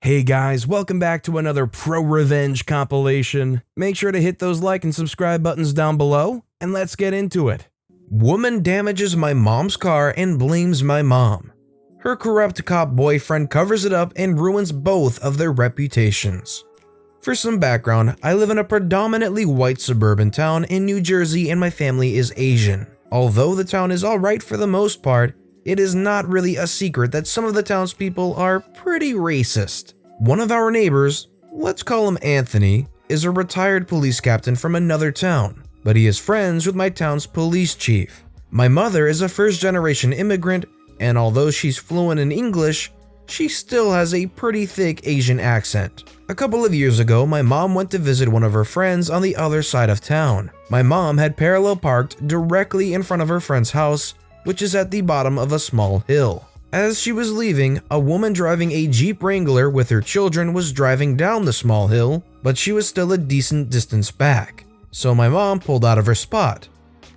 Hey guys, welcome back to another ProRevenge compilation. Make sure to hit those like and subscribe buttons down below, and let's get into it. Woman damages my mom's car and blames my mom. Her corrupt cop boyfriend covers it up and ruins both of their reputations. For some background, I live in a predominantly white suburban town in New Jersey and my family is Asian. Although the town is alright for the most part, it is not really a secret that some of the townspeople are pretty racist. One of our neighbors, let's call him Anthony, is a retired police captain from another town, but he is friends with my town's police chief. My mother is a first-generation immigrant, and although she's fluent in English, she still has a pretty thick Asian accent. A couple of years ago, my mom went to visit one of her friends on the other side of town. My mom had parallel parked directly in front of her friend's house, which is at the bottom of a small hill. As she was leaving, a woman driving a Jeep Wrangler with her children was driving down the small hill, but she was still a decent distance back, so my mom pulled out of her spot.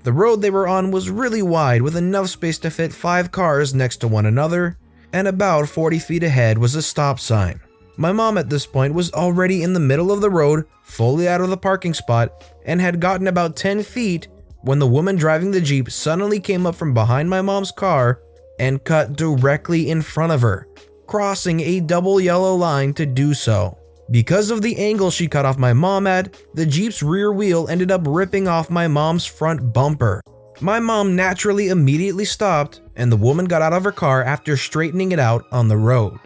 The road they were on was really wide with enough space to fit 5 cars next to one another, and about 40 feet ahead was a stop sign. My mom at this point was already in the middle of the road, fully out of the parking spot, and had gotten about 10 feet when the woman driving the Jeep suddenly came up from behind my mom's car and cut directly in front of her, crossing a double yellow line to do so. Because of the angle she cut off my mom at, the Jeep's rear wheel ended up ripping off my mom's front bumper. My mom naturally immediately stopped, and the woman got out of her car after straightening it out on the road.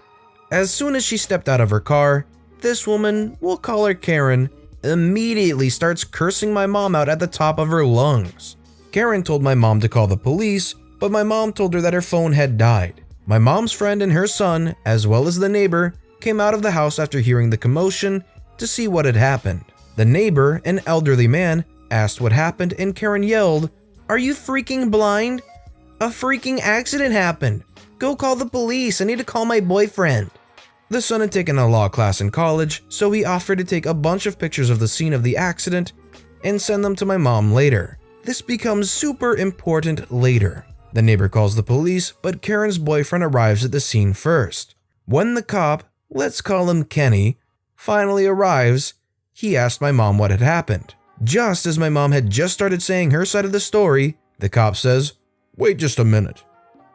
As soon as she stepped out of her car, this woman, we'll call her Karen, immediately starts cursing my mom out at the top of her lungs. Karen told my mom to call the police, but my mom told her that her phone had died. My mom's friend and her son, as well as the neighbor, came out of the house after hearing the commotion to see what had happened. The neighbor, an elderly man, asked what happened and Karen yelled, "Are you freaking blind? A freaking accident happened. Go call the police. I need to call my boyfriend." The son had taken a law class in college, so he offered to take a bunch of pictures of the scene of the accident and send them to my mom later. This becomes super important later. The neighbor calls the police, but Karen's boyfriend arrives at the scene first. When the cop, let's call him Kenny, finally arrives, he asked my mom what had happened. Just as my mom had just started saying her side of the story, the cop says, "Wait just a minute,"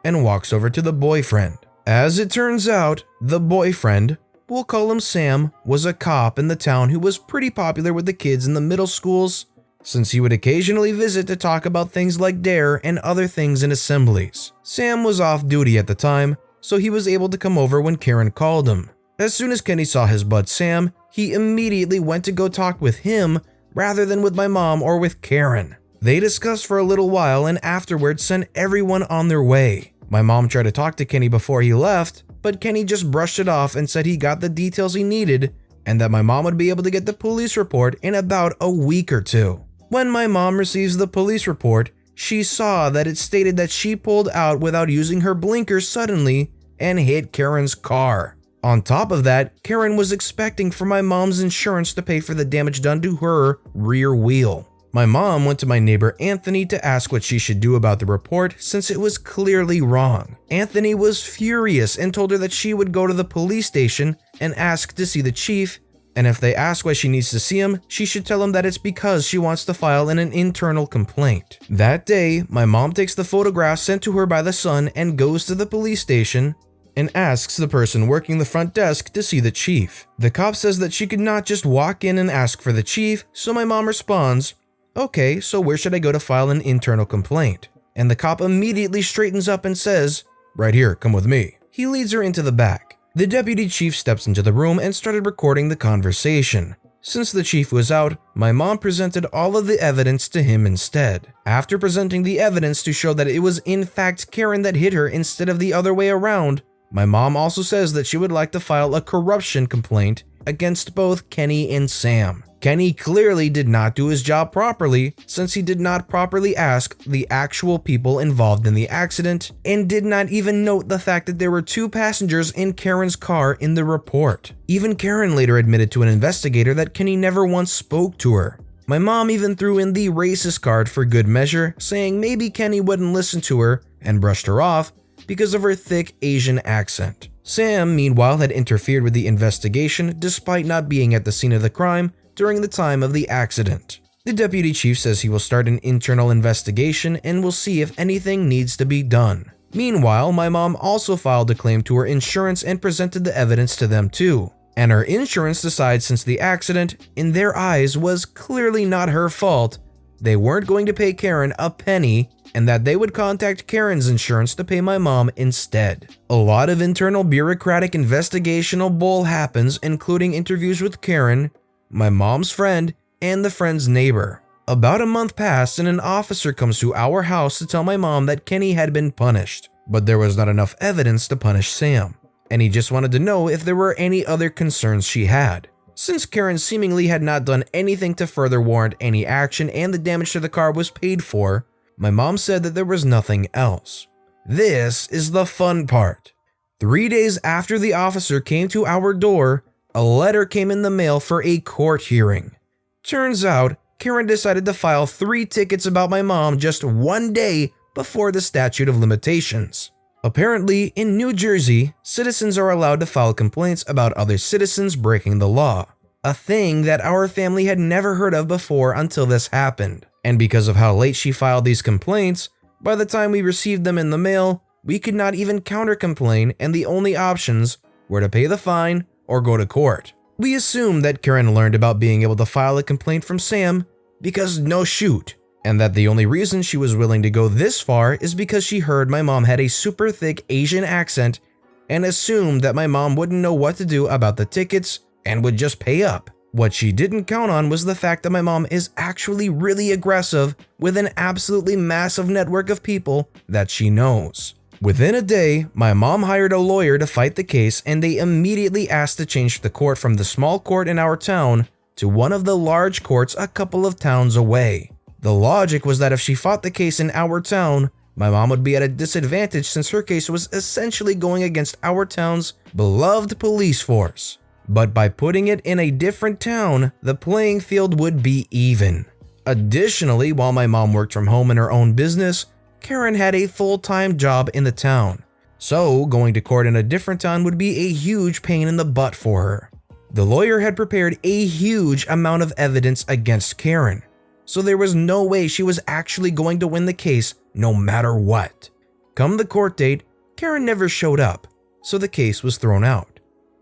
and walks over to the boyfriend. As it turns out, the boyfriend, we'll call him Sam, was a cop in the town who was pretty popular with the kids in the middle schools, since he would occasionally visit to talk about things like DARE and other things in assemblies. Sam was off duty at the time, so he was able to come over when Karen called him. As soon as Kenny saw his bud Sam, he immediately went to go talk with him rather than with my mom or with Karen. They discussed for a little while and afterwards sent everyone on their way. My mom tried to talk to Kenny before he left, but Kenny just brushed it off and said he got the details he needed and that my mom would be able to get the police report in about a week or two. When my mom receives the police report, she saw that it stated that she pulled out without using her blinkers suddenly and hit Karen's car. On top of that, Karen was expecting for my mom's insurance to pay for the damage done to her rear wheel. My mom went to my neighbor Anthony to ask what she should do about the report since it was clearly wrong. Anthony was furious and told her that she would go to the police station and ask to see the chief, and if they ask why she needs to see him, she should tell him that it's because she wants to file an internal complaint. That day, my mom takes the photograph sent to her by the son and goes to the police station and asks the person working the front desk to see the chief. The cop says that she could not just walk in and ask for the chief, so my mom responds, "Okay, so where should I go to file an internal complaint?" And the cop immediately straightens up and says, "Right here, come with me." He leads her into the back. The deputy chief steps into the room and started recording the conversation. Since the chief was out, my mom presented all of the evidence to him instead. After presenting the evidence to show that it was in fact Karen that hit her instead of the other way around, my mom also says that she would like to file a corruption complaint against both Kenny and Sam. Kenny clearly did not do his job properly since he did not properly ask the actual people involved in the accident and did not even note the fact that there were 2 passengers in Karen's car in the report. Even Karen later admitted to an investigator that Kenny never once spoke to her. My mom even threw in the racist card for good measure, saying maybe Kenny wouldn't listen to her and brushed her off because of her thick Asian accent. Sam, meanwhile, had interfered with the investigation despite not being at the scene of the crime during the time of the accident. The deputy chief says he will start an internal investigation and will see if anything needs to be done. Meanwhile, my mom also filed a claim to her insurance and presented the evidence to them too. And her insurance decides since the accident, in their eyes, was clearly not her fault, they weren't going to pay Karen a penny, and that they would contact Karen's insurance to pay my mom instead. A lot of internal bureaucratic investigational bull happens, including interviews with Karen, my mom's friend, and the friend's neighbor. About a month passed and an officer comes to our house to tell my mom that Kenny had been punished, but there was not enough evidence to punish Sam, and he just wanted to know if there were any other concerns she had. Since Karen seemingly had not done anything to further warrant any action and the damage to the car was paid for, my mom said that there was nothing else. This is the fun part. 3 days after the officer came to our door, a letter came in the mail for a court hearing. Turns out, Karen decided to file 3 tickets about my mom just 1 day before the statute of limitations. Apparently, in New Jersey, citizens are allowed to file complaints about other citizens breaking the law, a thing that our family had never heard of before until this happened. And because of how late she filed these complaints, by the time we received them in the mail, we could not even counter-complain, and the only options were to pay the fine or go to court. We assumed that Karen learned about being able to file a complaint from Sam because no shoot, and that the only reason she was willing to go this far is because she heard my mom had a super thick Asian accent and assumed that my mom wouldn't know what to do about the tickets and would just pay up. What she didn't count on was the fact that my mom is actually really aggressive with an absolutely massive network of people that she knows. Within a day, my mom hired a lawyer to fight the case, and they immediately asked to change the court from the small court in our town to one of the large courts a couple of towns away. The logic was that if she fought the case in our town, my mom would be at a disadvantage since her case was essentially going against our town's beloved police force. But by putting it in a different town, the playing field would be even. Additionally, while my mom worked from home in her own business, Karen had a full-time job in the town. So, going to court in a different town would be a huge pain in the butt for her. The lawyer had prepared a huge amount of evidence against Karen, so there was no way she was actually going to win the case no matter what. Come the court date, Karen never showed up, so the case was thrown out.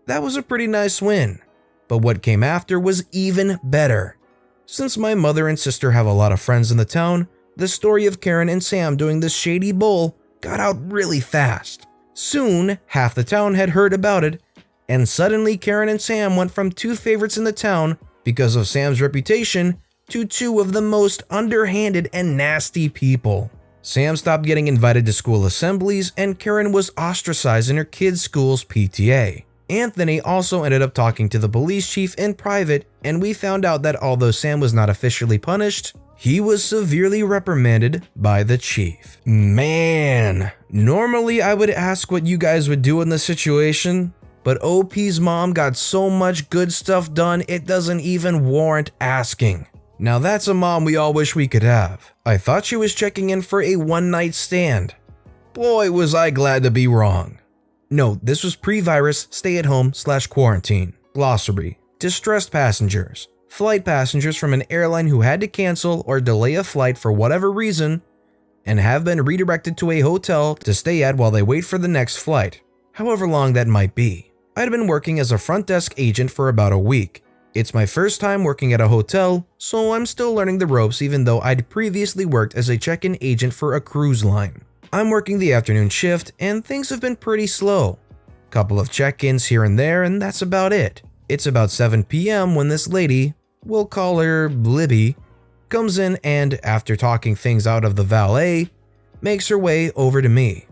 That was a pretty nice win, but what came after was even better. Since my mother and sister have a lot of friends in the town, the story of Karen and Sam doing this shady bull got out really fast. Soon, half the town had heard about it, and suddenly Karen and Sam went from 2 favorites in the town because of Sam's reputation to 2 of the most underhanded and nasty people. Sam stopped getting invited to school assemblies, and Karen was ostracized in her kids' school's PTA. Anthony also ended up talking to the police chief in private, and we found out that although Sam was not officially punished, he was severely reprimanded by the chief. Man, normally I would ask what you guys would do in this situation, but OP's mom got so much good stuff done it doesn't even warrant asking. Now that's a mom we all wish we could have. I thought she was checking in for a one-night stand. Boy, was I glad to be wrong. No, this was pre-virus stay-at-home/quarantine. Glossary: distressed passengers. Flight passengers from an airline who had to cancel or delay a flight for whatever reason and have been redirected to a hotel to stay at while they wait for the next flight, however long that might be. I'd been working as a front desk agent for about a week. It's my first time working at a hotel, so I'm still learning the ropes even though I'd previously worked as a check-in agent for a cruise line. I'm working the afternoon shift and things have been pretty slow. Couple of check-ins here and there, and that's about it. It's about 7 p.m. when this lady, we'll call her Libby, comes in and, after talking things out of the valet, makes her way over to me.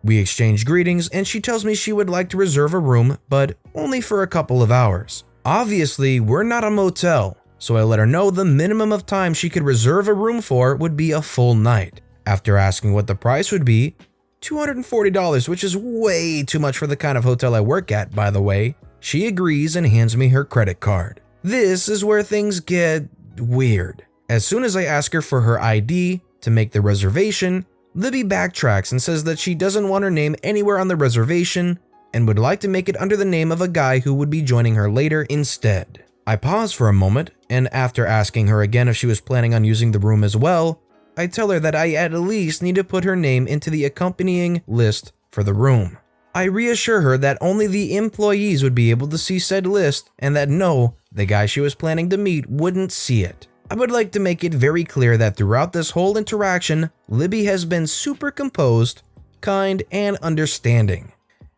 We exchange greetings and she tells me she would like to reserve a room, but only for a couple of hours. Obviously, we're not a motel, so I let her know the minimum of time she could reserve a room for would be a full night. After asking what the price would be, $240, which is way too much for the kind of hotel I work at, by the way, she agrees and hands me her credit card. This is where things get weird. As soon as I ask her for her ID to make the reservation, Libby backtracks and says that she doesn't want her name anywhere on the reservation and would like to make it under the name of a guy who would be joining her later instead. I pause for a moment, and after asking her again if she was planning on using the room as well, I tell her that I at least need to put her name into the accompanying list for the room. I reassure her that only the employees would be able to see said list and that no, the guy she was planning to meet wouldn't see it. I would like to make it very clear that throughout this whole interaction, Libby has been super composed, kind, and understanding.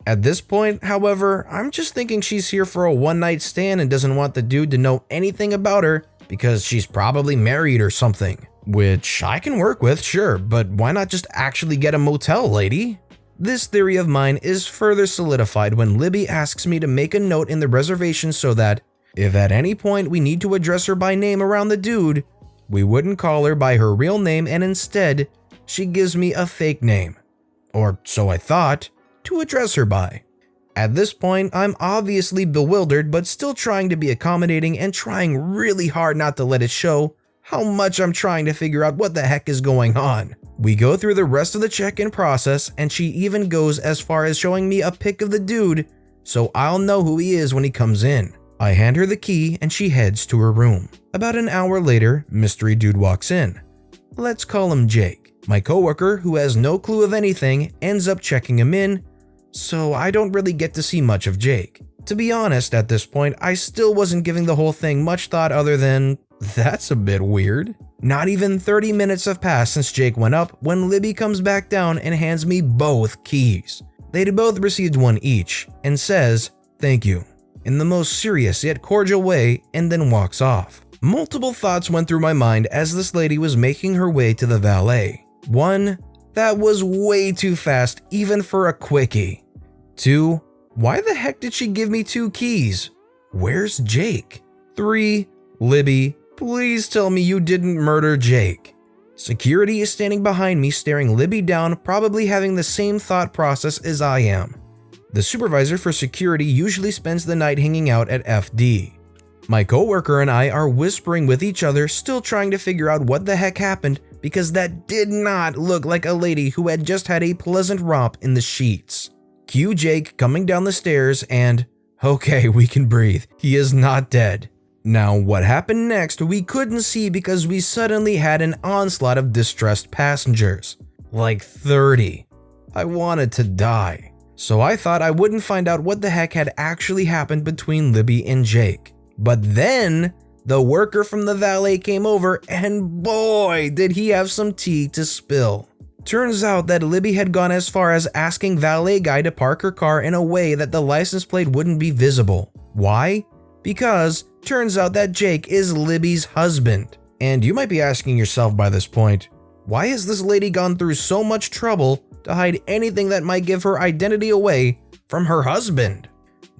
At this point, however, I'm just thinking she's here for a one-night stand and doesn't want the dude to know anything about her because she's probably married or something. Which I can work with, sure, but why not just actually get a motel, lady? This theory of mine is further solidified when Libby asks me to make a note in the reservation so that, if at any point we need to address her by name around the dude, we wouldn't call her by her real name and instead, she gives me a fake name. Or so I thought, to address her by. At this point, I'm obviously bewildered but still trying to be accommodating and trying really hard not to let it show how much I'm trying to figure out what the heck is going on. We go through the rest of the check-in process and she even goes as far as showing me a pic of the dude so I'll know who he is when he comes in. I hand her the key and she heads to her room. About an hour later, mystery dude walks in. Let's call him Jake. My coworker, who has no clue of anything, ends up checking him in, so I don't really get to see much of Jake. To be honest, at this point, I still wasn't giving the whole thing much thought other than, that's a bit weird. Not even 30 minutes have passed since Jake went up when Libby comes back down and hands me both keys. They'd both received one each and says, "Thank you," in the most serious yet cordial way, and then walks off. Multiple thoughts went through my mind as this lady was making her way to the valet. 1. That was way too fast even for a quickie. 2. Why the heck did she give me 2 keys? Where's Jake? 3. Libby, please tell me you didn't murder Jake. Security is standing behind me staring Libby down, probably having the same thought process as I am. The supervisor for security usually spends the night hanging out at FD. My coworker and I are whispering with each other, still trying to figure out what the heck happened because that did not look like a lady who had just had a pleasant romp in the sheets. Cue Jake coming down the stairs and, okay, we can breathe. He is not dead. Now, what happened next we couldn't see because we suddenly had an onslaught of distressed passengers. Like 30. I wanted to die. So I thought I wouldn't find out what the heck had actually happened between Libby and Jake. But then, the worker from the valet came over and boy, did he have some tea to spill. Turns out that Libby had gone as far as asking valet guy to park her car in a way that the license plate wouldn't be visible. Why? Because turns out that Jake is Libby's husband. And you might be asking yourself by this point, why has this lady gone through so much trouble to hide anything that might give her identity away from her husband?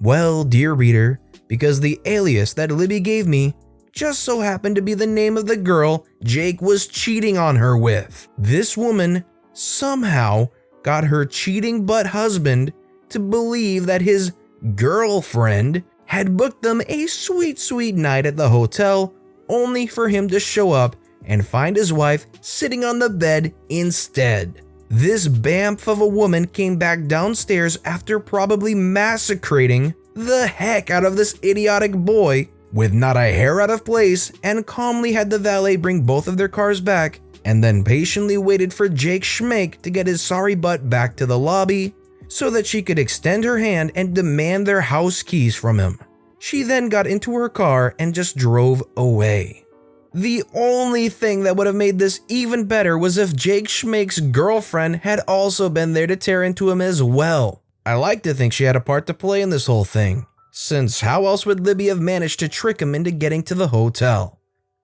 Well, dear reader, because the alias that Libby gave me just so happened to be the name of the girl Jake was cheating on her with. This woman somehow got her cheating butt husband to believe that his girlfriend had booked them a sweet, sweet night at the hotel, only for him to show up and find his wife sitting on the bed instead. This bamf of a woman came back downstairs after probably massacring the heck out of this idiotic boy with not a hair out of place and calmly had the valet bring both of their cars back and then patiently waited for Jake Schmake to get his sorry butt back to the lobby so that she could extend her hand and demand their house keys from him. She then got into her car and just drove away. The only thing that would have made this even better was if Jake Schmake's girlfriend had also been there to tear into him as well. I like to think she had a part to play in this whole thing, since how else would Libby have managed to trick him into getting to the hotel?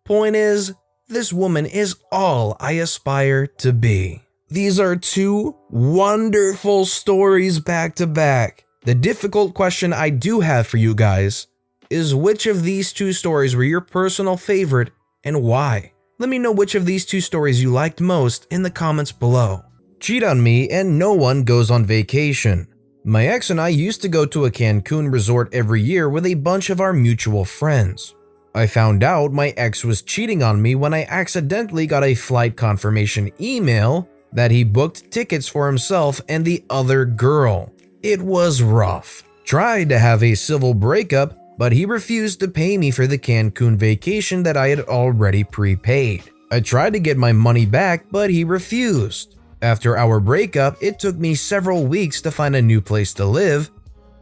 Point is, this woman is all I aspire to be. These are 2 wonderful stories back to back. The difficult question I do have for you guys is which of these 2 stories were your personal favorite and why? Let me know which of these 2 stories you liked most in the comments below. Cheat on me and no one goes on vacation. My ex and I used to go to a Cancun resort every year with a bunch of our mutual friends. I found out my ex was cheating on me when I accidentally got a flight confirmation email that he booked tickets for himself and the other girl. It was rough. Tried to have a civil breakup, but he refused to pay me for the Cancun vacation that I had already prepaid. I tried to get my money back, but he refused. After our breakup, it took me several weeks to find a new place to live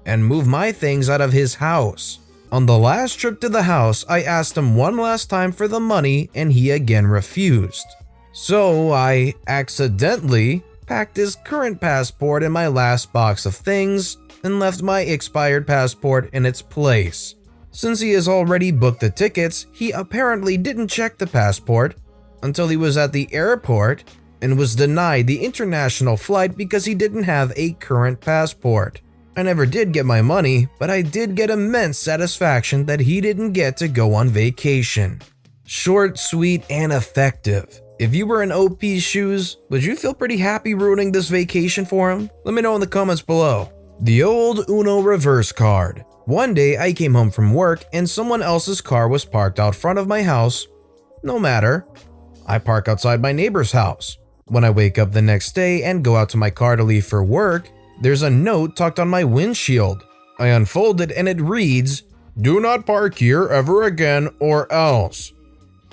and move my things out of his house. On the last trip to the house, I asked him one last time for the money and he again refused. So I accidentally packed his current passport in my last box of things and left my expired passport in its place. Since he has already booked the tickets, he apparently didn't check the passport until he was at the airport and was denied the international flight because he didn't have a current passport. I never did get my money, but I did get immense satisfaction that he didn't get to go on vacation. Short, sweet, and effective. If you were in OP's shoes, would you feel pretty happy ruining this vacation for him? Let me know in the comments below. The old Uno reverse card. One day I came home from work and someone else's car was parked out front of my house. No matter. I park outside my neighbor's house. When I wake up the next day and go out to my car to leave for work, there's a note tucked on my windshield. I unfold it and it reads, "Do not park here ever again or else,"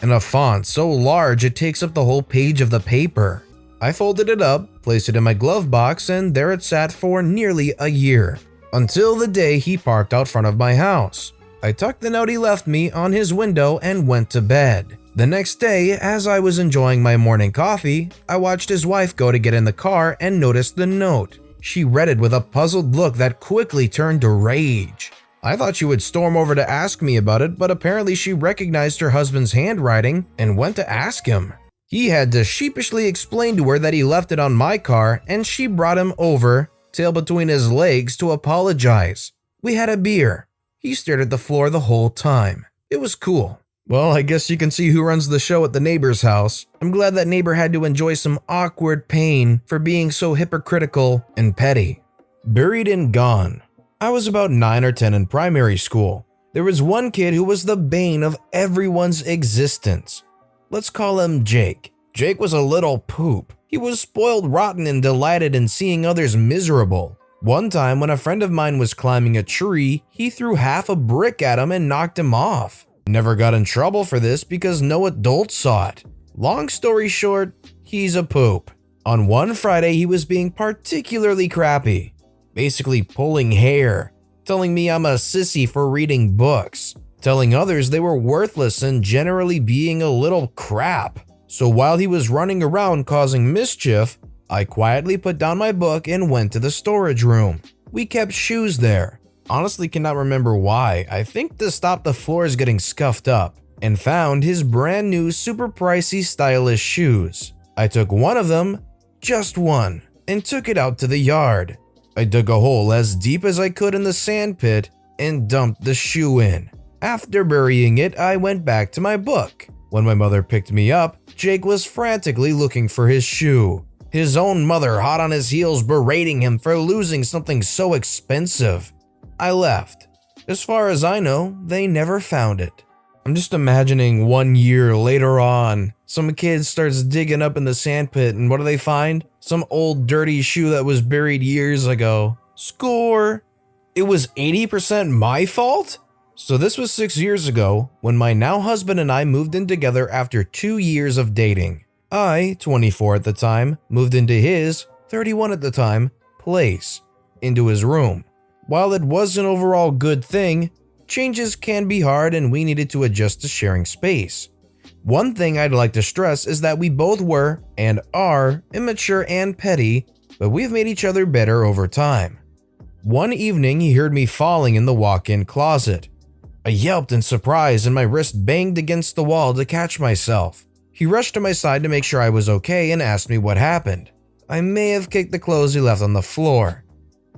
in a font so large it takes up the whole page of the paper. I folded it up, placed it in my glove box, and there it sat for nearly a year. Until the day he parked out front of my house. I tucked the note he left me on his window and went to bed. The next day, as I was enjoying my morning coffee, I watched his wife go to get in the car and noticed the note. She read it with a puzzled look that quickly turned to rage. I thought she would storm over to ask me about it, but apparently she recognized her husband's handwriting and went to ask him. He had to sheepishly explain to her that he left it on my car, and she brought him over, tail between his legs, to apologize. We had a beer. He stared at the floor the whole time. It was cool. Well, I guess you can see who runs the show at the neighbor's house. I'm glad that neighbor had to enjoy some awkward pain for being so hypocritical and petty. Buried and gone. I was about 9 or 10 in primary school. There was one kid who was the bane of everyone's existence. Let's call him Jake. Jake was a little poop. He was spoiled rotten and delighted in seeing others miserable. One time when a friend of mine was climbing a tree, he threw half a brick at him and knocked him off. Never got in trouble for this because no adult saw it. Long story short, he's a poop. On one Friday, he was being particularly crappy, basically pulling hair, telling me I'm a sissy for reading books, telling others they were worthless and generally being a little crap. So while he was running around causing mischief, I quietly put down my book and went to the storage room. We kept shoes there. Honestly cannot remember why. I think to stop the floors getting scuffed up, and found his brand new super pricey stylish shoes. I took one of them, just one, and took it out to the yard. I dug a hole as deep as I could in the sand pit and dumped the shoe in. After burying it, I went back to my book. When my mother picked me up, Jake was frantically looking for his shoe. His own mother hot on his heels berating him for losing something so expensive. I left. As far as I know, they never found it. I'm just imagining 1 year later on, some kid starts digging up in the sandpit and what do they find? Some old dirty shoe that was buried years ago. Score! It was 80% my fault? So this was 6 years ago when my now husband and I moved in together after 2 years of dating. I, 24 at the time, moved into his, 31 at the time, place, into his room. While it was an overall good thing, changes can be hard and we needed to adjust to sharing space. One thing I'd like to stress is that we both were, and are, immature and petty, but we've made each other better over time. One evening he heard me falling in the walk-in closet. I yelped in surprise and my wrist banged against the wall to catch myself. He rushed to my side to make sure I was okay and asked me what happened. I may have kicked the clothes he left on the floor.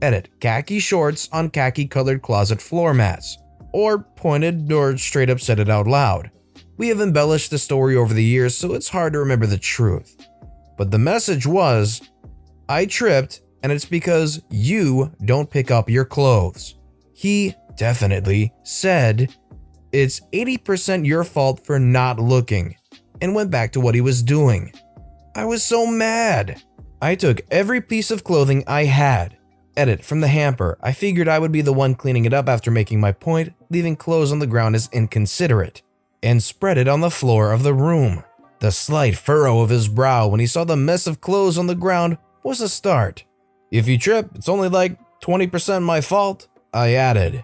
Edit, khaki shorts on khaki colored closet floor mats. Or pointed or straight up said it out loud. We have embellished the story over the years so it's hard to remember the truth. But the message was, I tripped and it's because you don't pick up your clothes. He definitely said, it's 80% your fault for not looking, and went back to what he was doing. I was so mad. I took every piece of clothing I had, Edit from the hamper. I figured I would be the one cleaning it up after making my point, leaving clothes on the ground is inconsiderate, and spread it on the floor of the room. The slight furrow of his brow when he saw the mess of clothes on the ground was a start. If you trip, it's only like 20% my fault, I added.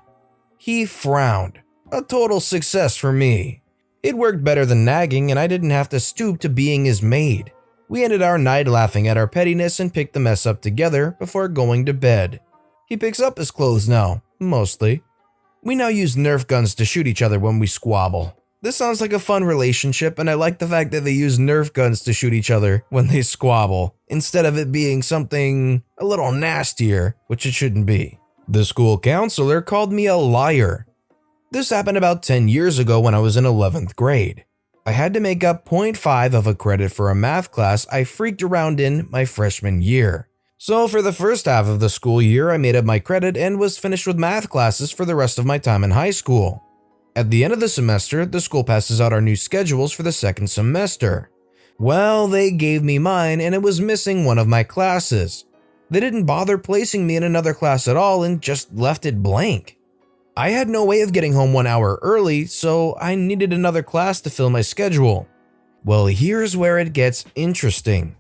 He frowned. A total success for me. It worked better than nagging and I didn't have to stoop to being his maid. We ended our night laughing at our pettiness and picked the mess up together before going to bed. He picks up his clothes now, mostly. We now use Nerf guns to shoot each other when we squabble. This sounds like a fun relationship and I like the fact that they use Nerf guns to shoot each other when they squabble, instead of it being something a little nastier, which it shouldn't be. The school counselor called me a liar. This happened about 10 years ago when I was in 11th grade. I had to make up 0.5 of a credit for a math class I freaked around in my freshman year. So for the first half of the school year, I made up my credit and was finished with math classes for the rest of my time in high school. At the end of the semester, the school passes out our new schedules for the second semester. Well, they gave me mine and it was missing one of my classes. They didn't bother placing me in another class at all and just left it blank. I had no way of getting home 1 hour early, so I needed another class to fill my schedule. Well, here's where it gets interesting.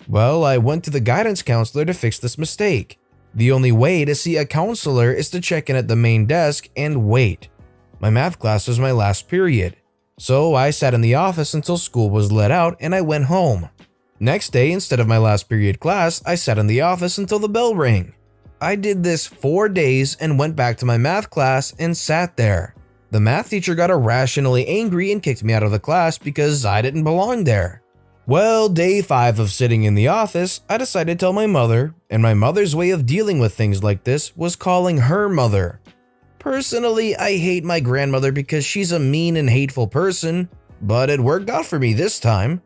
Well, I went to the guidance counselor to fix this mistake. The only way to see a counselor is to check in at the main desk and wait. My math class was my last period, so I sat in the office until school was let out and I went home. Next day, instead of my last period class, I sat in the office until the bell rang. I did this 4 days and went back to my math class and sat there. The math teacher got irrationally angry and kicked me out of the class because I didn't belong there. Well, day 5 of sitting in the office, I decided to tell my mother, and my mother's way of dealing with things like this was calling her mother. Personally, I hate my grandmother because she's a mean and hateful person, but it worked out for me this time.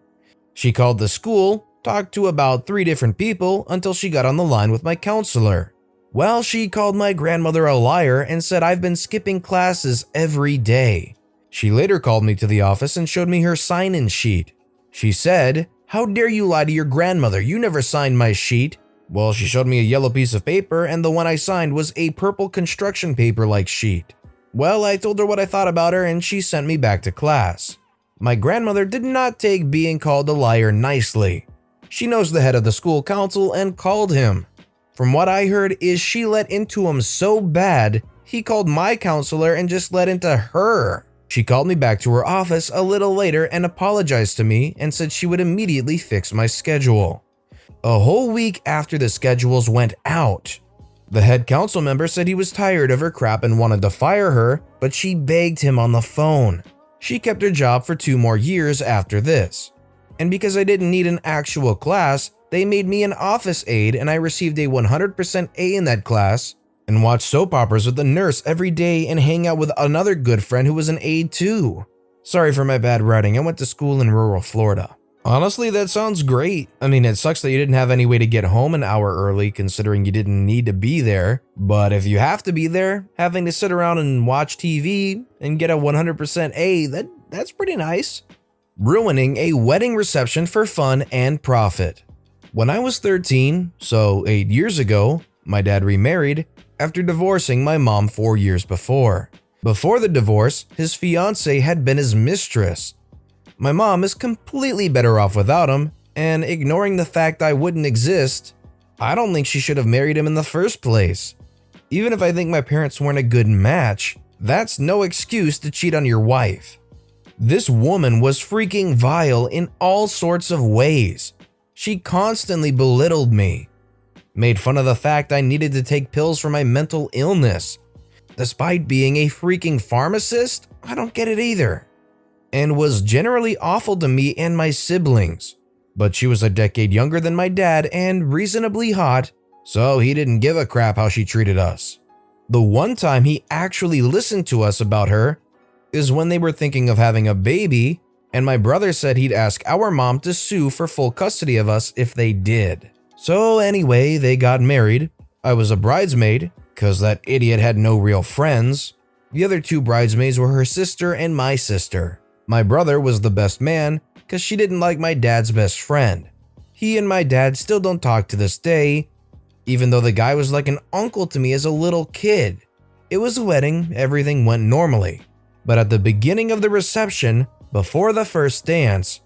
She called the school, talked to about 3 different people until she got on the line with my counselor. Well, she called my grandmother a liar and said I've been skipping classes every day. She later called me to the office and showed me her sign-in sheet. She said, "How dare you lie to your grandmother? You never signed my sheet." Well, she showed me a yellow piece of paper and the one I signed was a purple construction paper-like sheet. Well, I told her what I thought about her and she sent me back to class. My grandmother did not take being called a liar nicely. She knows the head of the school council and called him. From what I heard is she let into him so bad, he called my counselor and just let into her. She called me back to her office a little later and apologized to me and said she would immediately fix my schedule. A whole week after the schedules went out, the head council member said he was tired of her crap and wanted to fire her, but she begged him on the phone. She kept her job for 2 more years after this. And because I didn't need an actual class, they made me an office aide and I received a 100% A in that class and watched soap operas with the nurse every day and hang out with another good friend who was an aide too. Sorry for my bad writing, I went to school in rural Florida. Honestly, that sounds great. I mean, it sucks that you didn't have any way to get home an hour early considering you didn't need to be there. But if you have to be there, having to sit around and watch TV and get a 100% A, that's pretty nice. Ruining a wedding reception for fun and profit. When I was 13, so 8 years ago, my dad remarried after divorcing my mom 4 years before. Before the divorce, his fiancée had been his mistress. My mom is completely better off without him, and ignoring the fact I wouldn't exist, I don't think she should have married him in the first place. Even if I think my parents weren't a good match, that's no excuse to cheat on your wife. This woman was freaking vile in all sorts of ways. She constantly belittled me, made fun of the fact I needed to take pills for my mental illness. Despite being a freaking pharmacist, I don't get it either. And was generally awful to me and my siblings. But she was a decade younger than my dad and reasonably hot, so he didn't give a crap how she treated us. The one time he actually listened to us about her is when they were thinking of having a baby, and my brother said he'd ask our mom to sue for full custody of us if they did. So anyway, they got married. I was a bridesmaid, cause that idiot had no real friends. The other 2 bridesmaids were her sister and my sister. My brother was the best man, cause she didn't like my dad's best friend. He and my dad still don't talk to this day, even though the guy was like an uncle to me as a little kid. It was a wedding, everything went normally. But at the beginning of the reception, before the first dance,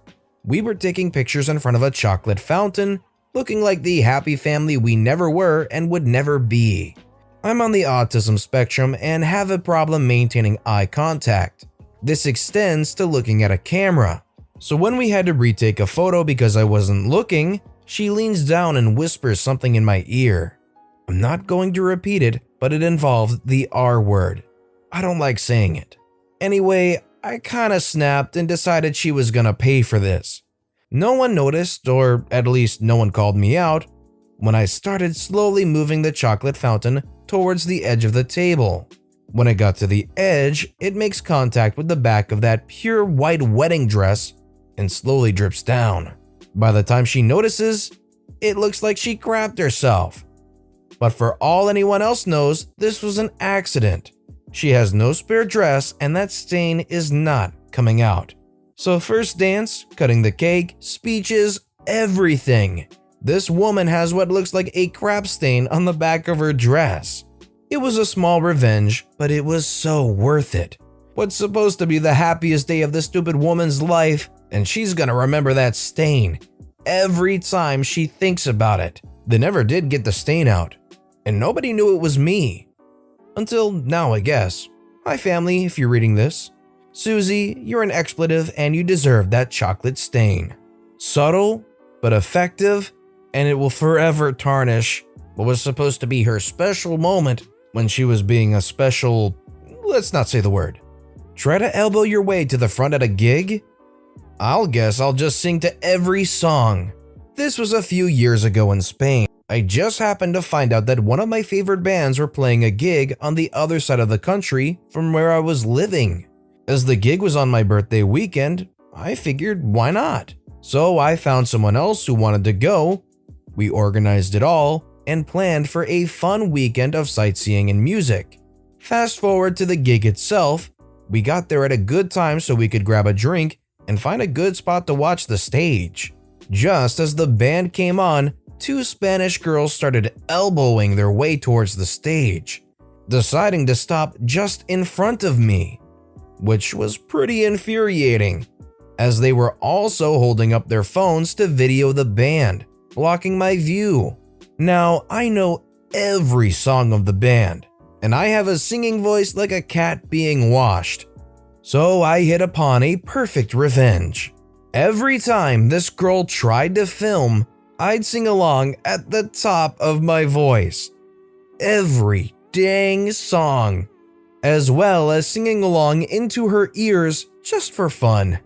we were taking pictures in front of a chocolate fountain, looking like the happy family we never were and would never be. I'm on the autism spectrum and have a problem maintaining eye contact. This extends to looking at a camera. So when we had to retake a photo because I wasn't looking, she leans down and whispers something in my ear. I'm not going to repeat it, but it involved the R word. I don't like saying it. Anyway, I kinda snapped and decided she was gonna pay for this. No one noticed, or at least no one called me out, when I started slowly moving the chocolate fountain towards the edge of the table. When it got to the edge, it makes contact with the back of that pure white wedding dress and slowly drips down. By the time she notices, it looks like she crapped herself. But for all anyone else knows, this was an accident. She has no spare dress and that stain is not coming out. So first dance, cutting the cake, speeches, everything. This woman has what looks like a crap stain on the back of her dress. It was a small revenge, but it was so worth it. What's supposed to be the happiest day of this stupid woman's life, and she's gonna remember that stain every time she thinks about it. They never did get the stain out, and nobody knew it was me. Until now, I guess. Hi family, if you're reading this. Susie, you're an expletive and you deserve that chocolate stain. Subtle, but effective, and it will forever tarnish what was supposed to be her special moment when she was being a special, let's not say the word. Try to elbow your way to the front at a gig? I'll guess I'll just sing to every song. This was a few years ago in Spain. I just happened to find out that one of my favorite bands were playing a gig on the other side of the country from where I was living. As the gig was on my birthday weekend, I figured why not? So I found someone else who wanted to go. We organized it all and planned for a fun weekend of sightseeing and music. Fast forward to the gig itself, we got there at a good time so we could grab a drink and find a good spot to watch the stage. Just as the band came on, two Spanish girls started elbowing their way towards the stage, deciding to stop just in front of me, which was pretty infuriating, as they were also holding up their phones to video the band, blocking my view. Now, I know every song of the band, and I have a singing voice like a cat being washed, so I hit upon a perfect revenge. Every time this girl tried to film, I'd sing along at the top of my voice. Every dang song, as well as singing along into her ears just for fun.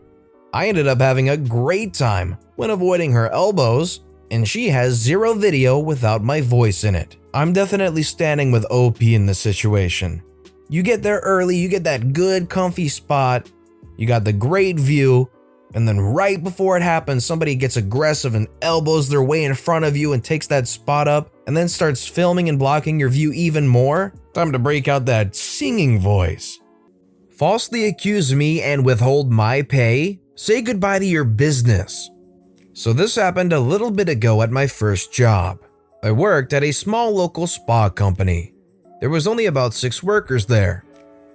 I ended up having a great time when avoiding her elbows, and she has zero video without my voice in it. I'm definitely standing with OP in this situation. You get there early, you get that good comfy spot, you got the great view, and then right before it happens, somebody gets aggressive and elbows their way in front of you and takes that spot up and then starts filming and blocking your view even more. Time to break out that singing voice. Falsely accuse me and withhold my pay? Say goodbye to your business. So this happened a little bit ago at my first job. I worked at a small local spa company. There was only about 6 workers there.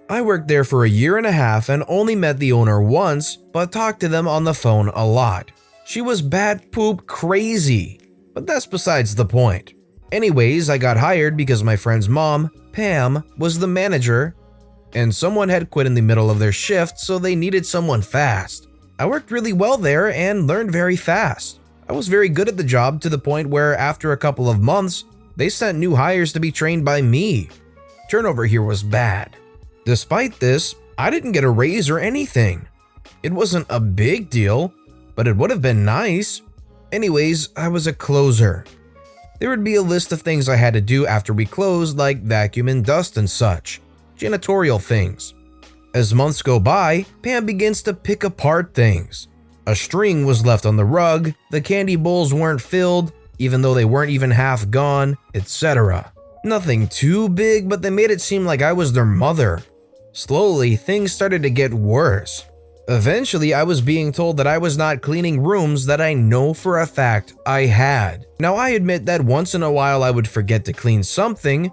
I worked there for a year and a half and only met the owner once, but talked to them on the phone a lot. She was bat poop crazy, but that's besides the point. Anyways, I got hired because my friend's mom, Pam, was the manager, and someone had quit in the middle of their shift, so they needed someone fast. I worked really well there and learned very fast. I was very good at the job to the point where after a couple of months, they sent new hires to be trained by me. Turnover here was bad. Despite this, I didn't get a raise or anything. It wasn't a big deal, but it would have been nice. Anyways, I was a closer. There would be a list of things I had to do after we closed, like vacuum and dust and such, janitorial things. As months go by, Pam begins to pick apart things. A string was left on the rug, the candy bowls weren't filled, even though they weren't even half gone, etc. Nothing too big, but they made it seem like I was their mother. Slowly, things started to get worse. Eventually, I was being told that I was not cleaning rooms that I know for a fact I had. Now, I admit that once in a while I would forget to clean something,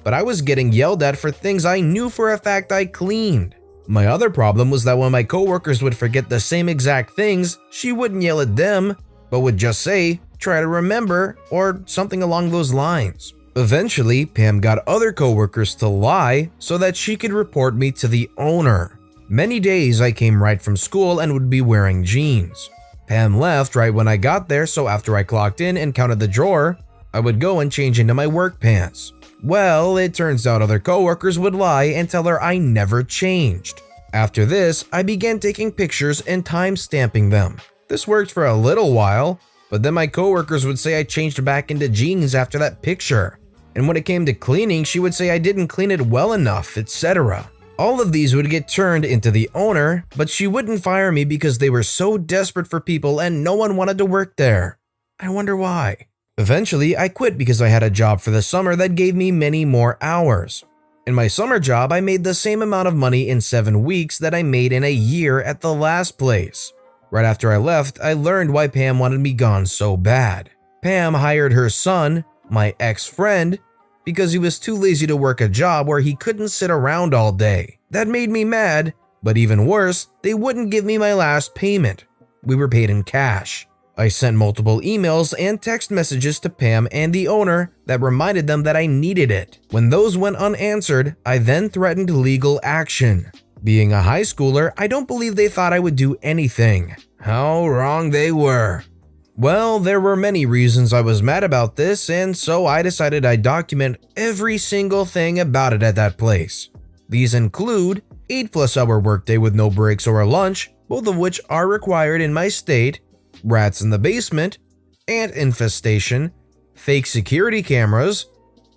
but I was getting yelled at for things I knew for a fact I cleaned. My other problem was that when my coworkers would forget the same exact things, she wouldn't yell at them, but would just say, "Try to remember," or something along those lines. Eventually, Pam got other coworkers to lie so that she could report me to the owner. Many days I came right from school and would be wearing jeans. Pam left right when I got there, so after I clocked in and counted the drawer, I would go and change into my work pants. Well, it turns out other coworkers would lie and tell her I never changed. After this, I began taking pictures and time-stamping them. This worked for a little while, but then my coworkers would say I changed back into jeans after that picture. And when it came to cleaning, she would say I didn't clean it well enough, etc. All of these would get turned into the owner, but she wouldn't fire me because they were so desperate for people and no one wanted to work there. I wonder why. Eventually, I quit because I had a job for the summer that gave me many more hours. In my summer job, I made the same amount of money in 7 weeks that I made in a year at the last place. Right after I left, I learned why Pam wanted me gone so bad. Pam hired her son, my ex-friend, because he was too lazy to work a job where he couldn't sit around all day. That made me mad, but even worse, they wouldn't give me my last payment. We were paid in cash. I sent multiple emails and text messages to Pam and the owner that reminded them that I needed it. When those went unanswered, I then threatened legal action. Being a high schooler, I don't believe they thought I would do anything. How wrong they were. Well, there were many reasons I was mad about this, and so I decided I'd document every single thing about it at that place. These include 8+ hour workday with no breaks or a lunch, both of which are required in my state, rats in the basement, ant infestation, fake security cameras,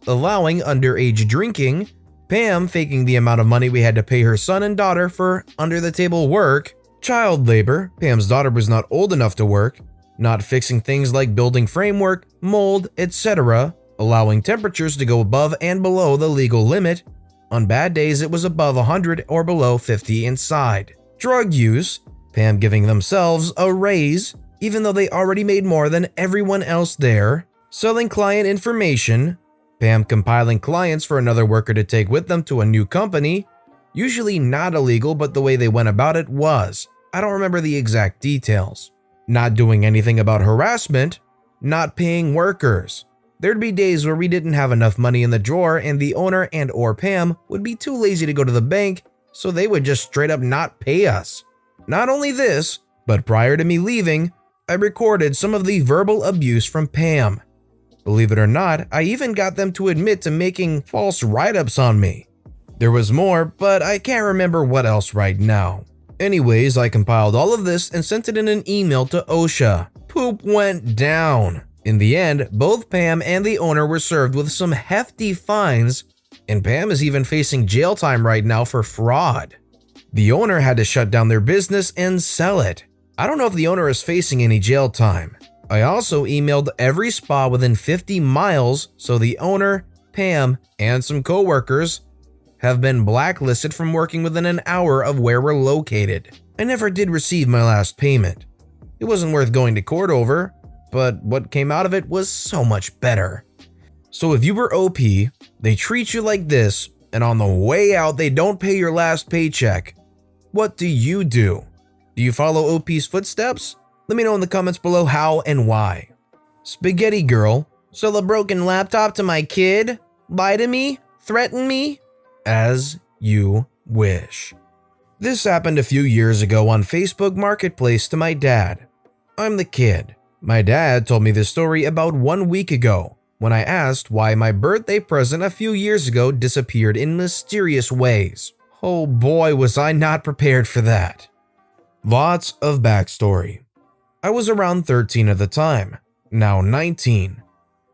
allowing underage drinking, Pam faking the amount of money we had to pay her son and daughter for under-the-table work, child labor, Pam's daughter was not old enough to work, not fixing things like building framework, mold, etc., allowing temperatures to go above and below the legal limit. On bad days, it was above 100 or below 50 inside. Drug use, Pam giving themselves a raise, even though they already made more than everyone else there. Selling client information, Pam compiling clients for another worker to take with them to a new company. Usually not illegal, but the way they went about it was. I don't remember the exact details. Not doing anything about harassment, not paying workers. There'd be days where we didn't have enough money in the drawer and the owner and or Pam would be too lazy to go to the bank, so they would just straight up not pay us. Not only this, but prior to me leaving, I recorded some of the verbal abuse from Pam. Believe it or not, I even got them to admit to making false write-ups on me. There was more, but I can't remember what else right now. Anyways, I compiled all of this and sent it in an email to OSHA. Poop went down. In the end, both Pam and the owner were served with some hefty fines, and Pam is even facing jail time right now for fraud. The owner had to shut down their business and sell it. I don't know if the owner is facing any jail time. I also emailed every spa within 50 miles, so the owner, Pam, and some coworkers have been blacklisted from working within an hour of where we're located. I never did receive my last payment. It wasn't worth going to court over, but what came out of it was so much better. So if you were OP, they treat you like this, and on the way out they don't pay your last paycheck, what do? Do you follow OP's footsteps? Let me know in the comments below how and why. Spaghetti girl, sell a broken laptop to my kid? Lie to me? Threaten me? As you wish. This happened a few years ago on Facebook Marketplace to my dad. I'm the kid. My dad told me this story about 1 week ago when I asked why my birthday present a few years ago disappeared in mysterious ways. Oh boy, was I not prepared for that. Lots of backstory. I was around 13 at the time, now 19.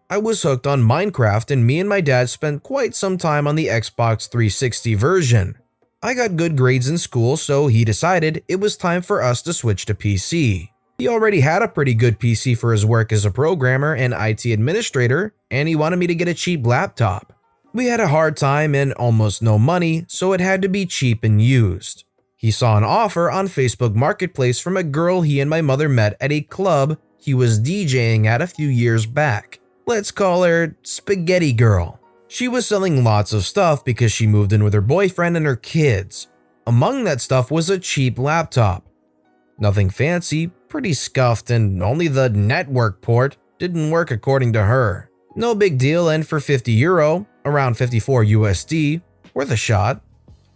I was hooked on Minecraft and me and my dad spent quite some time on the Xbox 360 version. I got good grades in school, so he decided it was time for us to switch to PC. He already had a pretty good PC for his work as a programmer and IT administrator, and he wanted me to get a cheap laptop. We had a hard time and almost no money, so it had to be cheap and used. He saw an offer on Facebook Marketplace from a girl he and my mother met at a club he was DJing at a few years back. Let's call her Spaghetti Girl. She was selling lots of stuff because she moved in with her boyfriend and her kids. Among that stuff was a cheap laptop. Nothing fancy, pretty scuffed, and only the network port didn't work according to her. No big deal, and for €50, around 54 USD, worth a shot.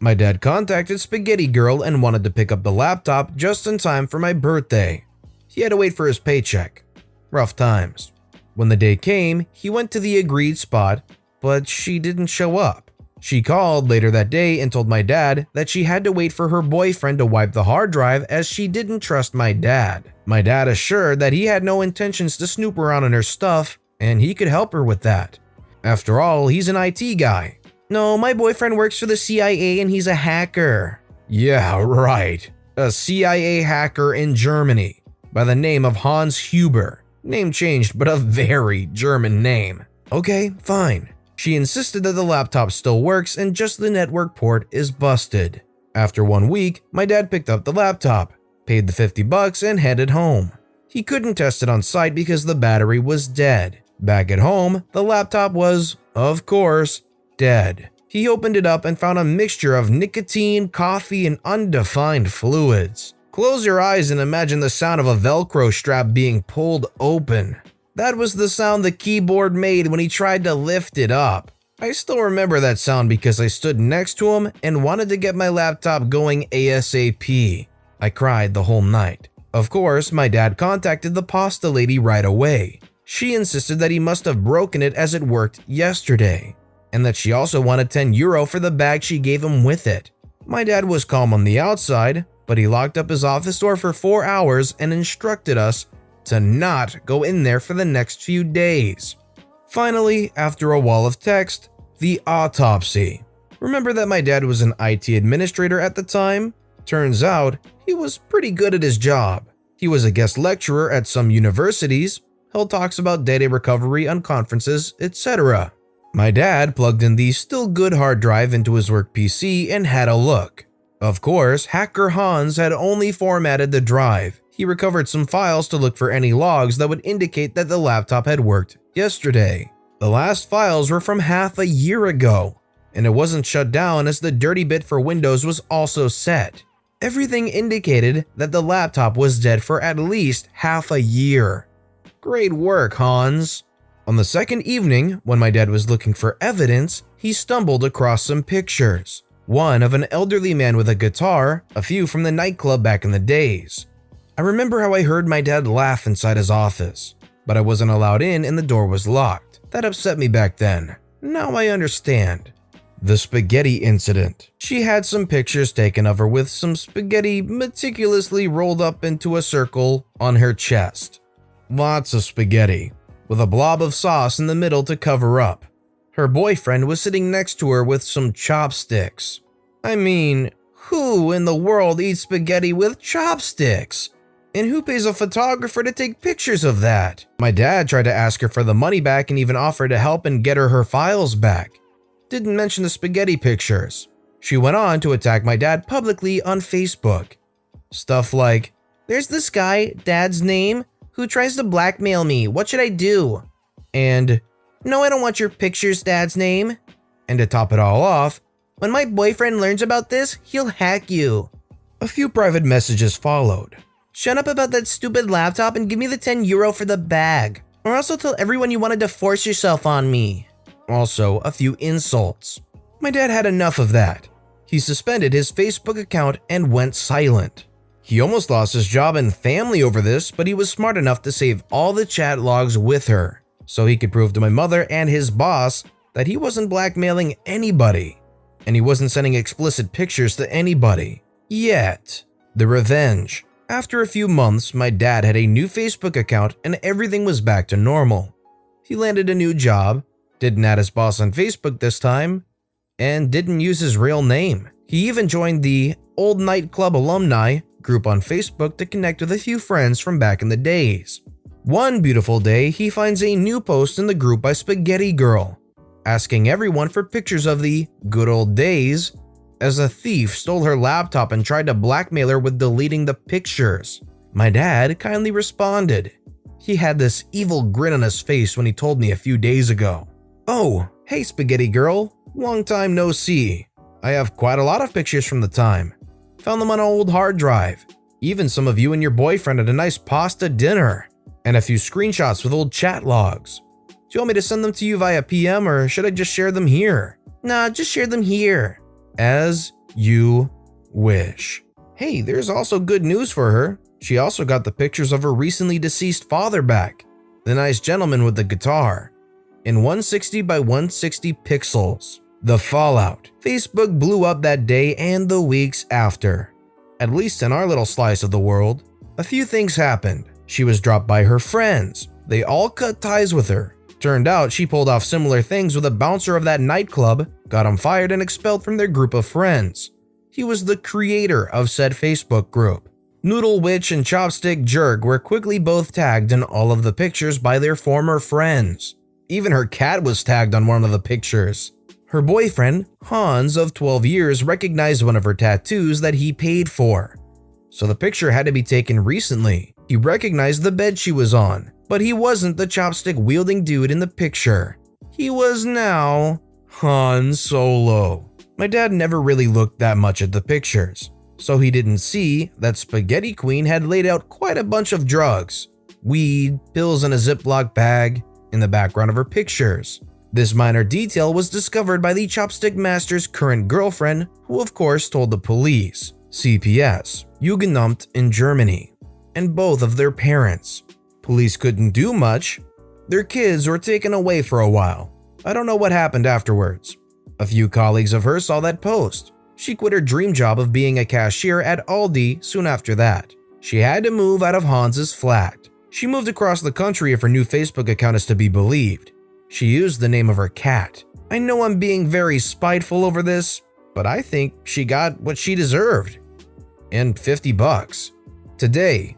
My dad contacted Spaghetti Girl and wanted to pick up the laptop just in time for my birthday. He had to wait for his paycheck. Rough times. When the day came, he went to the agreed spot, but she didn't show up. She called later that day and told my dad that she had to wait for her boyfriend to wipe the hard drive as she didn't trust my dad. My dad assured that he had no intentions to snoop around on her stuff and he could help her with that. After all, he's an IT guy. No, my boyfriend works for the CIA and he's a hacker. Yeah, right. A CIA hacker in Germany by the name of Hans Huber. Name changed, but a very German name. Okay, fine. She insisted that the laptop still works and just the network port is busted. After 1 week, my dad picked up the laptop, paid the $50 and headed home. He couldn't test it on site because the battery was dead. Back at home, the laptop was, of course, dead. He opened it up and found a mixture of nicotine, coffee, and undefined fluids. Close your eyes and imagine the sound of a Velcro strap being pulled open. That was the sound the keyboard made when he tried to lift it up. I still remember that sound because I stood next to him and wanted to get my laptop going ASAP. I cried the whole night. Of course, my dad contacted the pasta lady right away. She insisted that he must have broken it as it worked yesterday, and that she also wanted €10 for the bag she gave him with it. My dad was calm on the outside, but he locked up his office door for 4 hours and instructed us to not go in there for the next few days. Finally, after a wall of text, the autopsy. Remember that my dad was an IT administrator at the time? Turns out, he was pretty good at his job. He was a guest lecturer at some universities, held talks about data recovery on conferences, etc. My dad plugged in the still good hard drive into his work PC and had a look. Of course, hacker Hans had only formatted the drive. He recovered some files to look for any logs that would indicate that the laptop had worked yesterday. The last files were from half a year ago, and it wasn't shut down as the dirty bit for Windows was also set. Everything indicated that the laptop was dead for at least half a year. Great work, Hans. On the second evening, when my dad was looking for evidence, he stumbled across some pictures. One of an elderly man with a guitar, a few from the nightclub back in the days. I remember how I heard my dad laugh inside his office, but I wasn't allowed in and the door was locked. That upset me back then. Now I understand. The spaghetti incident. She had some pictures taken of her with some spaghetti meticulously rolled up into a circle on her chest. Lots of spaghetti, with a blob of sauce in the middle to cover up. Her boyfriend was sitting next to her with some chopsticks. I mean, who in the world eats spaghetti with chopsticks? And who pays a photographer to take pictures of that? My dad tried to ask her for the money back and even offered to help and get her files back. Didn't mention the spaghetti pictures. She went on to attack my dad publicly on Facebook. Stuff like, "There's this guy, Dad's name, who tries to blackmail me. What should I do?" And, "No, I don't want your pictures, Dad's name." And to top it all off, "When my boyfriend learns about this, he'll hack you." A few private messages followed. "Shut up about that stupid laptop and give me the €10 for the bag. Or else I'll tell everyone you wanted to force yourself on me." Also, a few insults. My dad had enough of that. He suspended his Facebook account and went silent. He almost lost his job and family over this, but he was smart enough to save all the chat logs with her, so he could prove to my mother and his boss that he wasn't blackmailing anybody, and he wasn't sending explicit pictures to anybody. Yet. The revenge. After a few months, my dad had a new Facebook account and everything was back to normal. He landed a new job, didn't add his boss on Facebook this time, and didn't use his real name. He even joined the Old Nightclub Alumni group on Facebook to connect with a few friends from back in the days. One beautiful day, he finds a new post in the group by Spaghetti Girl, asking everyone for pictures of the good old days as a thief stole her laptop and tried to blackmail her with deleting the pictures. My dad kindly responded. He had this evil grin on his face when he told me a few days ago. "Oh, hey spaghetti girl, long time no see. I have quite a lot of pictures from the time. Found them on an old hard drive. Even some of you and your boyfriend at a nice pasta dinner. And a few screenshots with old chat logs. Do you want me to send them to you via PM or should I just share them here?" "Nah, just share them here." "As you wish." Hey, there's also good news for her. She also got the pictures of her recently deceased father back, the nice gentleman with the guitar, in 160 by 160 pixels. The fallout. Facebook blew up that day and the weeks after. At least in our little slice of the world. A few things happened. She was dropped by her friends. They all cut ties with her. Turned out she pulled off similar things with a bouncer of that nightclub, got him fired and expelled from their group of friends. He was the creator of said Facebook group. Noodle Witch and Chopstick Jerk were quickly both tagged in all of the pictures by their former friends. Even her cat was tagged on one of the pictures. Her boyfriend, Hans of 12 years, recognized one of her tattoos that he paid for. So the picture had to be taken recently. He recognized the bed she was on, but he wasn't the chopstick-wielding dude in the picture. He was now Han Solo. My dad never really looked that much at the pictures, so he didn't see that Spaghetti Queen had laid out quite a bunch of drugs, weed, pills in a Ziploc bag, in the background of her pictures. This minor detail was discovered by the Chopstick Master's current girlfriend, who of course told the police, CPS, Jugendamt in Germany, and both of their parents. Police couldn't do much. Their kids were taken away for a while. I don't know what happened afterwards. A few colleagues of hers saw that post. She quit her dream job of being a cashier at Aldi soon after that. She had to move out of Hans's flat. She moved across the country if her new Facebook account is to be believed. She used the name of her cat. I know I'm being very spiteful over this, but I think she got what she deserved. And $50. Today,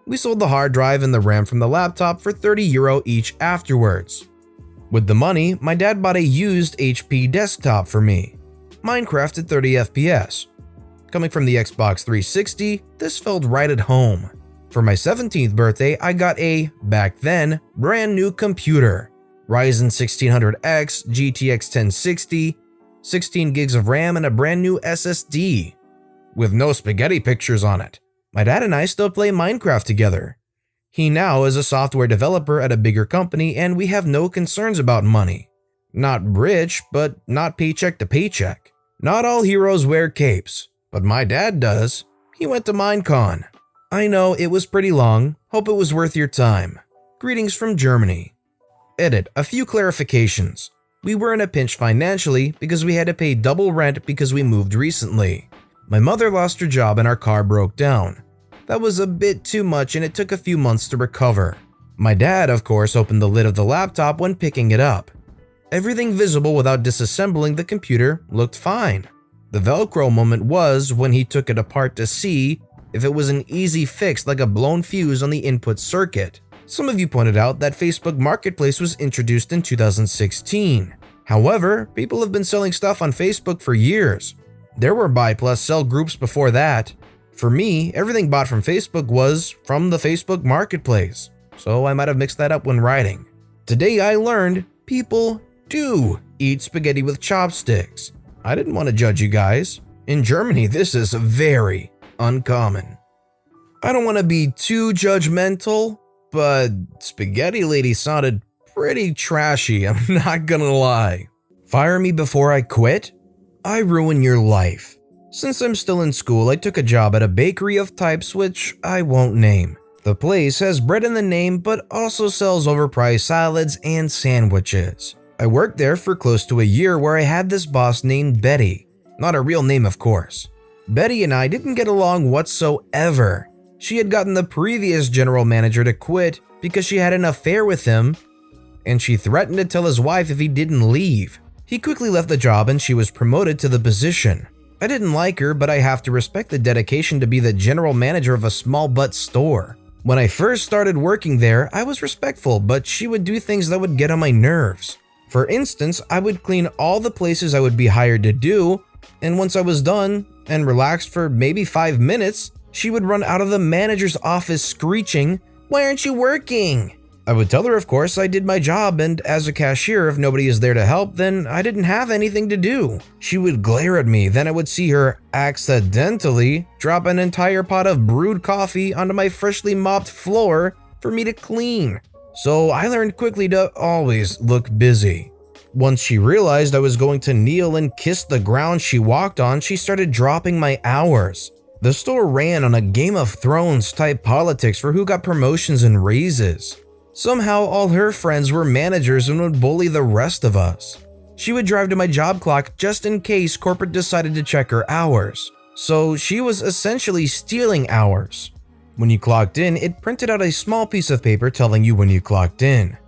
we sold the hard drive and the RAM from the laptop for €30 each afterwards. With the money, my dad bought a used HP desktop for me. Minecraft at 30 FPS. Coming from the Xbox 360, this felt right at home. For my 17th birthday, I got a, back then, brand new computer. Ryzen 1600X, GTX 1060, 16 gigs of RAM and a brand new SSD. With no spaghetti pictures on it. My dad and I still play Minecraft together. He now is a software developer at a bigger company and we have no concerns about money. Not rich, but not paycheck to paycheck. Not all heroes wear capes, but my dad does. He went to Minecon. I know it was pretty long. Hope it was worth your time. Greetings from Germany. Edit, a few clarifications. We were in a pinch financially because we had to pay double rent because we moved recently. My mother lost her job and our car broke down. That was a bit too much and it took a few months to recover. My dad, of course, opened the lid of the laptop when picking it up. Everything visible without disassembling the computer looked fine. The Velcro moment was when he took it apart to see if it was an easy fix like a blown fuse on the input circuit. Some of you pointed out that Facebook Marketplace was introduced in 2016. However, people have been selling stuff on Facebook for years. There were buy plus sell groups before that. For me, everything bought from Facebook was from the Facebook Marketplace, so I might have mixed that up when writing. Today I learned people do eat spaghetti with chopsticks. I didn't want to judge you guys. In Germany, this is very uncommon. I don't want to be too judgmental, but Spaghetti Lady sounded pretty trashy, I'm not gonna lie. Fire me before I quit? I ruin your life. Since I'm still in school, I took a job at a bakery of types which I won't name. The place has bread in the name but also sells overpriced salads and sandwiches. I worked there for close to a year where I had this boss named Betty. Not a real name, of course. Betty and I didn't get along whatsoever. She had gotten the previous general manager to quit because she had an affair with him, and she threatened to tell his wife if he didn't leave. He quickly left the job and she was promoted to the position. I didn't like her, but I have to respect the dedication to be the general manager of a small butt store. When I first started working there, I was respectful, but she would do things that would get on my nerves. For instance, I would clean all the places I would be hired to do, And once I was done and relaxed for maybe 5 minutes, she would run out of the manager's office screeching, "Why aren't you working?" I would tell her, of course, I did my job, and as a cashier, if nobody is there to help, then I didn't have anything to do. She would glare at me, then I would see her accidentally drop an entire pot of brewed coffee onto my freshly mopped floor for me to clean. So I learned quickly to always look busy. Once she realized I was going to kneel and kiss the ground she walked on, she started dropping my hours. The store ran on a Game of Thrones type politics for who got promotions and raises. Somehow all her friends were managers and would bully the rest of us. She would drive to my job clock just in case corporate decided to check her hours. So she was essentially stealing hours. When you clocked in, it printed out a small piece of paper telling you when you clocked in.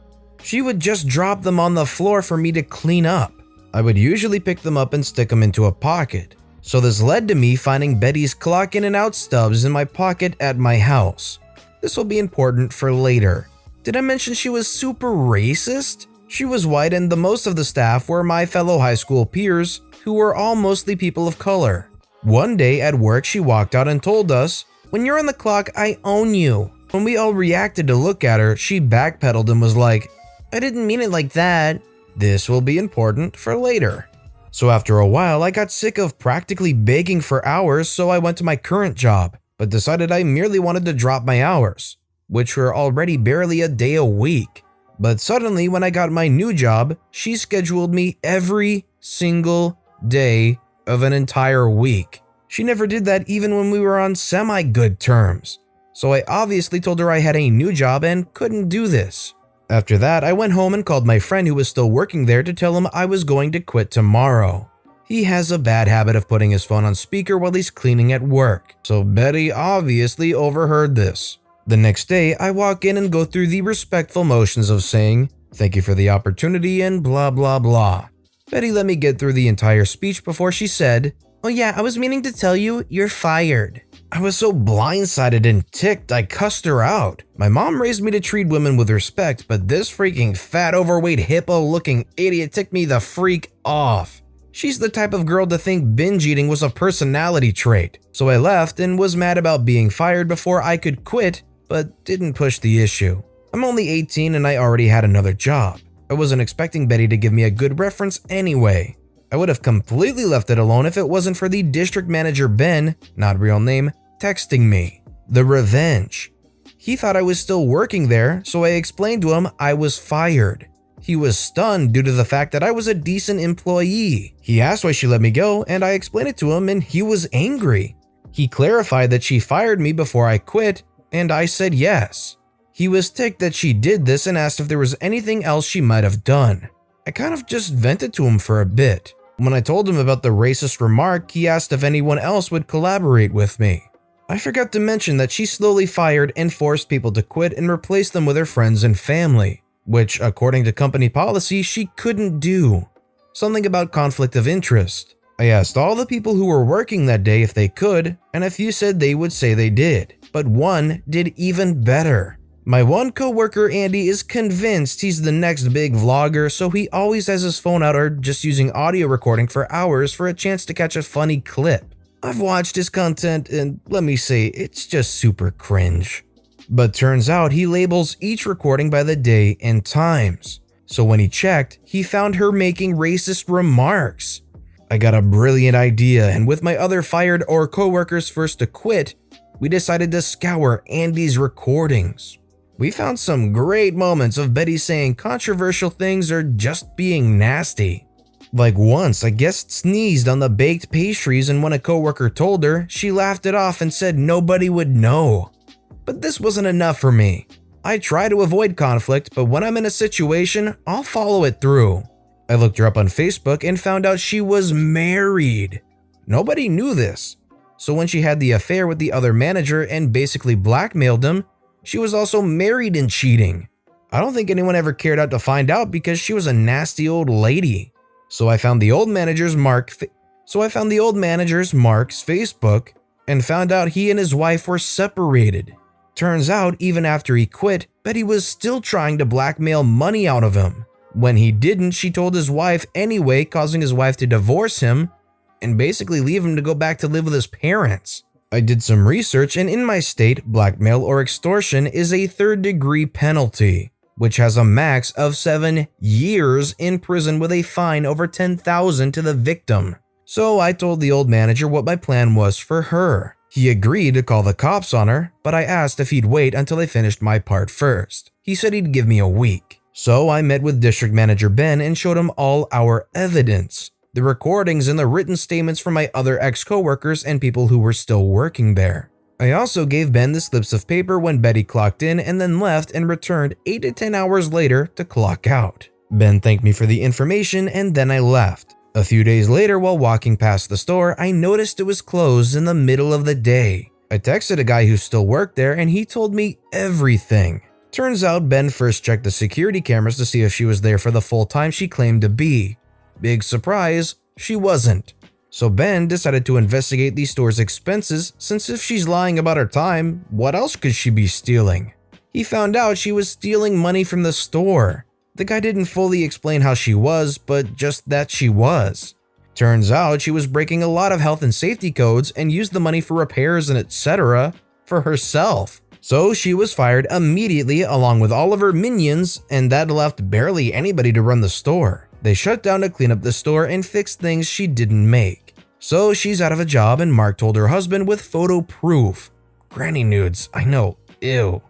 She would just drop them on the floor for me to clean up. I would usually pick them up and stick them into a pocket. So this led to me finding Betty's clock in and out stubs in my pocket at my house. This will be important for later. Did I mention she was super racist? She was white and the most of the staff were my fellow high school peers, who were all mostly people of color. One day at work, she walked out and told us, "When you're on the clock, I own you." When we all reacted to look at her, she backpedaled and was like, "I didn't mean it like that." This will be important for later. So after a while, I got sick of practically begging for hours, so I went to my current job, but decided I merely wanted to drop my hours, which were already barely a day a week. But suddenly, when I got my new job, she scheduled me every single day of an entire week. She never did that even when we were on semi-good terms. So I obviously told her I had a new job and couldn't do this. After that, I went home and called my friend who was still working there to tell him I was going to quit tomorrow. He has a bad habit of putting his phone on speaker while he's cleaning at work, so Betty obviously overheard this. The next day, I walk in and go through the respectful motions of saying, "Thank you for the opportunity," and blah blah blah. Betty let me get through the entire speech before she said, "Oh yeah, I was meaning to tell you, you're fired." I was so blindsided and ticked, I cussed her out. My mom raised me to treat women with respect, but this freaking fat, overweight, hippo-looking idiot ticked me the freak off. She's the type of girl to think binge eating was a personality trait. So I left and was mad about being fired before I could quit, but didn't push the issue. I'm only 18 and I already had another job. I wasn't expecting Betty to give me a good reference anyway. I would have completely left it alone if it wasn't for the district manager Ben, not real name, texting me. The revenge. He thought I was still working there, so I explained to him I was fired. He was stunned due to the fact that I was a decent employee. He asked why she let me go, and I explained it to him, and he was angry. He clarified that she fired me before I quit, and I said yes. He was ticked that she did this and asked if there was anything else she might have done. I kind of just vented to him for a bit. When I told him about the racist remark, he asked if anyone else would collaborate with me. I forgot to mention that she slowly fired and forced people to quit and replaced them with her friends and family, which, according to company policy, she couldn't do. Something about conflict of interest. I asked all the people who were working that day if they could, and a few said they would say they did, but one did even better. My one coworker, Andy, is convinced he's the next big vlogger, so he always has his phone out or just using audio recording for hours for a chance to catch a funny clip. I've watched his content and let me say, it's just super cringe. But turns out he labels each recording by the day and times. So when he checked, he found her making racist remarks. I got a brilliant idea, and with my other fired or coworkers first to quit, we decided to scour Andy's recordings. We found some great moments of Betty saying controversial things or just being nasty. Like once, a guest sneezed on the baked pastries, and when a coworker told her, she laughed it off and said nobody would know. But this wasn't enough for me. I try to avoid conflict, but when I'm in a situation, I'll follow it through. I looked her up on Facebook and found out she was married. Nobody knew this. So when she had the affair with the other manager and basically blackmailed him, she was also married and cheating. I don't think anyone ever cared out to find out because she was a nasty old lady. So I found the old manager's Mark's Facebook and found out he and his wife were separated. Turns out, even after he quit, Betty was still trying to blackmail money out of him. When he didn't, she told his wife anyway, causing his wife to divorce him, and basically leave him to go back to live with his parents. I did some research, and in my state, blackmail or extortion is a third-degree penalty, which has a max of 7 years in prison with a fine over $10,000 to the victim. So I told the old manager what my plan was for her. He agreed to call the cops on her, but I asked if he'd wait until I finished my part first. He said he'd give me a week. So I met with District Manager Ben and showed him all our evidence. The recordings and the written statements from my other ex-coworkers and people who were still working there. I also gave Ben the slips of paper when Betty clocked in and then left and returned 8 to 10 hours later to clock out. Ben thanked me for the information and then I left. A few days later, while walking past the store, I noticed it was closed in the middle of the day. I texted a guy who still worked there and he told me everything. Turns out Ben first checked the security cameras to see if she was there for the full time she claimed to be. Big surprise, she wasn't. So Ben decided to investigate the store's expenses, since if she's lying about her time, what else could she be stealing? He found out she was stealing money from the store. The guy didn't fully explain how she was, but just that she was. Turns out she was breaking a lot of health and safety codes and used the money for repairs and etc. for herself. So she was fired immediately along with all of her minions, and that left barely anybody to run the store. They shut down to clean up the store and fix things she didn't make. So she's out of a job, and Mark told her husband with photo proof. Granny nudes, I know, ew.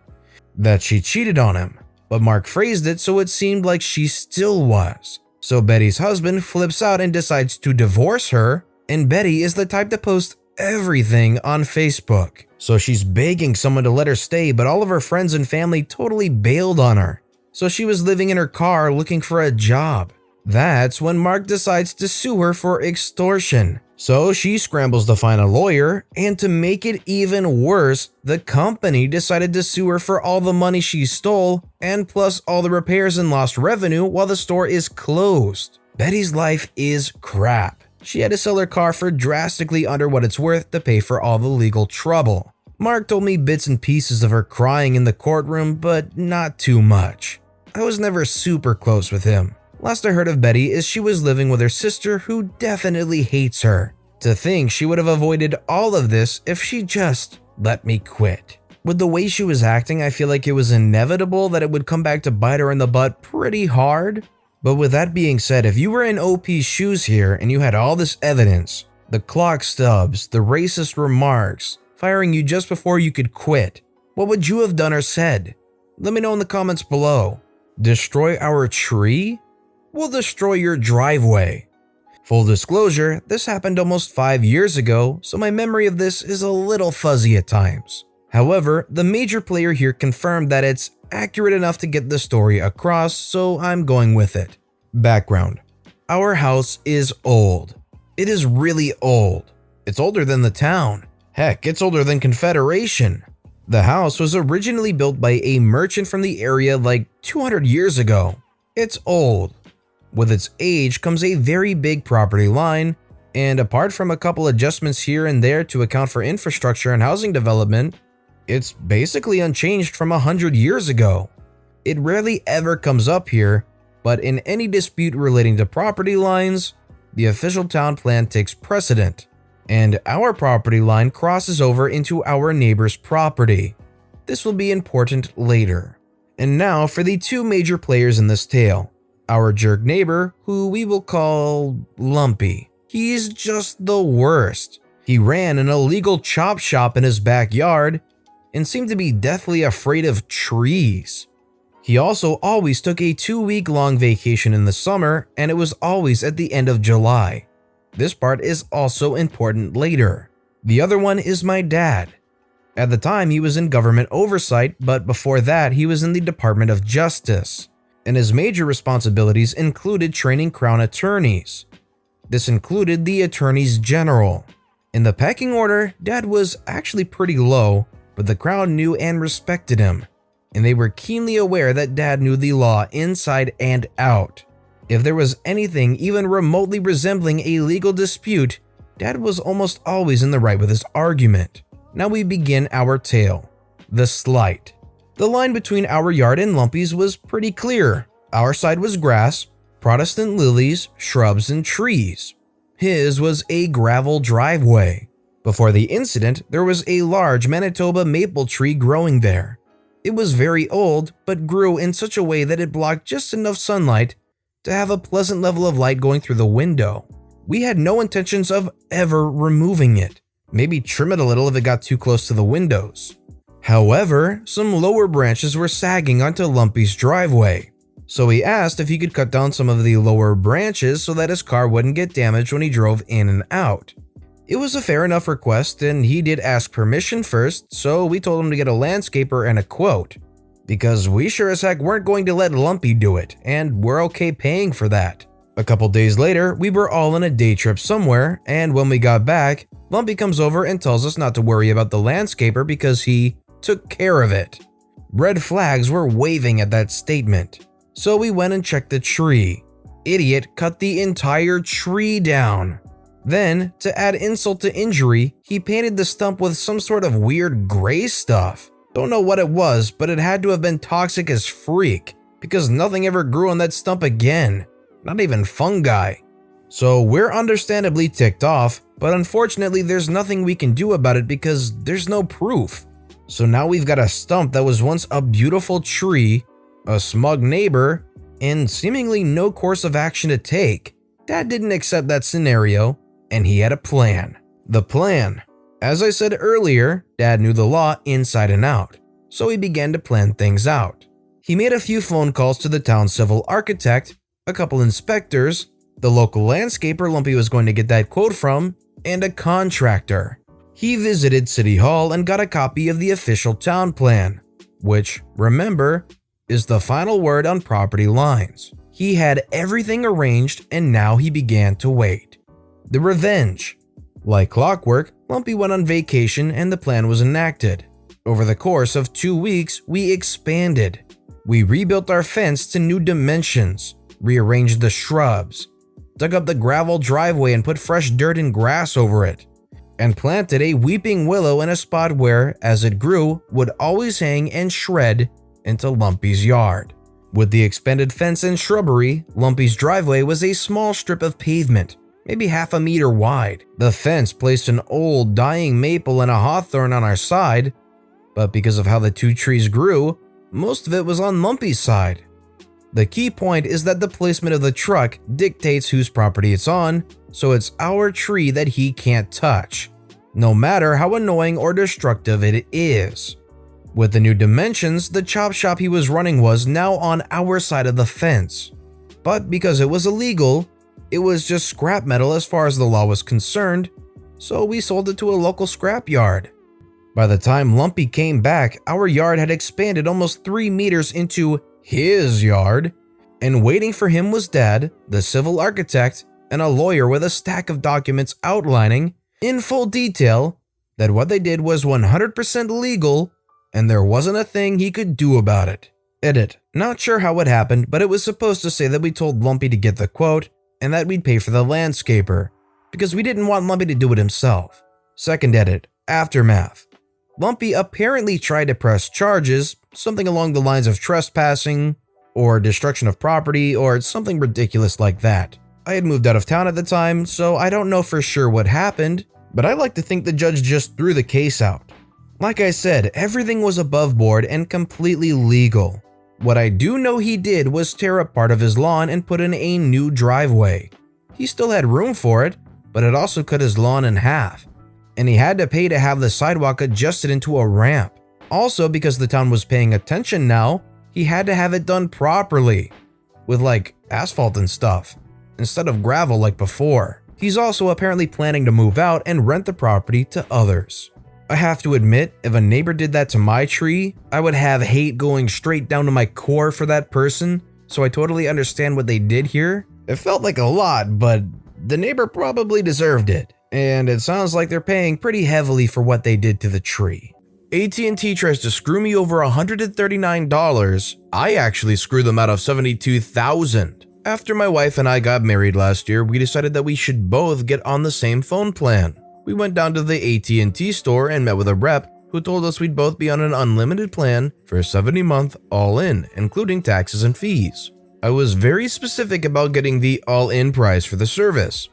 That she cheated on him. But Mark phrased it so it seemed like she still was. So Betty's husband flips out and decides to divorce her, and Betty is the type to post everything on Facebook. So she's begging someone to let her stay, but all of her friends and family totally bailed on her. So she was living in her car looking for a job. That's when Mark decides to sue her for extortion. So she scrambles to find a lawyer, and to make it even worse, the company decided to sue her for all the money she stole, and plus all the repairs and lost revenue while the store is closed. Betty's life is crap. She had to sell her car for drastically under what it's worth to pay for all the legal trouble. Mark told me bits and pieces of her crying in the courtroom, but not too much. I was never super close with him. Last I heard of Betty is she was living with her sister who definitely hates her. To think she would have avoided all of this if she just let me quit. With the way she was acting, I feel like it was inevitable that it would come back to bite her in the butt pretty hard. But with that being said, if you were in OP's shoes here and you had all this evidence, the clock stubs, the racist remarks, firing you just before you could quit, what would you have done or said? Let me know in the comments below. Destroy our tree? We'll destroy your driveway. Full disclosure, this happened almost 5 years ago, so my memory of this is a little fuzzy at times. However, the major player here confirmed that it's accurate enough to get the story across, so I'm going with it. Background. Our house is old. It is really old. It's older than the town. Heck, it's older than Confederation. The house was originally built by a merchant from the area like 200 years ago. It's old. With its age comes a very big property line, and apart from a couple adjustments here and there to account for infrastructure and housing development, it's basically unchanged from 100 years ago. It rarely ever comes up here, but in any dispute relating to property lines, the official town plan takes precedent, and our property line crosses over into our neighbor's property. This will be important later. And now for the two major players in this tale. Our jerk neighbor, who we will call Lumpy. He's just the worst. He ran an illegal chop shop in his backyard and seemed to be deathly afraid of trees. He also always took a 2-week-long vacation in the summer, and it was always at the end of July. This part is also important later. The other one is my dad. At the time, he was in government oversight, but before that, he was in the Department of Justice. And his major responsibilities included training Crown attorneys. This included the attorneys general. In the pecking order, Dad was actually pretty low, but the Crown knew and respected him, and they were keenly aware that Dad knew the law inside and out. If there was anything even remotely resembling a legal dispute, Dad was almost always in the right with his argument. Now we begin our tale. The slight. The line between our yard and Lumpy's was pretty clear. Our side was grass, Protestant lilies, shrubs, and trees. His was a gravel driveway. Before the incident, there was a large Manitoba maple tree growing there. It was very old, but grew in such a way that it blocked just enough sunlight to have a pleasant level of light going through the window. We had no intentions of ever removing it. Maybe trim it a little if it got too close to the windows. However, some lower branches were sagging onto Lumpy's driveway. So he asked if he could cut down some of the lower branches so that his car wouldn't get damaged when he drove in and out. It was a fair enough request, and he did ask permission first, so we told him to get a landscaper and a quote. Because we sure as heck weren't going to let Lumpy do it, and we're okay paying for that. A couple days later, we were all on a day trip somewhere, and when we got back, Lumpy comes over and tells us not to worry about the landscaper because he took care of it. Red flags were waving at that statement. So we went and checked the tree. Idiot cut the entire tree down. Then, to add insult to injury, he painted the stump with some sort of weird gray stuff. Don't know what it was, but it had to have been toxic as freak, because nothing ever grew on that stump again. Not even fungi. So we're understandably ticked off, but unfortunately there's nothing we can do about it because there's no proof. So now we've got a stump that was once a beautiful tree, a smug neighbor, and seemingly no course of action to take. Dad didn't accept that scenario, and he had a plan. The plan. As I said earlier, Dad knew the law inside and out, so he began to plan things out. He made a few phone calls to the town civil architect, a couple inspectors, the local landscaper Lumpy was going to get that quote from, and a contractor. He visited City Hall and got a copy of the official town plan, which, remember, is the final word on property lines. He had everything arranged and now he began to wait. The revenge. Like clockwork, Lumpy went on vacation and the plan was enacted. Over the course of 2 weeks, we expanded. We rebuilt our fence to new dimensions, rearranged the shrubs, dug up the gravel driveway and put fresh dirt and grass over it, and planted a weeping willow in a spot where, as it grew, would always hang and shred into Lumpy's yard. With the expanded fence and shrubbery, Lumpy's driveway was a small strip of pavement, maybe half a meter wide. The fence placed an old, dying maple and a hawthorn on our side, but because of how the two trees grew, most of it was on Lumpy's side. The key point is that the placement of the truck dictates whose property it's on, so it's our tree that he can't touch, no matter how annoying or destructive it is. With the new dimensions, the chop shop he was running was now on our side of the fence. But because it was illegal, it was just scrap metal as far as the law was concerned, so we sold it to a local scrap yard. By the time Lumpy came back, our yard had expanded almost 3 meters into his yard, and waiting for him was Dad, the civil architect, and a lawyer with a stack of documents outlining, in full detail, that what they did was 100% legal and there wasn't a thing he could do about it. Edit. Not sure how it happened, but it was supposed to say that we told Lumpy to get the quote and that we'd pay for the landscaper, because we didn't want Lumpy to do it himself. Second edit. Aftermath. Lumpy apparently tried to press charges, something along the lines of trespassing, or destruction of property, or something ridiculous like that. I had moved out of town at the time, so I don't know for sure what happened, but I like to think the judge just threw the case out. Like I said, everything was above board and completely legal. What I do know he did was tear up part of his lawn and put in a new driveway. He still had room for it, but it also cut his lawn in half, and he had to pay to have the sidewalk adjusted into a ramp. Also, because the town was paying attention now, he had to have it done properly, with like asphalt and stuff, instead of gravel like before. He's also apparently planning to move out and rent the property to others. I have to admit, if a neighbor did that to my tree, I would have hate going straight down to my core for that person, so I totally understand what they did here. It felt like a lot, but the neighbor probably deserved it, and it sounds like they're paying pretty heavily for what they did to the tree. AT&T tries to screw me over $139. I actually screwed them out of $72,000. After my wife and I got married last year, we decided that we should both get on the same phone plan. We went down to the AT&T store and met with a rep who told us we'd both be on an unlimited plan for 70 month all in, including taxes and fees. I was very specific about getting the all-in price for the service.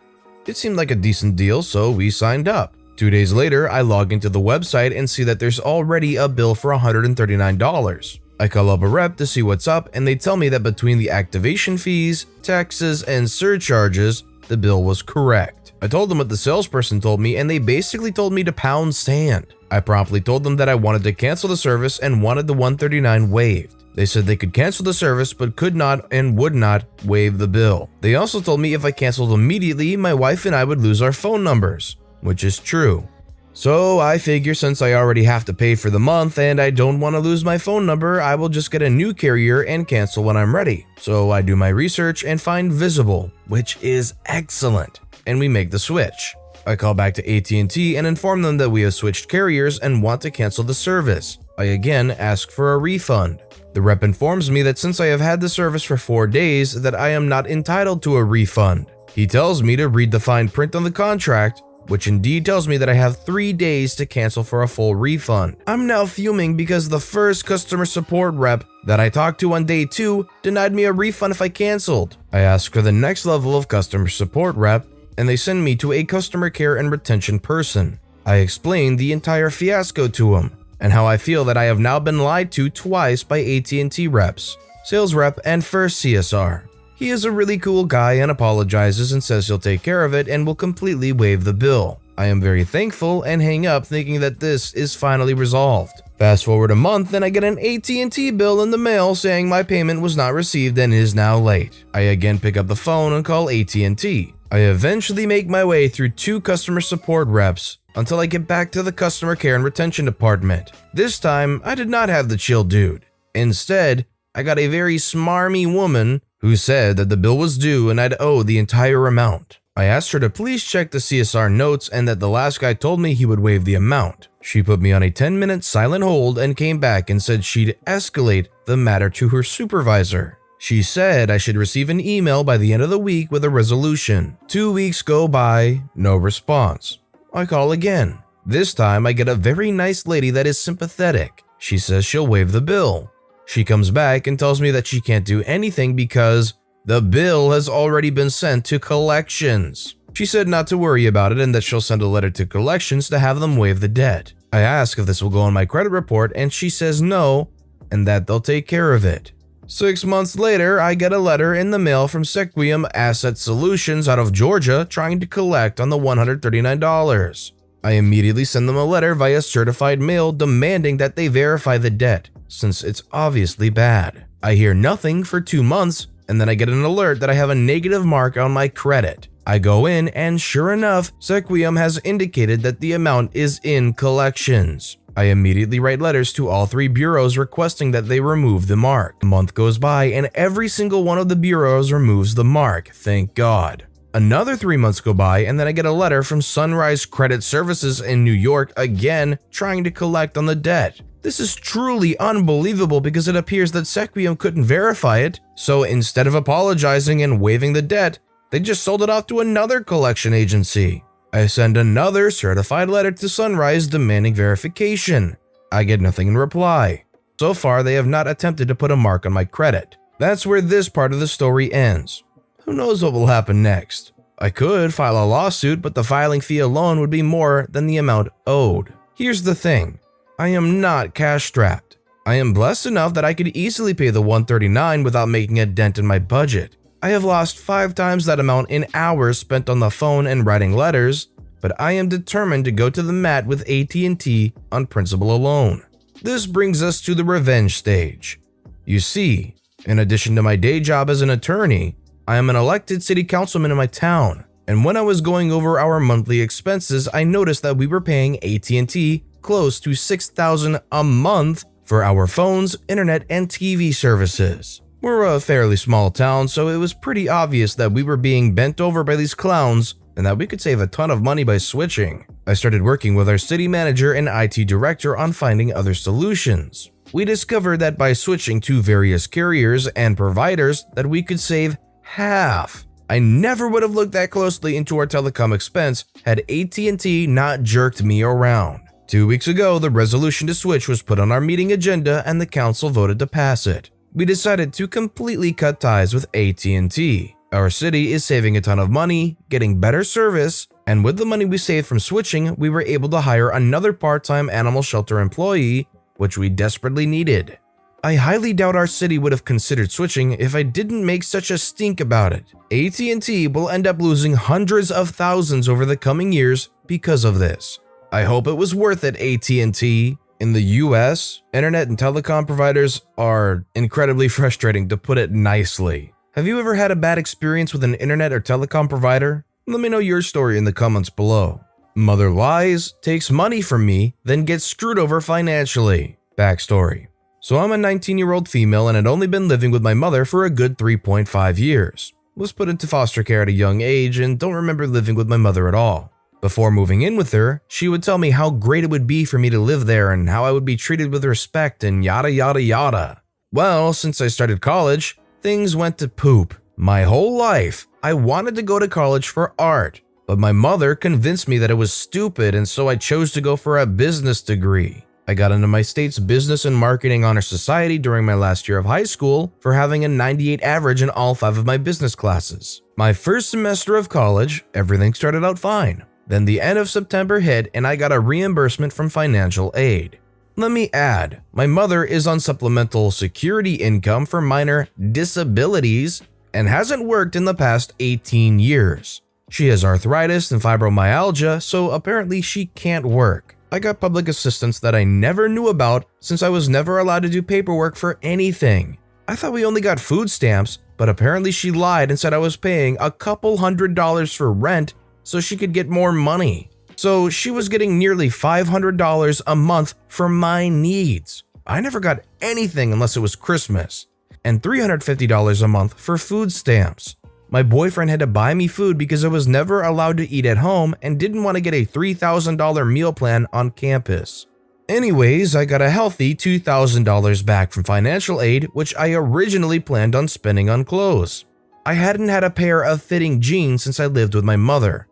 It seemed like a decent deal, so we signed up. 2 days later, I log into the website and see that there's already a bill for $139. I call up a rep to see what's up, and they tell me that between the activation fees, taxes, and surcharges, the bill was correct. I told them what the salesperson told me, and they basically told me to pound sand. I promptly told them that I wanted to cancel the service and wanted the $139 waived. They said they could cancel the service but could not and would not waive the bill. They also told me if I canceled immediately, my wife and I would lose our phone numbers, which is true. So I figure since I already have to pay for the month and I don't want to lose my phone number, I will just get a new carrier and cancel when I'm ready. So I do my research and find Visible, which is excellent, and we make the switch. I call back to AT&T and inform them that we have switched carriers and want to cancel the service. I again ask for a refund. The rep informs me that since I have had the service for 4 days, that I am not entitled to a refund. He tells me to read the fine print on the contract, which indeed tells me that I have 3 days to cancel for a full refund. I'm now fuming because the first customer support rep that I talked to on day 2 denied me a refund if I canceled. I ask for the next level of customer support rep, and they send me to a customer care and retention person. I explain the entire fiasco to him, and how I feel that I have now been lied to twice by AT&T reps, sales rep, and first CSR. He is a really cool guy and apologizes and says he'll take care of it and will completely waive the bill. I am very thankful and hang up thinking that this is finally resolved. Fast forward a month and I get an AT&T bill in the mail saying my payment was not received and is now late. I again pick up the phone and call AT&T. I eventually make my way through 2 customer support reps until I get back to the customer care and retention department. This time, I did not have the chill dude. Instead, I got a very smarmy woman who said that the bill was due and I'd owe the entire amount. I asked her to please check the CSR notes and that the last guy told me he would waive the amount. She put me on a 10-minute silent hold and came back and said she'd escalate the matter to her supervisor. She said I should receive an email by the end of the week with a resolution. 2 weeks go by, no response. I call again. This time I get a very nice lady that is sympathetic. She says she'll waive the bill. She comes back and tells me that she can't do anything because the bill has already been sent to collections. She said not to worry about it and that she'll send a letter to collections to have them waive the debt. I ask if this will go on my credit report and she says no and that they'll take care of it. 6 months later, I get a letter in the mail from Sequium Asset Solutions out of Georgia trying to collect on the $139. I immediately send them a letter via certified mail demanding that they verify the debt, since it's obviously bad. I hear nothing for 2 months, and then I get an alert that I have a negative mark on my credit. I go in, and sure enough, Sequium has indicated that the amount is in collections. I immediately write letters to all 3 bureaus requesting that they remove the mark. A month goes by and every single one of the bureaus removes the mark, thank God. Another 3 months go by and then I get a letter from Sunrise Credit Services in New York again trying to collect on the debt. This is truly unbelievable because it appears that Sequium couldn't verify it, so instead of apologizing and waiving the debt, they just sold it off to another collection agency. I send another certified letter to Sunrise demanding verification. I get nothing in reply. So far, they have not attempted to put a mark on my credit. That's where this part of the story ends. Who knows what will happen next? I could file a lawsuit, but the filing fee alone would be more than the amount owed. Here's the thing. I am not cash-strapped. I am blessed enough that I could easily pay the $139 without making a dent in my budget. I have lost 5 times that amount in hours spent on the phone and writing letters, but I am determined to go to the mat with AT&T on principle alone. This brings us to the revenge stage. You see, in addition to my day job as an attorney, I am an elected city councilman in my town, and when I was going over our monthly expenses, I noticed that we were paying AT&T close to $6,000 a month for our phones, internet, and TV services. We're a fairly small town, so it was pretty obvious that we were being bent over by these clowns and that we could save a ton of money by switching. I started working with our city manager and IT director on finding other solutions. We discovered that by switching to various carriers and providers that we could save half. I never would have looked that closely into our telecom expense had AT&T not jerked me around. 2 weeks ago, the resolution to switch was put on our meeting agenda and the council voted to pass it. We decided to completely cut ties with AT&T. Our city is saving a ton of money, getting better service, and with the money we saved from switching, we were able to hire another part-time animal shelter employee, which we desperately needed. I highly doubt our city would have considered switching if I didn't make such a stink about it. AT&T will end up losing hundreds of thousands over the coming years because of this. I hope it was worth it, AT&T. In the US, internet and telecom providers are incredibly frustrating, to put it nicely. Have you ever had a bad experience with an internet or telecom provider? Let me know your story in the comments below. Mother lies, takes money from me, then gets screwed over financially. Backstory. So I'm a 19-year-old female and had only been living with my mother for a good 3.5 years. Was put into foster care at a young age and don't remember living with my mother at all. Before moving in with her, she would tell me how great it would be for me to live there and how I would be treated with respect and yada yada yada. Well, since I started college, things went to poop. My whole life, I wanted to go to college for art, but my mother convinced me that it was stupid, and so I chose to go for a business degree. I got into my state's Business and Marketing Honor Society during my last year of high school for having a 98 average in all 5 of my business classes. My first semester of college, everything started out fine. Then the end of September hit and I got a reimbursement from financial aid. Let me add, my mother is on supplemental security income for minor disabilities and hasn't worked in the past 18 years. She has arthritis and fibromyalgia, so apparently she can't work. I got public assistance that I never knew about since I was never allowed to do paperwork for anything. I thought we only got food stamps, but apparently she lied and said I was paying a couple $100s for rent so she could get more money. So she was getting nearly $500 a month for my needs. I never got anything unless it was Christmas, and $350 a month for food stamps. My boyfriend had to buy me food because I was never allowed to eat at home and didn't want to get a $3,000 meal plan on campus. Anyways, I got a healthy $2,000 back from financial aid, which I originally planned on spending on clothes. I hadn't had a pair of fitting jeans since I lived with my mother,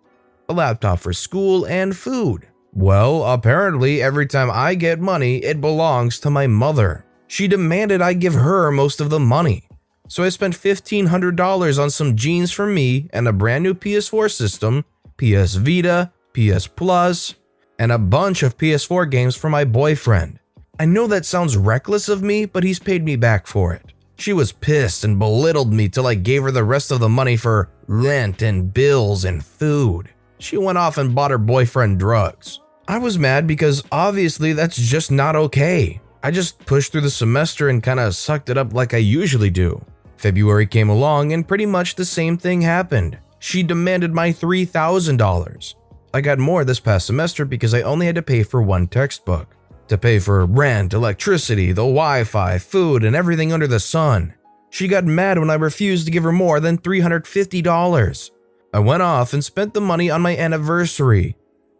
a laptop for school, and food. Well, apparently every time I get money, it belongs to my mother. She demanded I give her most of the money. So I spent $1,500 on some jeans for me and a brand new PS4 system, PS Vita, PS Plus, and a bunch of PS4 games for my boyfriend. I know that sounds reckless of me, but he's paid me back for it. She was pissed and belittled me till I gave her the rest of the money for rent and bills and food. She went off and bought her boyfriend drugs. I was mad because obviously that's just not okay. I just pushed through the semester and kinda sucked it up like I usually do. February came along and pretty much the same thing happened. She demanded my $3,000. I got more this past semester because I only had to pay for one textbook. To pay for rent, electricity, the Wi-Fi, food, and everything under the sun. She got mad when I refused to give her more than $350. I went off and spent the money on my anniversary,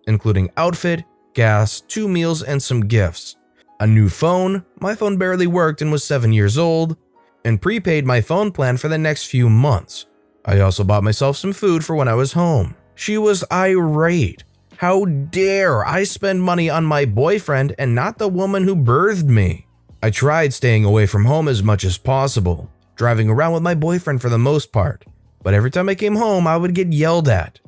including outfit, gas, 2 meals, and some gifts. A new phone, my phone barely worked and was 7 years old, and prepaid my phone plan for the next few months. I also bought myself some food for when I was home. She was irate. How dare I spend money on my boyfriend and not the woman who birthed me? I tried staying away from home as much as possible, driving around with my boyfriend for the most part, but every time I came home I would get yelled at.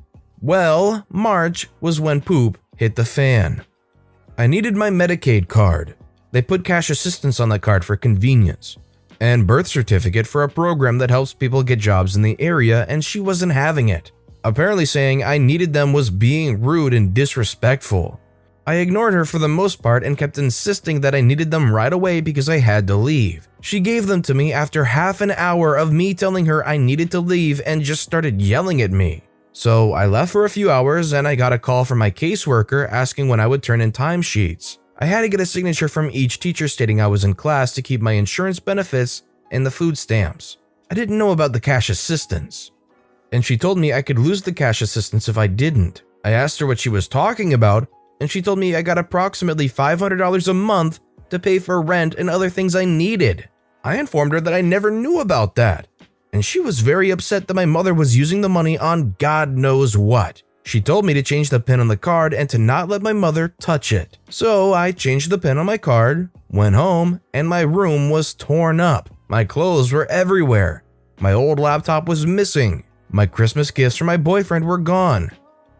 Well, March was when poop hit the fan. I needed my Medicaid card. They put cash assistance on that card for convenience, and birth certificate for a program that helps people get jobs in the area, and she wasn't having it. Apparently saying I needed them was being rude and disrespectful. I ignored her for the most part and kept insisting that I needed them right away because I had to leave. She gave them to me after half an hour of me telling her I needed to leave and just started yelling at me. So I left for a few hours and I got a call from my caseworker asking when I would turn in timesheets. I had to get a signature from each teacher stating I was in class to keep my insurance benefits and the food stamps. I didn't know about the cash assistance, and she told me I could lose the cash assistance if I didn't. I asked her what she was talking about, and she told me I got approximately $500 a month to pay for rent and other things I needed. I informed her that I never knew about that, and she was very upset that my mother was using the money on God knows what. She told me to change the pin on the card and to not let my mother touch it. So I changed the pin on my card, went home, and my room was torn up. My clothes were everywhere. My old laptop was missing. My Christmas gifts from my boyfriend were gone.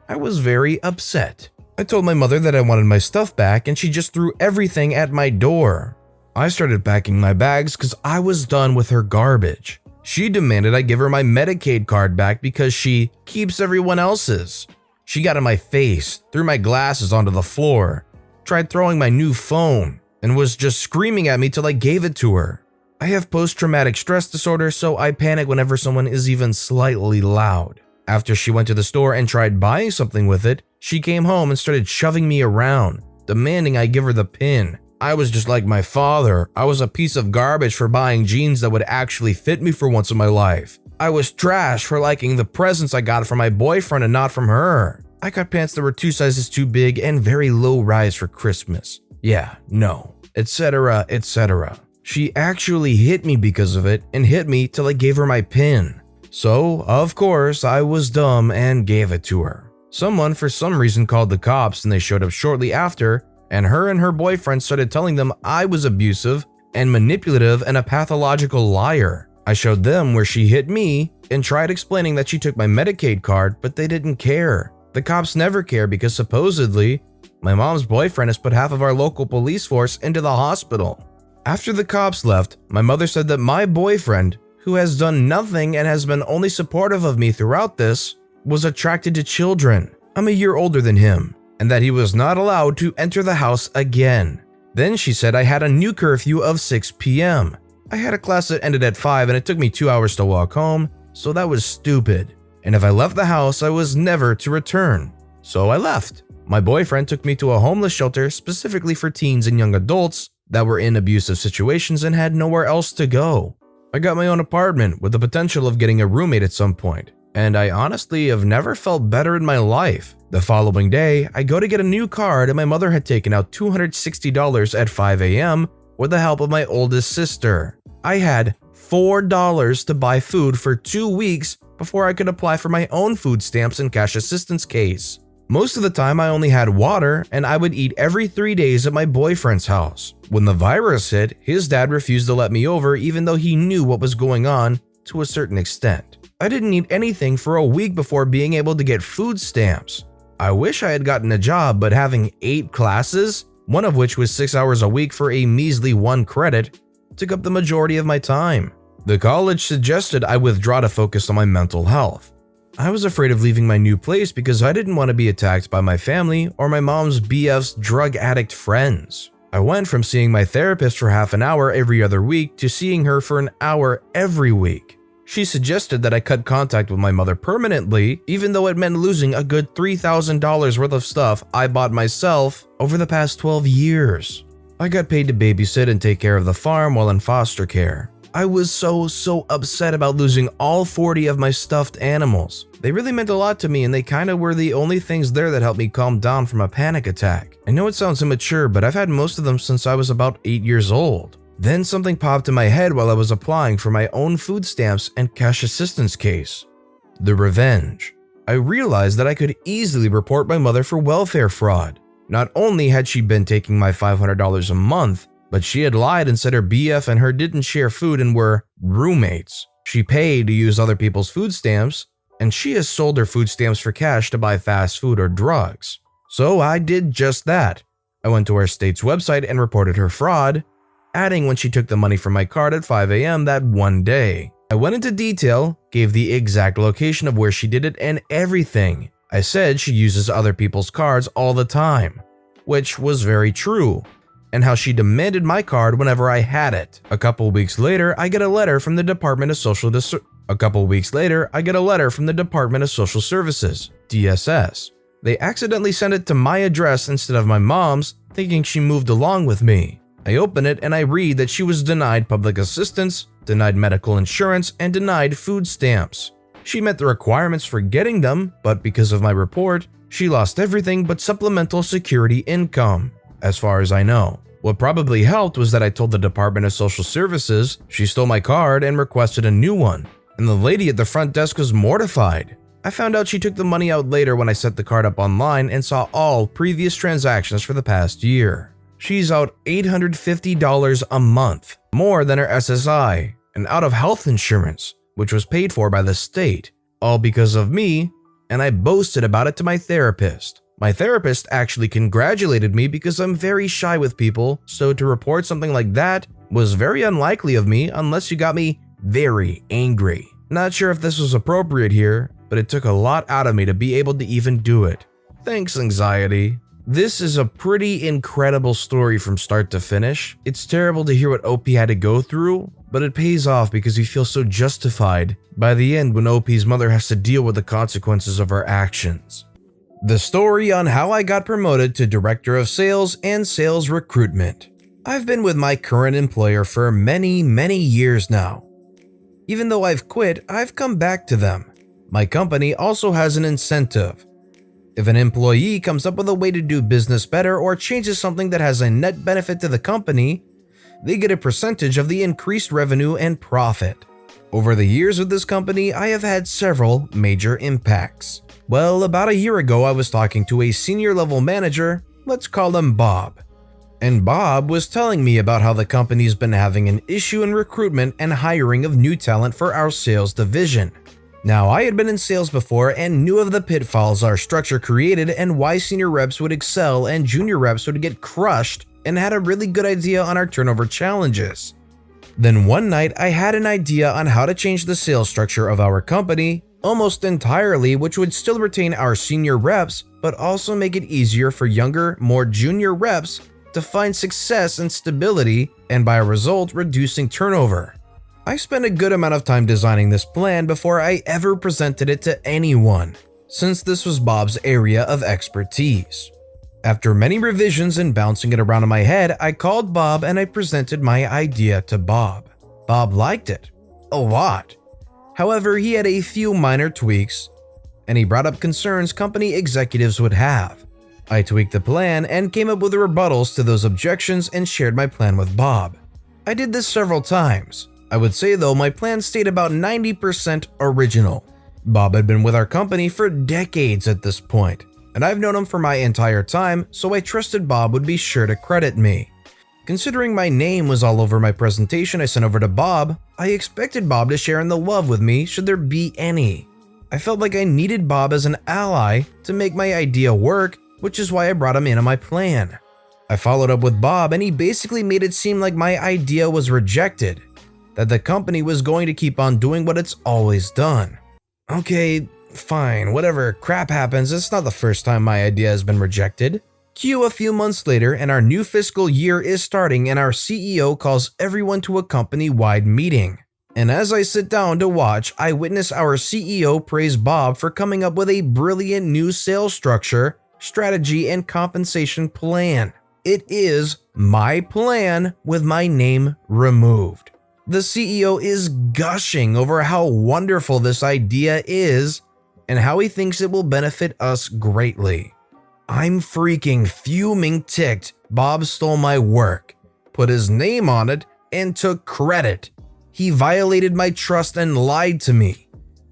I was very upset. I told my mother that I wanted my stuff back and she just threw everything at my door. I started packing my bags because I was done with her garbage. She demanded I give her my Medicaid card back because she keeps everyone else's. She got in my face, threw my glasses onto the floor, tried throwing my new phone, and was just screaming at me till I gave it to her. I have post-traumatic stress disorder, so I panic whenever someone is even slightly loud. After she went to the store and tried buying something with it, she came home and started shoving me around, demanding I give her the pin. I was just like my father. I was a piece of garbage for buying jeans that would actually fit me for once in my life. I was trash for liking the presents I got from my boyfriend and not from her. I got pants that were 2 sizes too big and very low rise for Christmas. Yeah, no, etc., etc. She actually hit me because of it and hit me till I gave her my pin. So, of course, I was dumb and gave it to her. Someone for some reason called the cops and they showed up shortly after, and her boyfriend started telling them I was abusive and manipulative and a pathological liar. I showed them where she hit me and tried explaining that she took my Medicaid card, but they didn't care. The cops never care because supposedly, my mom's boyfriend has put half of our local police force into the hospital. After the cops left, my mother said that my boyfriend, who has done nothing and has been only supportive of me throughout this, was attracted to children. I'm a year older than him, and that he was not allowed to enter the house again. Then she said I had a new curfew of 6 p.m. I had a class that ended at 5 and it took me 2 hours to walk home, so that was stupid. And if I left the house, I was never to return. So I left. My boyfriend took me to a homeless shelter specifically for teens and young adults that were in abusive situations and had nowhere else to go. I got my own apartment with the potential of getting a roommate at some point, and I honestly have never felt better in my life. The following day, I go to get a new card and my mother had taken out $260 at 5 a.m. with the help of my oldest sister. I had $4 to buy food for 2 weeks before I could apply for my own food stamps and cash assistance case. Most of the time I only had water and I would eat every 3 days at my boyfriend's house. When the virus hit, his dad refused to let me over even though he knew what was going on to a certain extent. I didn't eat anything for a week before being able to get food stamps. I wish I had gotten a job, but having 8 classes, one of which was 6 hours a week for a measly 1 credit, took up the majority of my time. The college suggested I withdraw to focus on my mental health. I was afraid of leaving my new place because I didn't want to be attacked by my family or my mom's BF's drug addict friends. I went from seeing my therapist for half an hour every other week to seeing her for an hour every week. She suggested that I cut contact with my mother permanently, even though it meant losing a good $3,000 worth of stuff I bought myself over the past 12 years. I got paid to babysit and take care of the farm while in foster care. I was so upset about losing all 40 of my stuffed animals. They really meant a lot to me and they kinda were the only things there that helped me calm down from a panic attack. I know it sounds immature, but I've had most of them since I was about 8 years old. Then something popped in my head while I was applying for my own food stamps and cash assistance case. The revenge. I realized that I could easily report my mother for welfare fraud. Not only had she been taking my $500 a month, but she had lied and said her BF and her didn't share food and were roommates. She paid to use other people's food stamps, and she has sold her food stamps for cash to buy fast food or drugs. So I did just that. I went to our state's website and reported her fraud, adding when she took the money from my card at 5 a.m. that one day. I went into detail, gave the exact location of where she did it and everything. I said she uses other people's cards all the time, which was very true, and how she demanded my card whenever I had it. A couple weeks later, I get a letter from the Department of Social Services, DSS. They accidentally sent it to my address instead of my mom's, thinking she moved along with me. I open it and I read that she was denied public assistance, denied medical insurance, and denied food stamps. She met the requirements for getting them, but because of my report, she lost everything but supplemental security income, as far as I know. What probably helped was that I told the Department of Social Services she stole my card and requested a new one, and the lady at the front desk was mortified. I found out she took the money out later when I set the card up online and saw all previous transactions for the past year. She's out $850 a month, more than her SSI, and out of health insurance, which was paid for by the state, all because of me, and I boasted about it to my therapist. My therapist actually congratulated me because I'm very shy with people, so to report something like that was very unlikely of me unless you got me very angry. Not sure if this was appropriate here, but it took a lot out of me to be able to even do it. Thanks, anxiety. This is a pretty incredible story from start to finish. It's terrible to hear what OP had to go through, but it pays off because you feel so justified by the end when OP's mother has to deal with the consequences of her actions. The story on how I got promoted to Director of Sales and Sales Recruitment. I've been with my current employer for many years now. Even though I've quit, I've come back to them. My company also has an incentive. If an employee comes up with a way to do business better or changes something that has a net benefit to the company, they get a percentage of the increased revenue and profit. Over the years with this company, I have had several major impacts. Well, about a year ago, I was talking to a senior level manager, let's call him Bob. And Bob was telling me about how the company's been having an issue in recruitment and hiring of new talent for our sales division. Now, I had been in sales before and knew of the pitfalls our structure created and why senior reps would excel and junior reps would get crushed, and had a really good idea on our turnover challenges. Then one night, I had an idea on how to change the sales structure of our company almost entirely, which would still retain our senior reps, but also make it easier for younger, more junior reps to find success and stability, and by a result, reducing turnover. I spent a good amount of time designing this plan before I ever presented it to anyone, since this was Bob's area of expertise. After many revisions and bouncing it around in my head, I called Bob and I presented my idea to Bob. Bob liked it a lot. However, he had a few minor tweaks, and he brought up concerns company executives would have. I tweaked the plan and came up with rebuttals to those objections and shared my plan with Bob. I did this several times. I would say though my plan stayed about 90% original. Bob had been with our company for decades at this point, and I've known him for my entire time, so I trusted Bob would be sure to credit me. Considering my name was all over my presentation I sent over to Bob, I expected Bob to share in the love with me should there be any. I felt like I needed Bob as an ally to make my idea work, which is why I brought him in on my plan. I followed up with Bob and he basically made it seem like my idea was rejected, that the company was going to keep on doing what it's always done. Okay, fine, whatever crap happens, it's not the first time my idea has been rejected. Cue a few months later and our new fiscal year is starting and our CEO calls everyone to a company-wide meeting. And as I sit down to watch, I witness our CEO praise Bob for coming up with a brilliant new sales structure, strategy, and compensation plan. It is my plan with my name removed. The CEO is gushing over how wonderful this idea is and how he thinks it will benefit us greatly. I'm freaking fuming ticked Bob stole my work, put his name on it, and took credit. He violated my trust and lied to me.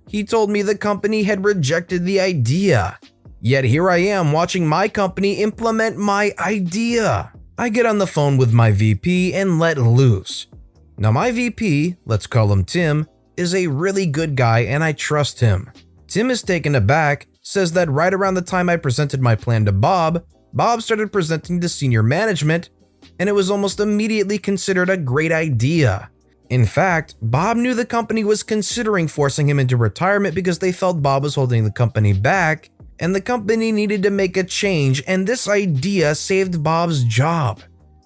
He told me the company had rejected the idea. Yet here I am watching my company implement my idea. I get on the phone with my VP and let loose. Now my VP, let's call him Tim, is a really good guy and I trust him. Tim is taken aback, says that right around the time I presented my plan to Bob, Bob started presenting to senior management, and it was almost immediately considered a great idea. In fact, Bob knew the company was considering forcing him into retirement because they felt Bob was holding the company back, and the company needed to make a change, and this idea saved Bob's job.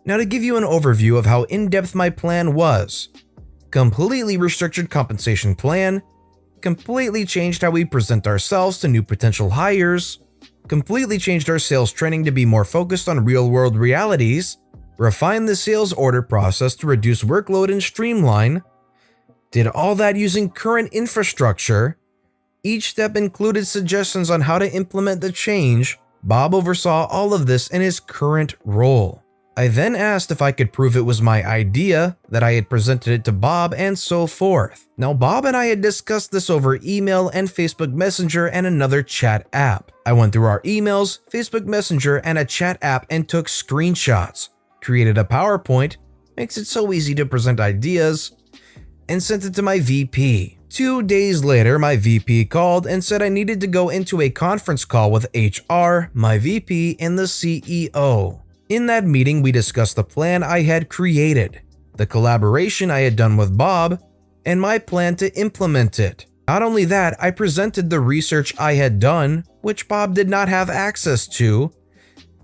Now to give you an overview of how in-depth my plan was: completely restricted compensation plan, completely changed how we present ourselves to new potential hires, completely changed our sales training to be more focused on real-world realities, refined the sales order process to reduce workload and streamline, did all that using current infrastructure. Each step included suggestions on how to implement the change. Bob oversaw all of this in his current role. I then asked if I could prove it was my idea, that I had presented it to Bob, and so forth. Now, Bob and I had discussed this over email and Facebook Messenger and another chat app. I went through our emails, Facebook Messenger, and a chat app and took screenshots, created a PowerPoint, makes it so easy to present ideas, and sent it to my VP. 2 days later, my VP called and said I needed to go into a conference call with HR, my VP, and the CEO. In that meeting, we discussed the plan I had created, the collaboration I had done with Bob, and my plan to implement it. Not only that, I presented the research I had done, which Bob did not have access to,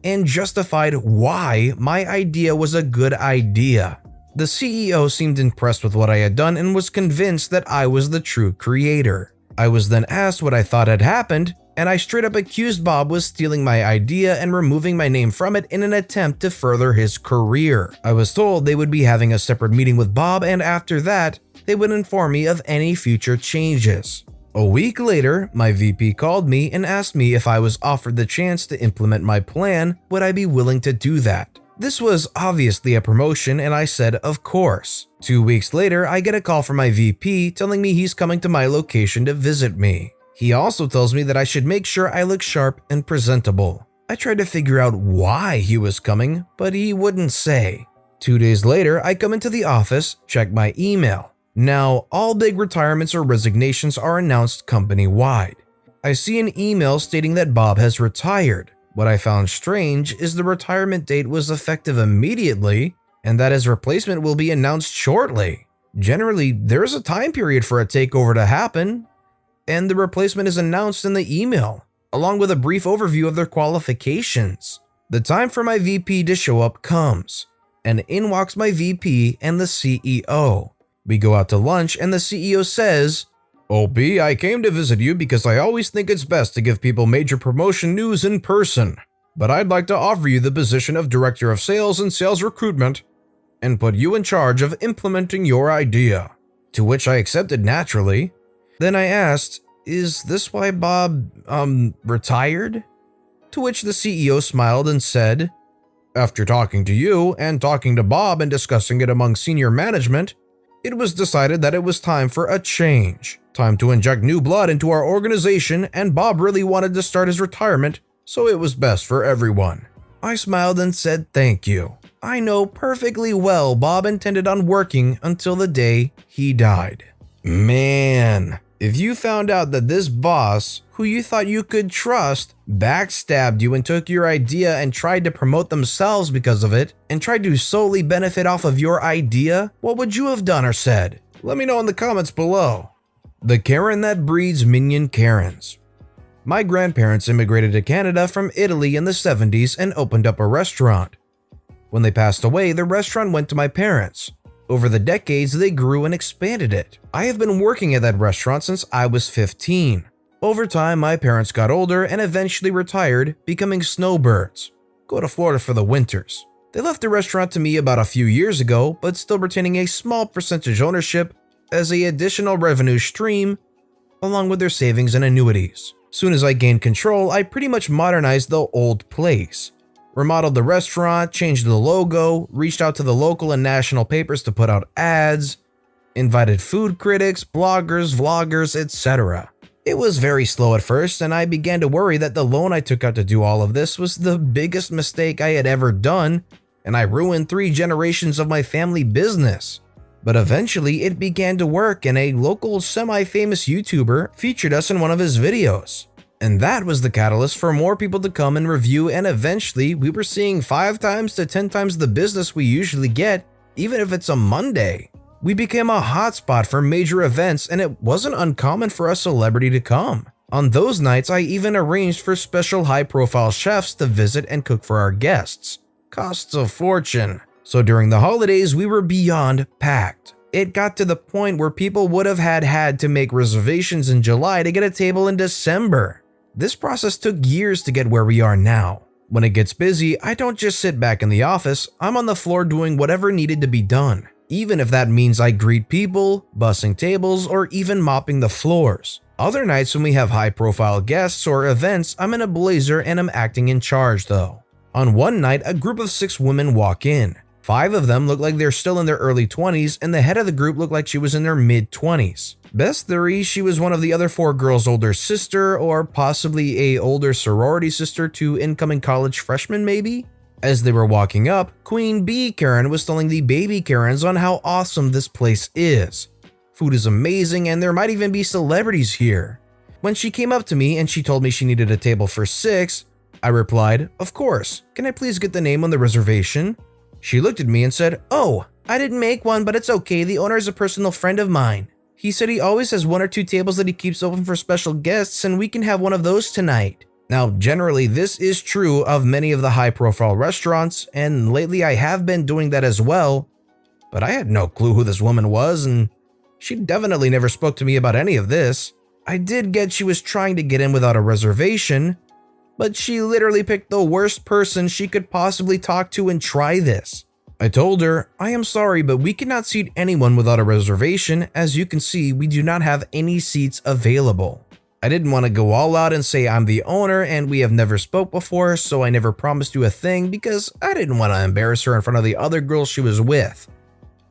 and justified why my idea was a good idea. The CEO seemed impressed with what I had done and was convinced that I was the true creator. I was then asked what I thought had happened, and I straight up accused Bob with stealing my idea and removing my name from it in an attempt to further his career. I was told they would be having a separate meeting with Bob, and after that, they would inform me of any future changes. A week later, my VP called me and asked me if I was offered the chance to implement my plan, would I be willing to do that? This was obviously a promotion, and I said of course. 2 weeks later, I get a call from my VP telling me he's coming to my location to visit me. He also tells me that I should make sure I look sharp and presentable. I tried to figure out why he was coming, but he wouldn't say. 2 days later, I come into the office, check my email. Now, all big retirements or resignations are announced company-wide. I see an email stating that Bob has retired. What I found strange is the retirement date was effective immediately and that his replacement will be announced shortly. Generally, there is a time period for a takeover to happen, and the replacement is announced in the email, along with a brief overview of their qualifications. The time for my VP to show up comes, and in walks my VP and the CEO. We go out to lunch and the CEO says, "Oh B, I came to visit you because I always think it's best to give people major promotion news in person. But I'd like to offer you the position of Director of Sales and Sales Recruitment and put you in charge of implementing your idea." To which I accepted naturally. Then I asked, "Is this why Bob, retired?" To which the CEO smiled and said, "After talking to you and talking to Bob and discussing it among senior management, it was decided that it was time for a change. Time to inject new blood into our organization, and Bob really wanted to start his retirement, so it was best for everyone." I smiled and said thank you. I know perfectly well Bob intended on working until the day he died. Man, if you found out that this boss, who you thought you could trust, backstabbed you and took your idea and tried to promote themselves because of it, and tried to solely benefit off of your idea, what would you have done or said? Let me know in the comments below. The Karen that breeds minion Karens. My grandparents immigrated to Canada from Italy in the 70s and opened up a restaurant. When they passed away, the restaurant went to my parents. Over the decades, they grew and expanded it. I have been working at that restaurant since I was 15. Over time, my parents got older and eventually retired, becoming snowbirds. Go to Florida for the winters. They left the restaurant to me about a few years ago, but still retaining a small percentage ownership as an additional revenue stream, along with their savings and annuities. Soon as I gained control, I pretty much modernized the old place. Remodeled the restaurant, changed the logo, reached out to the local and national papers to put out ads, invited food critics, bloggers, vloggers, etc. It was very slow at first, and I began to worry that the loan I took out to do all of this was the biggest mistake I had ever done, and I ruined 3 generations of my family business. But eventually it began to work, and a local semi-famous YouTuber featured us in one of his videos. And that was the catalyst for more people to come and review, and eventually we were seeing 5 times to 10 times the business we usually get, even if it's a Monday. We became a hotspot for major events, and it wasn't uncommon for a celebrity to come. On those nights, I even arranged for special high-profile chefs to visit and cook for our guests. Costs a fortune. So during the holidays, we were beyond packed. It got to the point where people would have had to make reservations in July to get a table in December. This process took years to get where we are now. When it gets busy, I don't just sit back in the office, I'm on the floor doing whatever needed to be done. Even if that means I greet people, bussing tables, or even mopping the floors. Other nights when we have high-profile guests or events, I'm in a blazer and I'm acting in charge though. On one night, a group of 6 women walk in. 5 of them look like they're still in their early 20s, and the head of the group looked like she was in their mid-20s. Best theory, she was one of the other 4 girls' older sister, or possibly a older sorority sister to incoming college freshmen maybe? As they were walking up, Queen Bee Karen was telling the baby Karens on how awesome this place is. Food is amazing and there might even be celebrities here. When she came up to me and she told me she needed a table for 6, I replied, "Of course, can I please get the name on the reservation?" She looked at me and said, "Oh, I didn't make one, but it's okay, the owner is a personal friend of mine. He said he always has 1 or 2 tables that he keeps open for special guests and we can have one of those tonight." Now, generally this is true of many of the high-profile restaurants, and lately I have been doing that as well, but I had no clue who this woman was and she definitely never spoke to me about any of this. I did get she was trying to get in without a reservation, but she literally picked the worst person she could possibly talk to and try this. I told her, "I am sorry, but we cannot seat anyone without a reservation. As you can see, we do not have any seats available." I didn't want to go all out and say I'm the owner and we have never spoke before, so I never promised you a thing because I didn't want to embarrass her in front of the other girls she was with.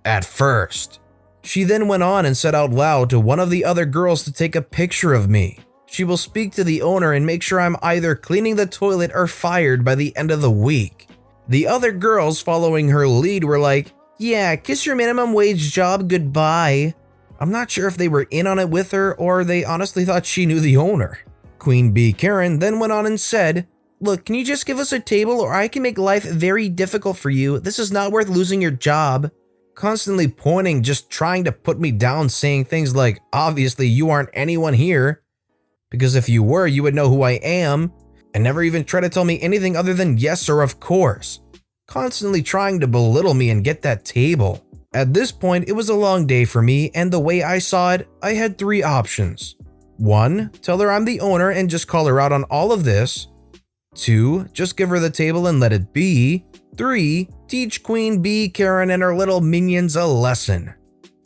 At first. She then went on and said out loud to one of the other girls to take a picture of me. She will speak to the owner and make sure I'm either cleaning the toilet or fired by the end of the week. The other girls following her lead were like, "Yeah, kiss your minimum wage job goodbye." I'm not sure if they were in on it with her or they honestly thought she knew the owner. Queen Bee Karen then went on and said, "Look, can you just give us a table or I can make life very difficult for you. This is not worth losing your job." Constantly pointing, just trying to put me down, saying things like, "Obviously you aren't anyone here, because if you were, you would know who I am," and never even try to tell me anything other than yes or of course. Constantly trying to belittle me and get that table. At this point, it was a long day for me, and the way I saw it, I had 3 options. 1, tell her I'm the owner and just call her out on all of this. 2, just give her the table and let it be. 3, teach Queen Bee Karen and her little minions a lesson.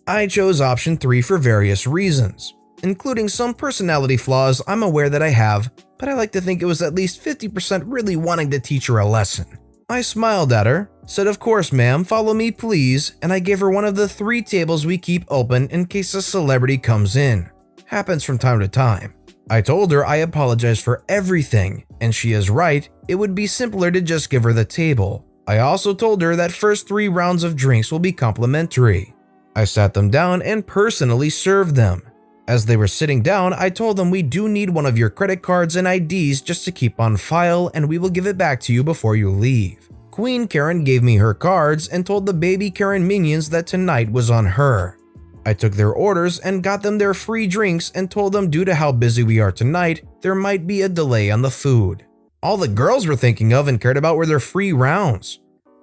I chose option 3 for various reasons, including some personality flaws I'm aware that I have, but I like to think it was at least 50% really wanting to teach her a lesson. I smiled at her, said, "Of course, ma'am, follow me please," and I gave her one of the 3 tables we keep open in case a celebrity comes in. Happens from time to time. I told her I apologize for everything, and she is right, it would be simpler to just give her the table. I also told her that first 3 rounds of drinks will be complimentary. I sat them down and personally served them. As they were sitting down, I told them we do need one of your credit cards and IDs just to keep on file and we will give it back to you before you leave. Queen Karen gave me her cards and told the baby Karen minions that tonight was on her. I took their orders and got them their free drinks and told them due to how busy we are tonight, there might be a delay on the food. All the girls were thinking of and cared about were their free rounds.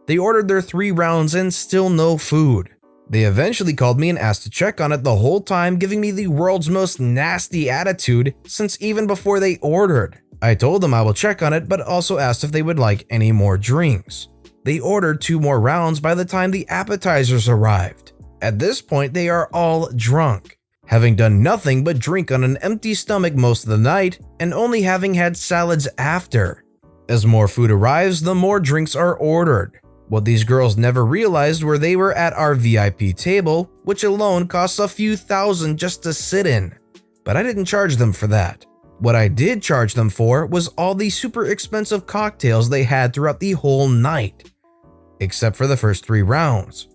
They ordered their 3 rounds and still no food. They eventually called me and asked to check on it the whole time, giving me the world's most nasty attitude since even before they ordered. I told them I will check on it, but also asked if they would like any more drinks. They ordered 2 more rounds by the time the appetizers arrived. At this point, they are all drunk, having done nothing but drink on an empty stomach most of the night and only having had salads after. As more food arrives, the more drinks are ordered. What these girls never realized were they were at our VIP table, which alone costs a few thousand just to sit in. But I didn't charge them for that. What I did charge them for was all the super expensive cocktails they had throughout the whole night, except for the first 3 rounds.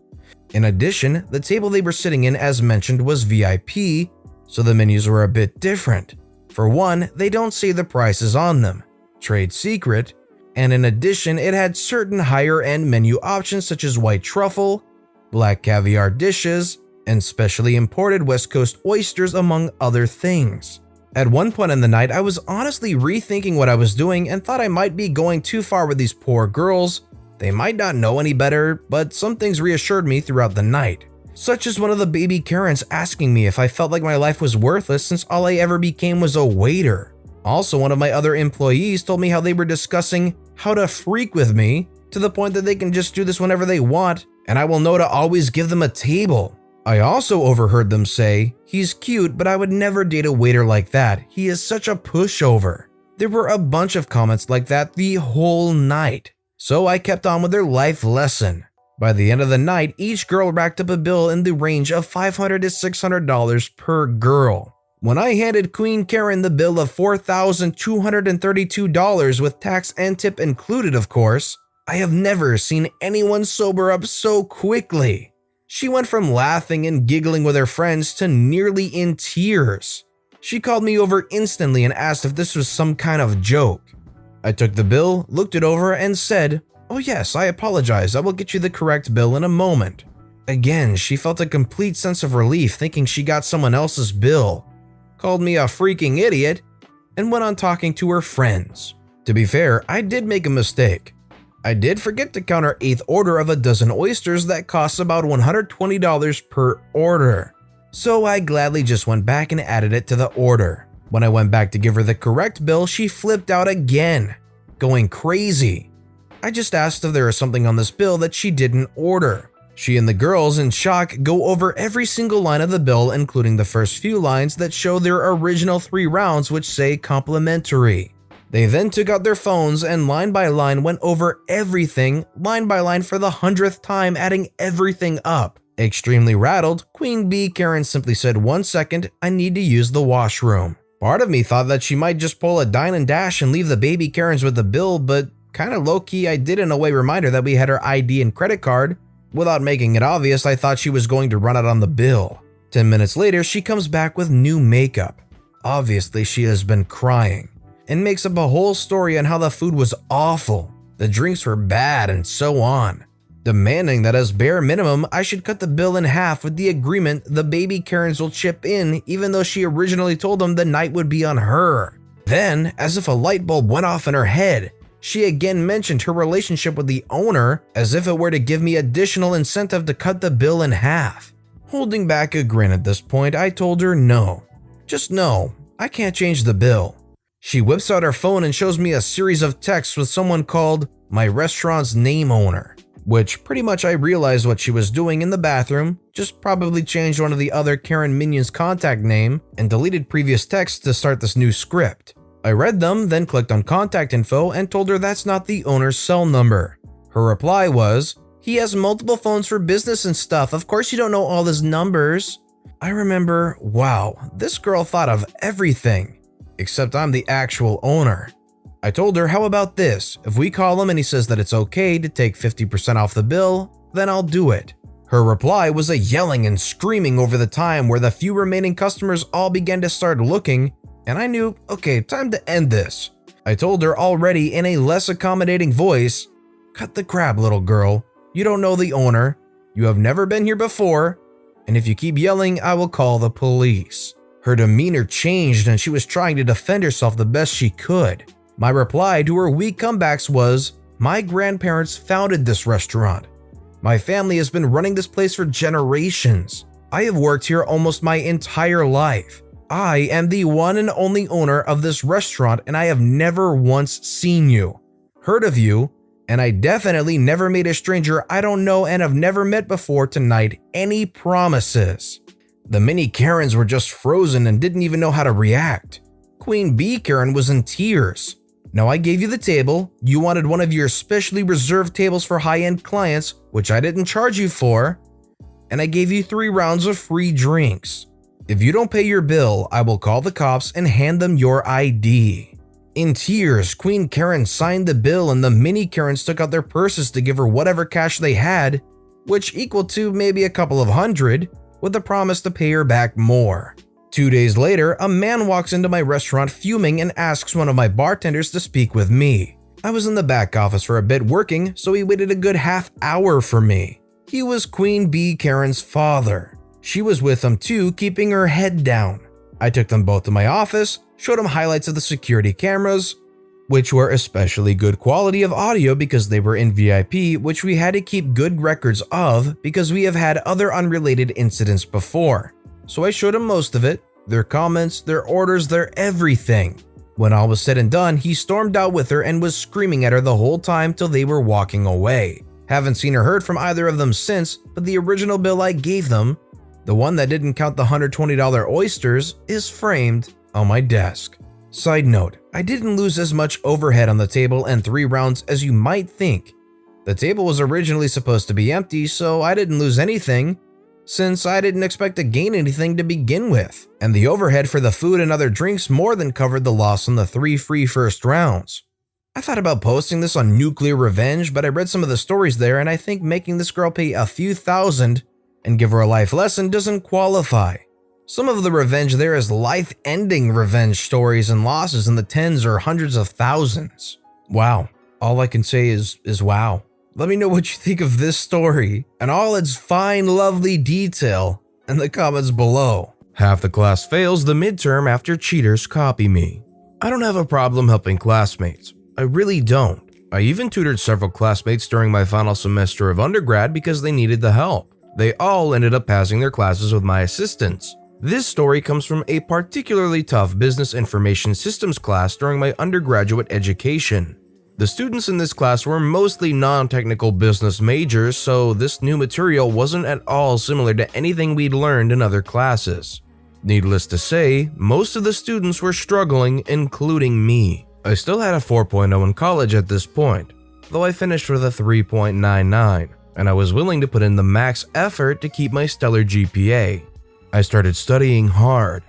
In addition, the table they were sitting in, as mentioned, was VIP, so the menus were a bit different. For one, they don't say the prices on them, trade secret, and in addition, it had certain higher-end menu options such as white truffle, black caviar dishes, and specially imported West Coast oysters, among other things. At one point in the night, I was honestly rethinking what I was doing and thought I might be going too far with these poor girls. They might not know any better, but some things reassured me throughout the night, such as one of the baby Karens asking me if I felt like my life was worthless since all I ever became was a waiter. Also, one of my other employees told me how they were discussing how to freak with me to the point that they can just do this whenever they want and I will know to always give them a table. I also overheard them say, "He's cute, but I would never date a waiter like that. He is such a pushover." There were a bunch of comments like that the whole night, so I kept on with their life lesson. By the end of the night, each girl racked up a bill in the range of $500 to $600 per girl. When I handed Queen Karen the bill of $4,232 with tax and tip included, of course, I have never seen anyone sober up so quickly. She went from laughing and giggling with her friends to nearly in tears. She called me over instantly and asked if this was some kind of joke. I took the bill, looked it over, and said, "Oh yes, I apologize, I will get you the correct bill in a moment." Again, she felt a complete sense of relief thinking she got someone else's bill, called me a freaking idiot, and went on talking to her friends. To be fair, I did make a mistake. I did forget to count our 8th order of a dozen oysters that costs about $120 per order. So I gladly just went back and added it to the order. When I went back to give her the correct bill, she flipped out again, going crazy. I just asked if there was something on this bill that she didn't order. She and the girls, in shock, go over every single line of the bill, including the first few lines that show their original 3 rounds which say complimentary. They then took out their phones and line by line went over everything, line by line for the 100th time, adding everything up. Extremely rattled, Queen Bee Karen simply said, "1 second, I need to use the washroom." Part of me thought that she might just pull a dine and dash and leave the baby Karens with the bill, but kinda low-key I did in a way remind her that we had her ID and credit card. Without making it obvious, I thought she was going to run out on the bill. 10 minutes later, she comes back with new makeup. Obviously, she has been crying, and makes up a whole story on how the food was awful, the drinks were bad, and so on, demanding that as bare minimum, I should cut the bill in half with the agreement the baby Karens will chip in, even though she originally told them the night would be on her. Then, as if a light bulb went off in her head, she again mentioned her relationship with the owner as if it were to give me additional incentive to cut the bill in half. Holding back a grin at this point, I told her no. Just no, I can't change the bill. She whips out her phone and shows me a series of texts with someone called my restaurant's name owner, which pretty much I realized what she was doing in the bathroom, just probably changed one of the other Karen minions' contact name and deleted previous texts to start this new script. I read them, then clicked on contact info and told her that's not the owner's cell number. Her reply was, "He has multiple phones for business and stuff, of course you don't know all his numbers." I remember, wow, this girl thought of everything, except I'm the actual owner. I told her, how about this, if we call him and he says that it's okay to take 50% off the bill, then I'll do it. Her reply was a yelling and screaming over the time where the few remaining customers all began to start looking, and I knew, okay, time to end this. I told her already in a less accommodating voice, "Cut the crap, little girl. You don't know the owner. You have never been here before. And if you keep yelling, I will call the police." Her demeanor changed and she was trying to defend herself the best she could. My reply to her weak comebacks was, "My grandparents founded this restaurant. My family has been running this place for generations. I have worked here almost my entire life. I am the one and only owner of this restaurant and I have never once seen you, heard of you, and I definitely never made a stranger I don't know and have never met before tonight any promises." The mini Karens were just frozen and didn't even know how to react. Queen Bee Karen was in tears. "Now I gave you the table, you wanted one of your specially reserved tables for high-end clients, which I didn't charge you for, and I gave you 3 rounds of free drinks. If you don't pay your bill, I will call the cops and hand them your ID." In tears, Queen Karen signed the bill and the mini Karens took out their purses to give her whatever cash they had, which equaled to maybe a couple of hundred, with the promise to pay her back more. 2 days later, a man walks into my restaurant fuming and asks one of my bartenders to speak with me. I was in the back office for a bit working, so he waited a good half hour for me. He was Queen Bee Karen's father. She was with him too, keeping her head down. I took them both to my office, showed them highlights of the security cameras, which were especially good quality of audio because they were in VIP, which we had to keep good records of because we have had other unrelated incidents before. So I showed him most of it, their comments, their orders, their everything. When all was said and done, he stormed out with her and was screaming at her the whole time till they were walking away. Haven't seen or heard from either of them since, but the original bill I gave them, the one that didn't count the $120 oysters, is framed on my desk. Side note, I didn't lose as much overhead on the table and 3 rounds as you might think. The table was originally supposed to be empty, so I didn't lose anything, since I didn't expect to gain anything to begin with, and the overhead for the food and other drinks more than covered the loss on the 3 free first rounds. I thought about posting this on Nuclear Revenge, but I read some of the stories there and I think making this girl pay a few thousand and give her a life lesson doesn't qualify. Some of the revenge there is life-ending revenge stories and losses in the tens or hundreds of thousands. Wow. All I can say is wow. Let me know what you think of this story and all its fine, lovely detail in the comments below. Half the class fails the midterm after cheaters copy me. I don't have a problem helping classmates. I really don't. I even tutored several classmates during my final semester of undergrad because they needed the help. They all ended up passing their classes with my assistance. This story comes from a particularly tough business information systems class during my undergraduate education. The students in this class were mostly non-technical business majors, so this new material wasn't at all similar to anything we'd learned in other classes. Needless to say, most of the students were struggling, including me. I still had a 4.0 in college at this point, though I finished with a 3.99, and I was willing to put in the max effort to keep my stellar GPA. I started studying hard.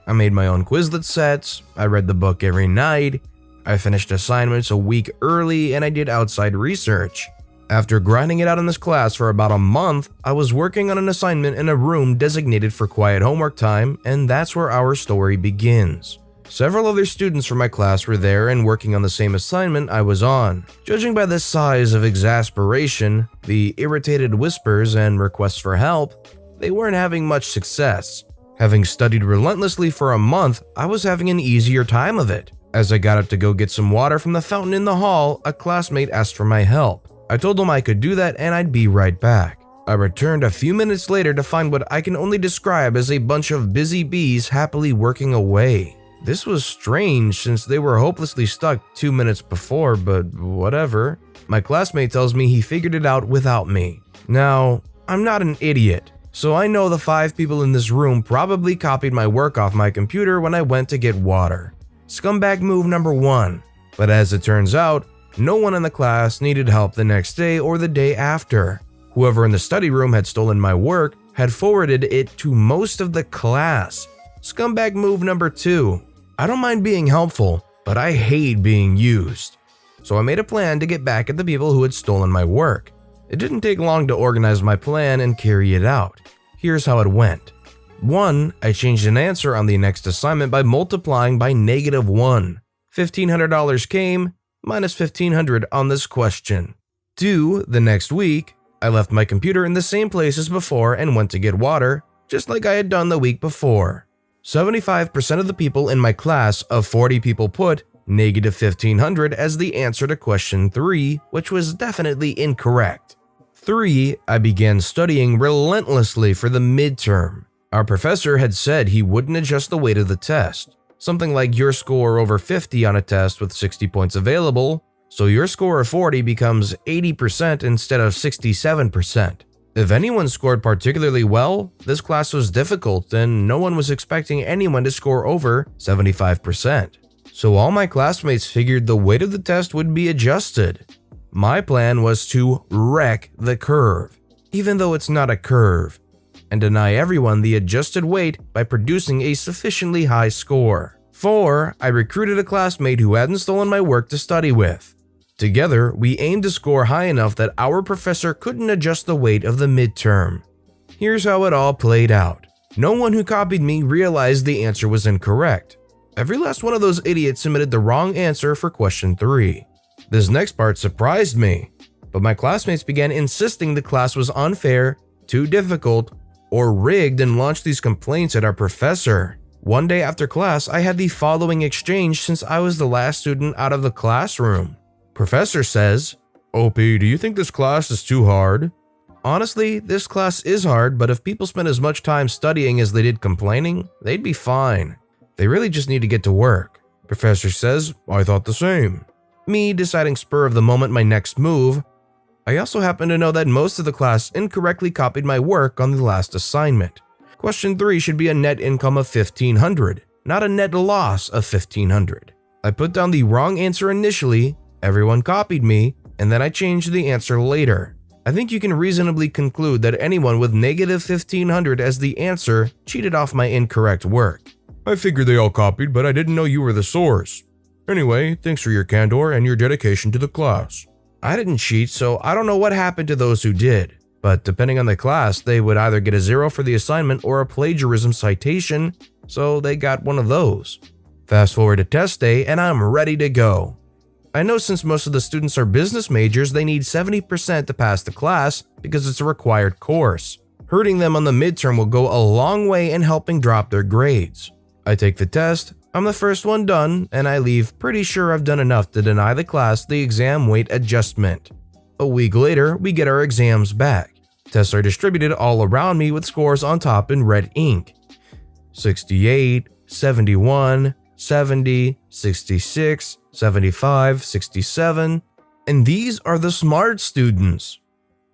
I made my own Quizlet sets, I read the book every night, I finished assignments a week early, and I did outside research. After grinding it out in this class for about a month, I was working on an assignment in a room designated for quiet homework time, and that's where our story begins. Several other students from my class were there and working on the same assignment I was on. Judging by the size of exasperation, the irritated whispers and requests for help, they weren't having much success. Having studied relentlessly for a month, I was having an easier time of it. As I got up to go get some water from the fountain in the hall, a classmate asked for my help. I told him I could do that and I'd be right back. I returned a few minutes later to find what I can only describe as a bunch of busy bees happily working away. This was strange since they were hopelessly stuck 2 minutes before, but whatever. My classmate tells me he figured it out without me. Now, I'm not an idiot, so I know the 5 people in this room probably copied my work off my computer when I went to get water. Scumbag move number 1. But as it turns out, no one in the class needed help the next day or the day after. Whoever in the study room had stolen my work had forwarded it to most of the class. Scumbag move number 2. I don't mind being helpful, but I hate being used. So I made a plan to get back at the people who had stolen my work. It didn't take long to organize my plan and carry it out. Here's how it went. 1. I changed an answer on the next assignment by multiplying by -1. $1,500 came, minus $1,500 on this question. 2. The next week, I left my computer in the same place as before and went to get water, just like I had done the week before. 75% of the people in my class of 40 people put -$1,500 as the answer to question 3, which was definitely incorrect. 3. I began studying relentlessly for the midterm. Our professor had said he wouldn't adjust the weight of the test. Something like your score over 50 on a test with 60 points available, so your score of 40 becomes 80% instead of 67%. If anyone scored particularly well, this class was difficult and no one was expecting anyone to score over 75%. So all my classmates figured the weight of the test would be adjusted. My plan was to wreck the curve, even though it's not a curve, and deny everyone the adjusted weight by producing a sufficiently high score. 4. I recruited a classmate who hadn't stolen my work to study with. Together, we aimed to score high enough that our professor couldn't adjust the weight of the midterm. Here's how it all played out. No one who copied me realized the answer was incorrect. Every last one of those idiots submitted the wrong answer for question 3. This next part surprised me, but my classmates began insisting the class was unfair, too difficult, or rigged and launched these complaints at our professor. One day after class, I had the following exchange since I was the last student out of the classroom. Professor says, "OP, do you think this class is too hard?" Honestly, this class is hard, but if people spent as much time studying as they did complaining, they'd be fine. They really just need to get to work. Professor says, "I thought the same." Me deciding spur of the moment my next move. I also happen to know that most of the class incorrectly copied my work on the last assignment. Question 3 should be a net income of $1,500, not a net loss of $1,500. I put down the wrong answer initially, everyone copied me, and then I changed the answer later. I think you can reasonably conclude that anyone with -$1,500 as the answer cheated off my incorrect work. I figured they all copied, but I didn't know you were the source. Anyway, thanks for your candor and your dedication to the class. I didn't cheat, so I don't know what happened to those who did. but depending on the class, they would either get a 0 for the assignment or a plagiarism citation, so they got one of those. Fast forward to test day and I'm ready to go. I know since most of the students are business majors, they need 70% to pass the class because it's a required course. Hurting them on the midterm will go a long way in helping drop their grades. I take the test, I'm the first one done, and I leave pretty sure I've done enough to deny the class the exam weight adjustment. A week later, we get our exams back. Tests are distributed all around me with scores on top in red ink. 68, 71, 70, 66, 75, 67, and these are the smart students.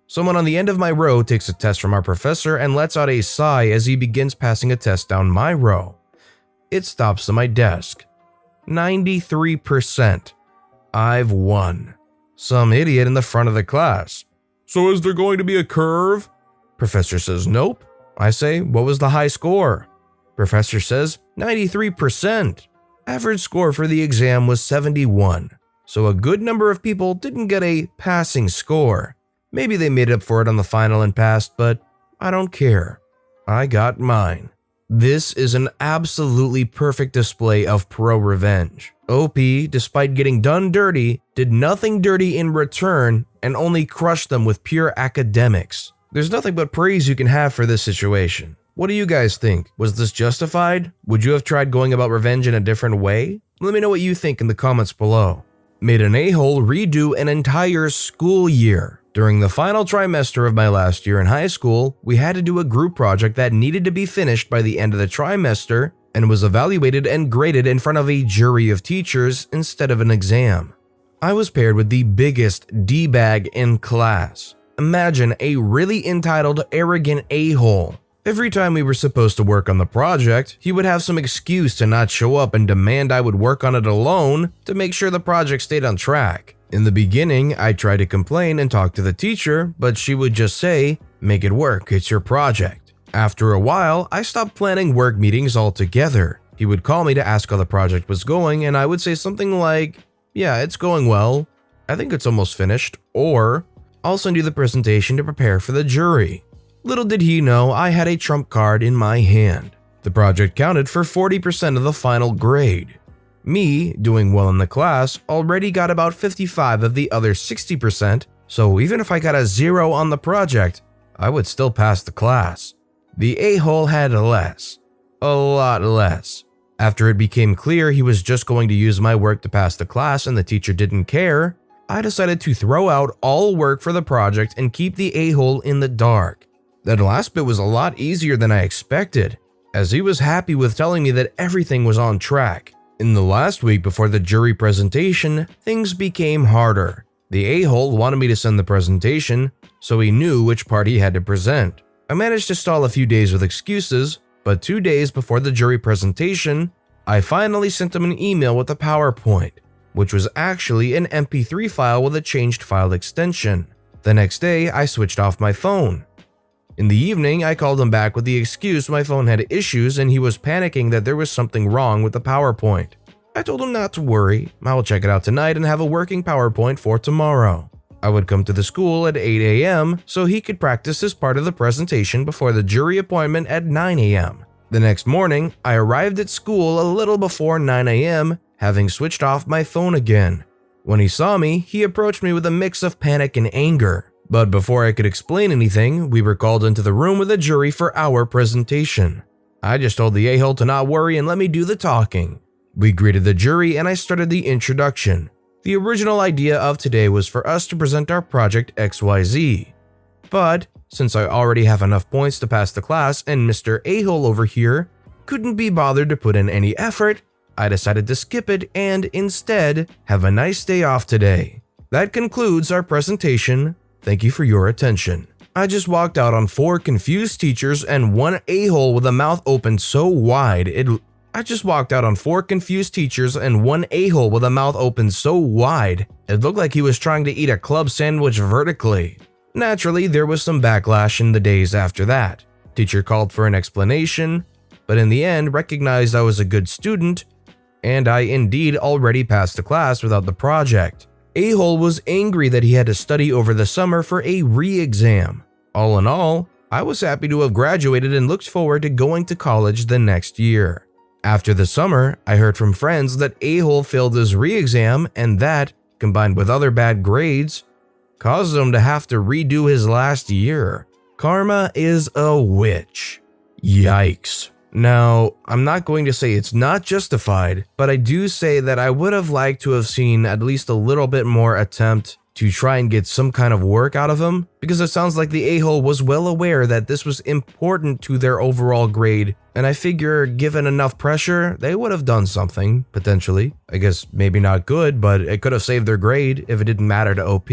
Someone on the end of my row takes a test from our professor and lets out a sigh as he begins passing a test down my row. It stops at my desk. 93%. I've won. Some idiot in the front of the class. So is there going to be a curve? Professor says nope. I say, what was the high score? Professor says 93%. Average score for the exam was 71. So a good number of people didn't get a passing score. Maybe they made up for it on the final and passed, but I don't care. I got mine. This is an absolutely perfect display of ProRevenge. OP, despite getting done dirty, did nothing dirty in return and only crushed them with pure academics. There's nothing but praise you can have for this situation. What do you guys think? Was this justified? Would you have tried going about revenge in a different way? Let me know what you think in the comments below. Made an a-hole redo an entire school year. During the final trimester of my last year in high school, we had to do a group project that needed to be finished by the end of the trimester and was evaluated and graded in front of a jury of teachers instead of an exam. I was paired with the biggest D-bag in class. Imagine a really entitled, arrogant a-hole. Every time we were supposed to work on the project, he would have some excuse to not show up and demand I would work on it alone to make sure the project stayed on track. In the beginning, I tried to complain and talk to the teacher, but she would just say, "Make it work, it's your project." After a while, I stopped planning work meetings altogether. He would call me to ask how the project was going, and I would say something like, "Yeah, it's going well. I think it's almost finished," or, "I'll send you the presentation to prepare for the jury." Little did he know I had a trump card in my hand. The project counted for 40% of the final grade. Me, doing well in the class, already got about 55 of the other 60%, so even if I got a 0 on the project, I would still pass the class. The a-hole had less. A lot less. After it became clear he was just going to use my work to pass the class and the teacher didn't care, I decided to throw out all work for the project and keep the a-hole in the dark. That last bit was a lot easier than I expected, as he was happy with telling me that everything was on track. In the last week before the jury presentation, things became harder. The a-hole wanted me to send the presentation, so he knew which part he had to present. I managed to stall a few days with excuses, but 2 days before the jury presentation, I finally sent him an email with a PowerPoint, which was actually an MP3 file with a changed file extension. The next day, I switched off my phone. In the evening, I called him back with the excuse my phone had issues and he was panicking that there was something wrong with the PowerPoint. I told him not to worry, I will check it out tonight and have a working PowerPoint for tomorrow. I would come to the school at 8 a.m. so he could practice his part of the presentation before the jury appointment at 9 a.m. The next morning, I arrived at school a little before 9 a.m., having switched off my phone again. When he saw me, he approached me with a mix of panic and anger. But before I could explain anything, we were called into the room with a jury for our presentation. I just told the a-hole to not worry and let me do the talking. We greeted the jury and I started the introduction. The original idea of today was for us to present our project XYZ. But since I already have enough points to pass the class and Mr. A-hole over here couldn't be bothered to put in any effort, I decided to skip it and instead have a nice day off today. That concludes our presentation. Thank you for your attention. I just walked out on 4 confused teachers and 1 a-hole with a mouth open so wide it looked like he was trying to eat a club sandwich vertically. Naturally, there was some backlash in the days after that. Teacher called for an explanation, but in the end recognized I was a good student, and I indeed already passed the class without the project. A-hole was angry that he had to study over the summer for a re-exam. All in all, I was happy to have graduated and looked forward to going to college the next year. After the summer, I heard from friends that a-hole failed his re-exam and that, combined with other bad grades, caused him to have to redo his last year. Karma is a witch. Yikes. Now, I'm not going to say it's not justified, but I do say that I would have liked to have seen at least a little bit more attempt to try and get some kind of work out of him, because it sounds like the a-hole was well aware that this was important to their overall grade, and I figure given enough pressure, they would have done something, potentially. I guess maybe not good, but it could have saved their grade if it didn't matter to OP.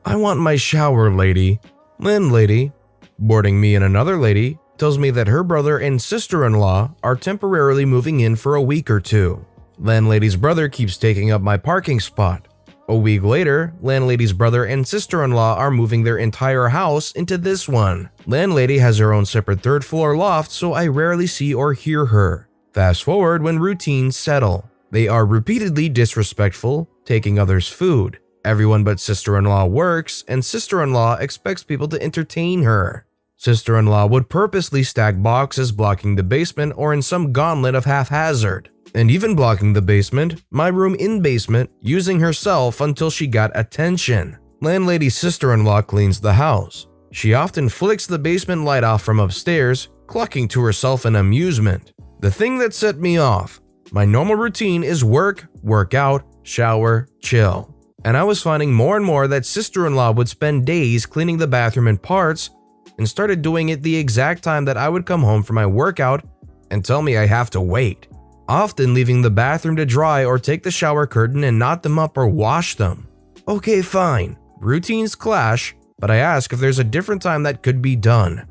I want my shower lady. Landlady, boarding me and another lady, tells me that her brother and sister-in-law are temporarily moving in for a week or two. Landlady's brother keeps taking up my parking spot. A week later, landlady's brother and sister-in-law are moving their entire house into this one. Landlady has her own separate third-floor loft, so I rarely see or hear her. Fast forward when routines settle. They are repeatedly disrespectful, taking others' food. Everyone but sister-in-law works, and sister-in-law expects people to entertain her. Sister-in-law would purposely stack boxes blocking the basement or in some gauntlet of haphazard. And even blocking the basement, my room in basement, using herself until she got attention. Landlady's sister-in-law cleans the house. She often flicks the basement light off from upstairs, clucking to herself in amusement. The thing that set me off, my normal routine is work, work out, shower, chill. And I was finding more and more that sister-in-law would spend days cleaning the bathroom in parts and started doing it the exact time that I would come home from my workout and tell me I have to wait. Often leaving the bathroom to dry or take the shower curtain and knot them up or wash them. Okay, fine. Routines clash, but I ask if there's a different time that could be done.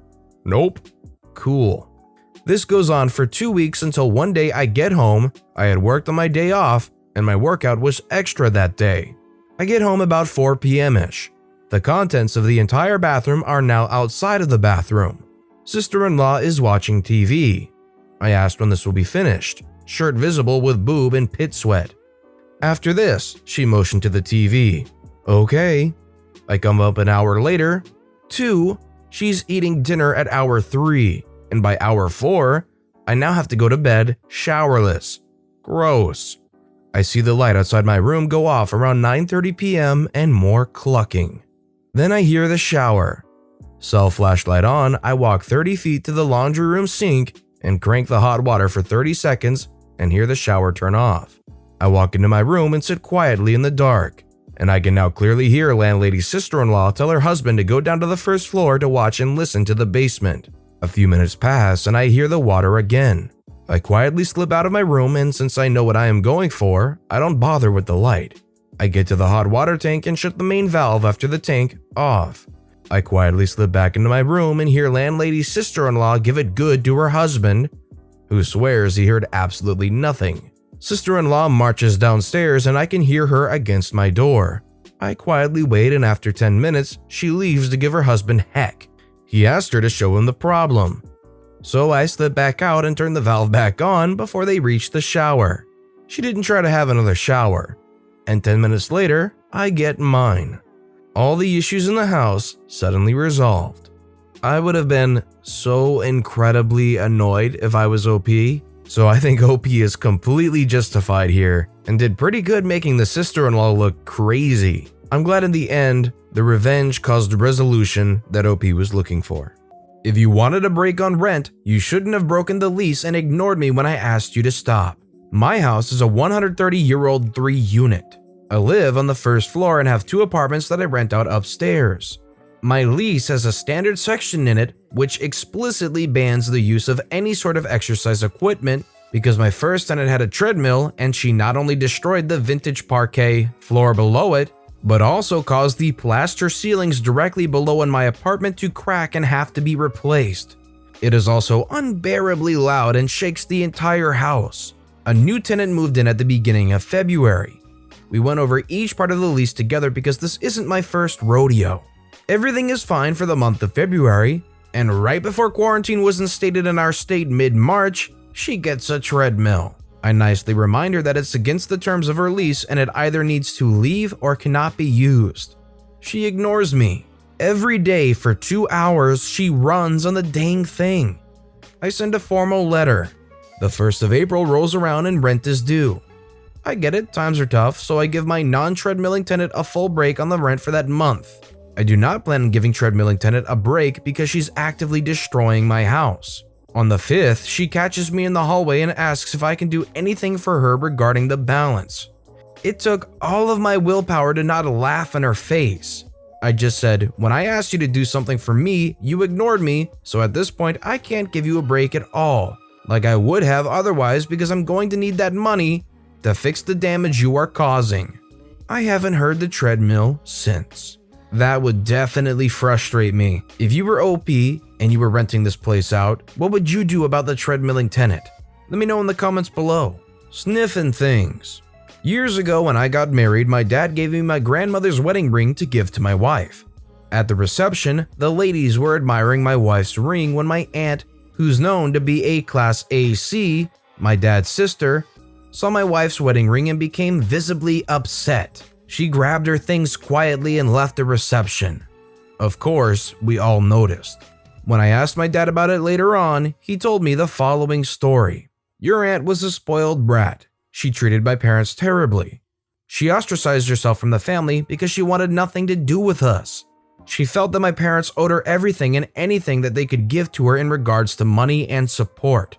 Nope. Cool. This goes on for 2 weeks until one day I get home, I had worked on my day off, and my workout was extra that day. I get home about 4 p.m.-ish. The contents of the entire bathroom are now outside of the bathroom. Sister-in-law is watching TV. I asked when this will be finished. Shirt visible with boob and pit sweat. After this, she motioned to the TV. Okay. I come up an hour later. 2. She's eating dinner at hour 3. And by hour 4, I now have to go to bed showerless. Gross. I see the light outside my room go off around 9:30 p.m. and more clucking. Then I hear the shower. Cell flashlight on, I walk 30 feet to the laundry room sink and crank the hot water for 30 seconds and hear the shower turn off. I walk into my room and sit quietly in the dark, and I can now clearly hear landlady's sister-in-law tell her husband to go down to the first floor to watch and listen to the basement. A few minutes pass and I hear the water again. I quietly slip out of my room, and since I know what I am going for, I don't bother with the light. I get to the hot water tank and shut the main valve after the tank off. I quietly slip back into my room and hear landlady's sister-in-law give it good to her husband, who swears he heard absolutely nothing. Sister-in-law marches downstairs and I can hear her against my door. I quietly wait, and after 10 minutes, she leaves to give her husband heck. He asked her to show him the problem. So I slip back out and turn the valve back on before they reach the shower. She didn't try to have another shower. And 10 minutes later, I get mine. All the issues in the house suddenly resolved. I would have been so incredibly annoyed if I was OP, so I think OP is completely justified here and did pretty good making the sister-in-law look crazy. I'm glad in the end, the revenge caused the resolution that OP was looking for. If you wanted a break on rent, you shouldn't have broken the lease and ignored me when I asked you to stop. My house is a 130-year-old 3-unit. I live on the first floor and have 2 apartments that I rent out upstairs. My lease has a standard section in it which explicitly bans the use of any sort of exercise equipment because my first tenant had a treadmill and she not only destroyed the vintage parquet floor below it, but also caused the plaster ceilings directly below in my apartment to crack and have to be replaced. It is also unbearably loud and shakes the entire house. A new tenant moved in at the beginning of February. We went over each part of the lease together because this isn't my first rodeo. Everything is fine for the month of February, and right before quarantine was instated in our state mid-March, she gets a treadmill. I nicely remind her that it's against the terms of her lease and it either needs to leave or cannot be used. She ignores me. Every day for 2 hours, she runs on the dang thing. I send a formal letter. The 1st of April rolls around and rent is due. I get it, times are tough, so I give my non-treadmilling tenant a full break on the rent for that month. I do not plan on giving treadmilling tenant a break because she's actively destroying my house. On the 5th, she catches me in the hallway and asks if I can do anything for her regarding the balance. It took all of my willpower to not laugh in her face. I just said, when I asked you to do something for me, you ignored me, so at this point I can't give you a break at all, like I would have otherwise because I'm going to need that money to fix the damage you are causing. I haven't heard the treadmill since. That would definitely frustrate me. If you were OP and you were renting this place out, what would you do about the treadmilling tenant? Let me know in the comments below. Sniffing things. Years ago when I got married, my dad gave me my grandmother's wedding ring to give to my wife. At the reception, the ladies were admiring my wife's ring when my aunt, who's known to be a class AC, my dad's sister, saw my wife's wedding ring and became visibly upset. She grabbed her things quietly and left the reception. Of course, we all noticed. When I asked my dad about it later on, he told me the following story. Your aunt was a spoiled brat. She treated my parents terribly. She ostracized herself from the family because she wanted nothing to do with us. She felt that my parents owed her everything and anything that they could give to her in regards to money and support.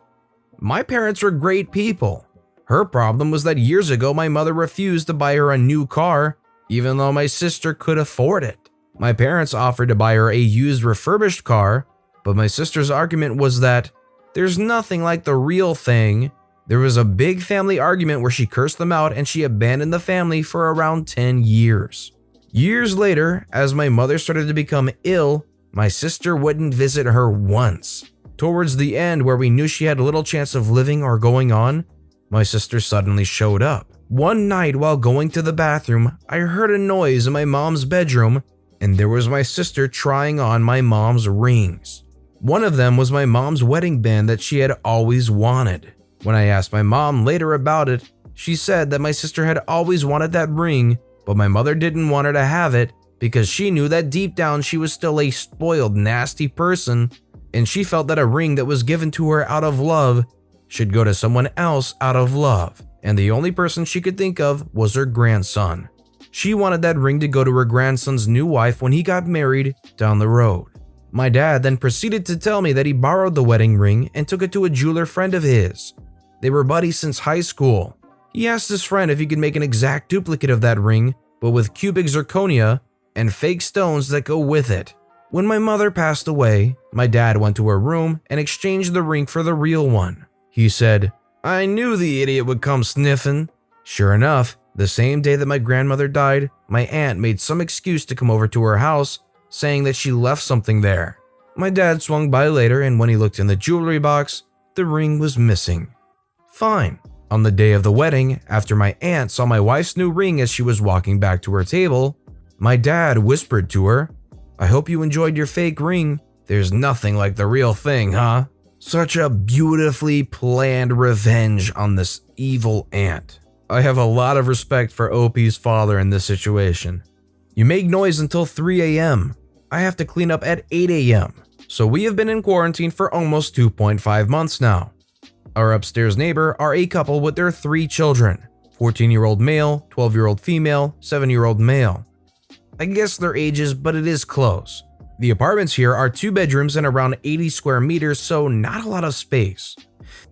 My parents were great people. Her problem was that years ago my mother refused to buy her a new car, even though my sister could afford it. My parents offered to buy her a used refurbished car, but my sister's argument was that there's nothing like the real thing. There was a big family argument where she cursed them out and she abandoned the family for around 10 years. Years later, as my mother started to become ill, my sister wouldn't visit her once. Towards the end, where we knew she had little chance of living or going on, my sister suddenly showed up. One night while going to the bathroom, I heard a noise in my mom's bedroom, and there was my sister trying on my mom's rings. One of them was my mom's wedding band that she had always wanted. When I asked my mom later about it, she said that my sister had always wanted that ring, but my mother didn't want her to have it because she knew that deep down she was still a spoiled, nasty person, and she felt that a ring that was given to her out of love should go to someone else out of love, and the only person she could think of was her grandson. She wanted that ring to go to her grandson's new wife when he got married down the road. My dad then proceeded to tell me that he borrowed the wedding ring and took it to a jeweler friend of his. They were buddies since high school. He asked his friend if he could make an exact duplicate of that ring, but with cubic zirconia and fake stones that go with it. When my mother passed away, my dad went to her room and exchanged the ring for the real one. He said, "I knew the idiot would come sniffing." Sure enough, the same day that my grandmother died, my aunt made some excuse to come over to her house, saying that she left something there. My dad swung by later, and when he looked in the jewelry box, the ring was missing. Fine. On the day of the wedding, after my aunt saw my wife's new ring as she was walking back to her table, my dad whispered to her, "I hope you enjoyed your fake ring. There's nothing like the real thing, huh?" Such a beautifully planned revenge on this evil aunt. I have a lot of respect for OP's father in this situation. You make noise until 3 a.m. I have to clean up at 8 a.m. So we have been in quarantine for almost 2.5 months now. Our upstairs neighbor are a couple with their 3 children, 14-year-old male, 12-year-old female, 7-year-old male. I guess their ages, but it is close. The apartments here are 2 bedrooms and around 80 square meters, so not a lot of space.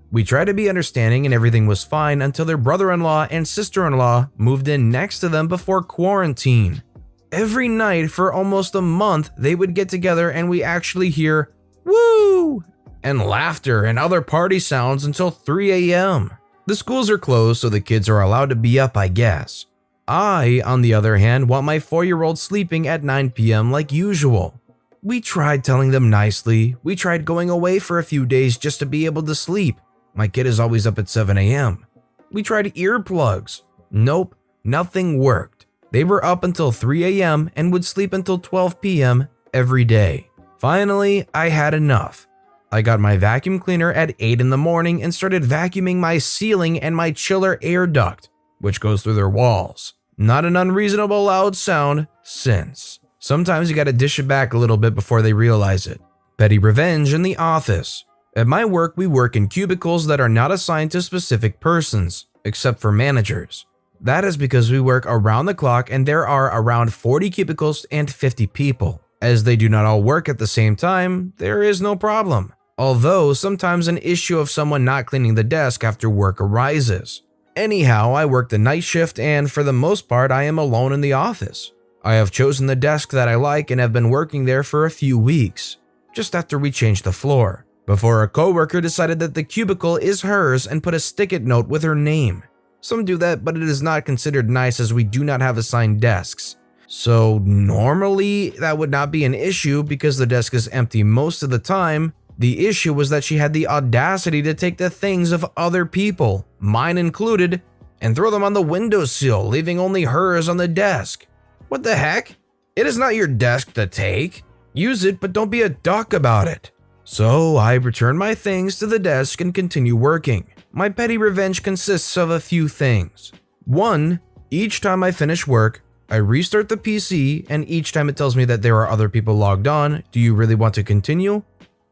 We tried to be understanding and everything was fine until their brother-in-law and sister-in-law moved in next to them before quarantine. Every night for almost a month, they would get together and we actually hear "woo" and laughter and other party sounds until 3 a.m. The schools are closed, so the kids are allowed to be up, I guess. I, on the other hand, want my 4-year-old sleeping at 9 p.m. like usual. We tried telling them nicely. We tried going away for a few days just to be able to sleep. My kid is always up at 7 a.m. We tried earplugs. Nope, nothing worked. They were up until 3 a.m. and would sleep until 12 p.m. every day. Finally, I had enough. I got my vacuum cleaner at 8 in the morning and started vacuuming my ceiling and my chiller air duct, which goes through their walls. Not an unreasonable loud sound since. Sometimes you gotta dish it back a little bit before they realize it. Petty revenge in the office. At my work, we work in cubicles that are not assigned to specific persons, except for managers. That is because we work around the clock and there are around 40 cubicles and 50 people. As they do not all work at the same time, there is no problem. Although sometimes an issue of someone not cleaning the desk after work arises. Anyhow, I work the night shift and for the most part I am alone in the office. I have chosen the desk that I like and have been working there for a few weeks, just after we changed the floor, before a coworker decided that the cubicle is hers and put a stick-it note with her name. Some do that, but it is not considered nice as we do not have assigned desks. So normally that would not be an issue because the desk is empty most of the time. The issue was that she had the audacity to take the things of other people, mine included, and throw them on the windowsill, leaving only hers on the desk. What the heck? It is not your desk to take. Use it, but don't be a duck about it. So I return my things to the desk and continue working. My petty revenge consists of a few things. 1. Each time I finish work, I restart the PC, and each time it tells me that there are other people logged on, do you really want to continue?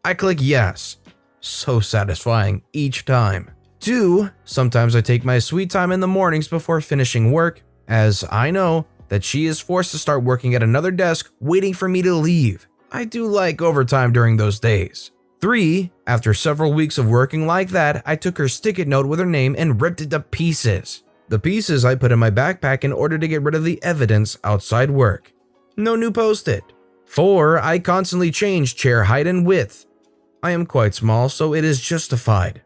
I click yes. So satisfying each time. 2. Sometimes I take my sweet time in the mornings before finishing work, as I know that she is forced to start working at another desk waiting for me to leave. I do like overtime during those days. 3. After several weeks of working like that, I took her stick-it note with her name and ripped it to pieces. The pieces I put in my backpack in order to get rid of the evidence outside work. No new post-it. 4. I constantly change chair height and width. I am quite small, so it is justified.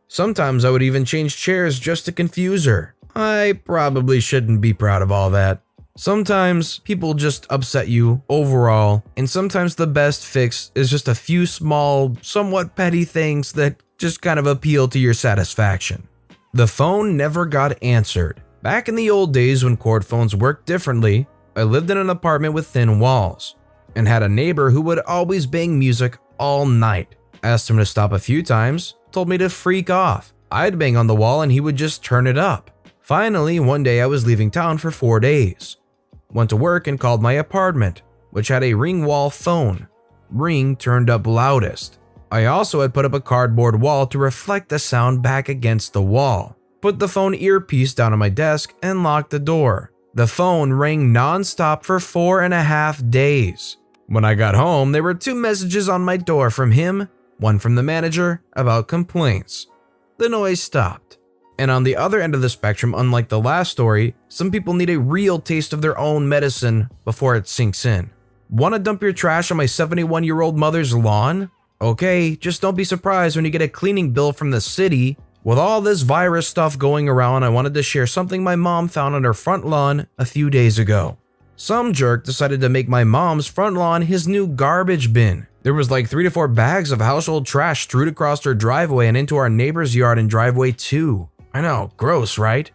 Sometimes I would even change chairs just to confuse her. I probably shouldn't be proud of all that. Sometimes people just upset you overall, and sometimes the best fix is just a few small, somewhat petty things that just kind of appeal to your satisfaction. The phone never got answered. Back in the old days when cord phones worked differently, I lived in an apartment with thin walls and had a neighbor who would always bang music all night. Asked him to stop a few times, told me to freak off. I'd bang on the wall and he would just turn it up. Finally, one day I was leaving town for 4 days. Went to work and called my apartment, which had a ring wall phone. Ring turned up loudest. I also had put up a cardboard wall to reflect the sound back against the wall. Put the phone earpiece down on my desk and locked the door. The phone rang non-stop for 4.5 days. When I got home, there were 2 messages on my door from him, one from the manager about complaints. The noise stopped. And on the other end of the spectrum, unlike the last story, some people need a real taste of their own medicine before it sinks in. Want to dump your trash on my 71-year-old mother's lawn? Okay, just don't be surprised when you get a cleaning bill from the city. With all this virus stuff going around, I wanted to share something my mom found on her front lawn a few days ago. Some jerk decided to make my mom's front lawn his new garbage bin. There was like 3 to 4 bags of household trash strewed across her driveway and into our neighbor's yard and driveway too. I know, gross, right?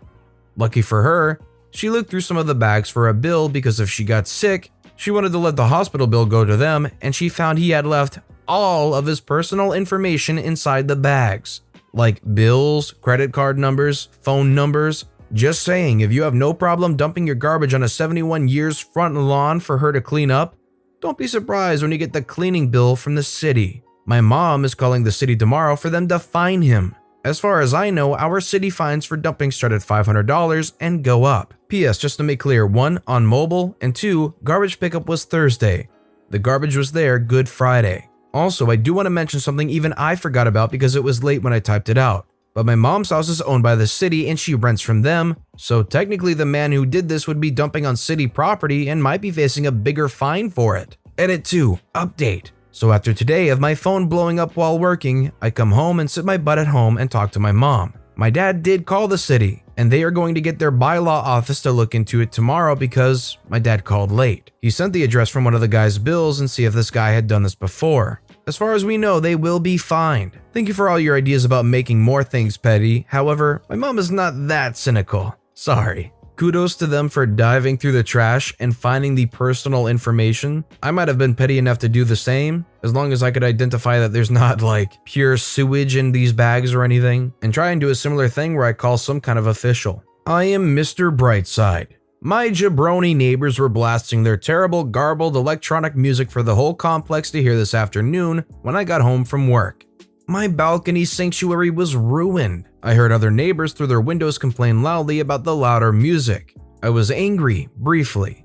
Lucky for her, she looked through some of the bags for a bill because if she got sick, she wanted to let the hospital bill go to them, and she found he had left all of his personal information inside the bags. Like bills, credit card numbers, phone numbers. Just saying, if you have no problem dumping your garbage on a 71 years front lawn for her to clean up, don't be surprised when you get the cleaning bill from the city. My mom is calling the city tomorrow for them to fine him. As far as I know, our city fines for dumping start at $500 and go up. P.S. Just to make clear, 1, on mobile, and 2, garbage pickup was Thursday. The garbage was there Good Friday. Also, I do want to mention something even I forgot about because it was late when I typed it out. But my mom's house is owned by the city and she rents from them, so technically the man who did this would be dumping on city property and might be facing a bigger fine for it. Edit 2. Update. So after today of my phone blowing up while working, I come home and sit my butt at home and talk to my mom. My dad did call the city, and they are going to get their bylaw office to look into it tomorrow because my dad called late. He sent the address from one of the guy's bills and see if this guy had done this before. As far as we know, they will be fined. Thank you for all your ideas about making more things petty. However, my mom is not that cynical. Sorry. Kudos to them for diving through the trash and finding the personal information. I might have been petty enough to do the same, as long as I could identify that there's not like pure sewage in these bags or anything, and try and do a similar thing where I call some kind of official. I am Mr. Brightside. My jabroni neighbors were blasting their terrible, garbled electronic music for the whole complex to hear this afternoon when I got home from work. My balcony sanctuary was ruined. I heard other neighbors through their windows complain loudly about the louder music. I was angry, briefly,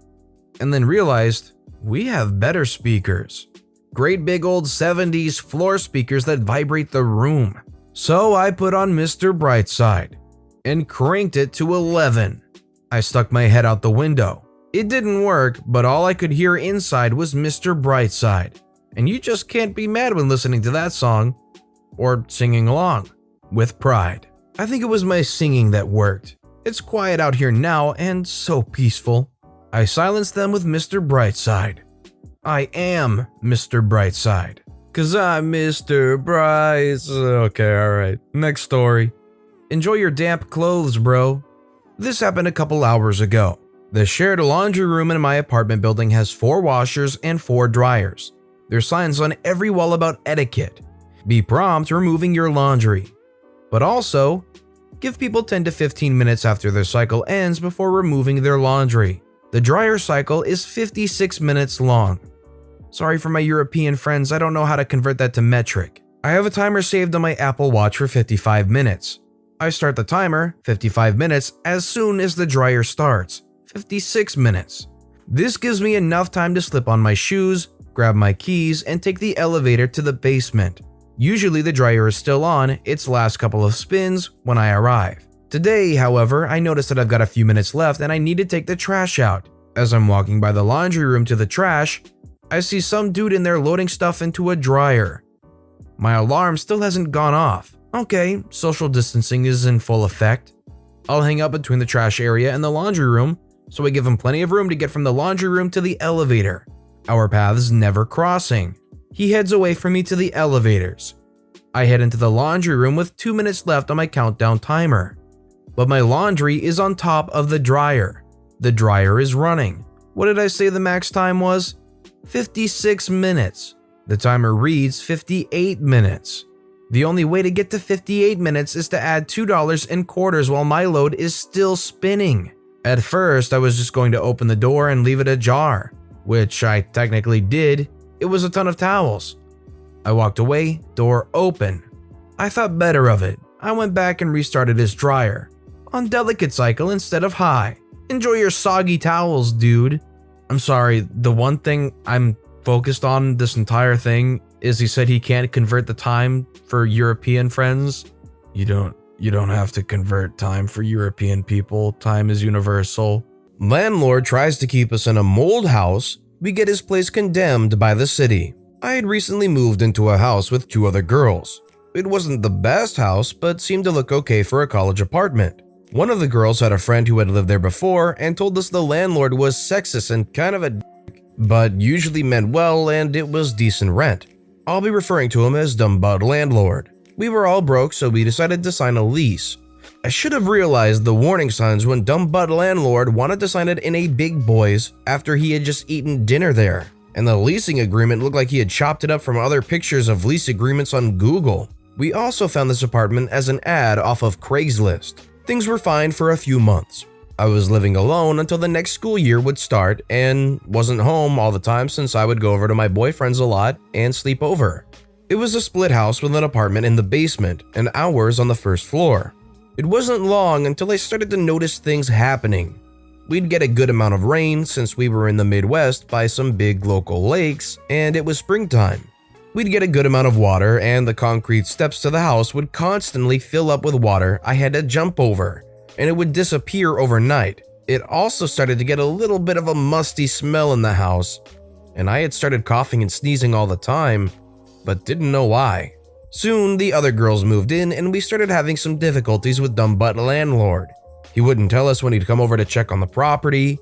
and then realized we have better speakers. Great big old 70s floor speakers that vibrate the room. So I put on Mr. Brightside and cranked it to 11. I stuck my head out the window. It didn't work, but all I could hear inside was Mr. Brightside. And you just can't be mad when listening to that song or singing along with pride. I think it was my singing that worked. It's quiet out here now and so peaceful. I silenced them with Mr. Brightside. I am Mr. Brightside. 'Cause I'm Mr. Brightside. Okay, alright. Next story. Enjoy your damp clothes, bro. This happened a couple hours ago. The shared laundry room in my apartment building has 4 washers and 4 dryers. There's signs on every wall about etiquette. Be prompt removing your laundry. But also, give people 10 to 15 minutes after their cycle ends before removing their laundry. The dryer cycle is 56 minutes long. Sorry for my European friends, I don't know how to convert that to metric. I have a timer saved on my Apple Watch for 55 minutes. I start the timer, 55 minutes, as soon as the dryer starts, 56 minutes. This gives me enough time to slip on my shoes, grab my keys, and take the elevator to the basement. Usually the dryer is still on its last couple of spins when I arrive. Today, however, I noticed that I've got a few minutes left and I need to take the trash out. As I'm walking by the laundry room to the trash, I see some dude in there loading stuff into a dryer. My alarm still hasn't gone off. Okay, social distancing is in full effect. I'll hang out between the trash area and the laundry room, so I give him plenty of room to get from the laundry room to the elevator. Our paths never crossing. He heads away from me to the elevators. I head into the laundry room with 2 minutes left on my countdown timer. But my laundry is on top of the dryer. The dryer is running. What did I say the max time was? 56 minutes. The timer reads 58 minutes. The only way to get to 58 minutes is to add $2 in quarters while my load is still spinning. At first, I was just going to open the door and leave it ajar, which I technically did. It was a ton of towels. I walked away, door open. I thought better of it. I went back and restarted his dryer. On delicate cycle instead of high. Enjoy your soggy towels, dude. I'm sorry, the one thing I'm focused on this entire thing is he said he can't convert the time for European friends. You don't have to convert time for European people. Time is universal. Landlord tries to keep us in a mold house. We get his place condemned by the city. I had recently moved into a house with 2 other girls. It wasn't the best house, but seemed to look okay for a college apartment. One of the girls had a friend who had lived there before and told us the landlord was sexist and kind of a dick, but usually meant well and it was decent rent. I'll be referring to him as Dumb Butt Landlord. We were all broke, so we decided to sign a lease. I should have realized the warning signs when Dumb Butt Landlord wanted to sign it in a Big Boys after he had just eaten dinner there. And the leasing agreement looked like he had chopped it up from other pictures of lease agreements on Google. We also found this apartment as an ad off of Craigslist. Things were fine for a few months. I was living alone until the next school year would start and wasn't home all the time since I would go over to my boyfriend's a lot and sleep over. It was a split house with an apartment in the basement and ours on the first floor. It wasn't long until I started to notice things happening. We'd get a good amount of rain since we were in the Midwest by some big local lakes and it was springtime. We'd get a good amount of water and the concrete steps to the house would constantly fill up with water I had to jump over, and it would disappear overnight. It also started to get a little bit of a musty smell in the house, and I had started coughing and sneezing all the time, but didn't know why. Soon, the other girls moved in and we started having some difficulties with Dumb Butt Landlord. He wouldn't tell us when he'd come over to check on the property.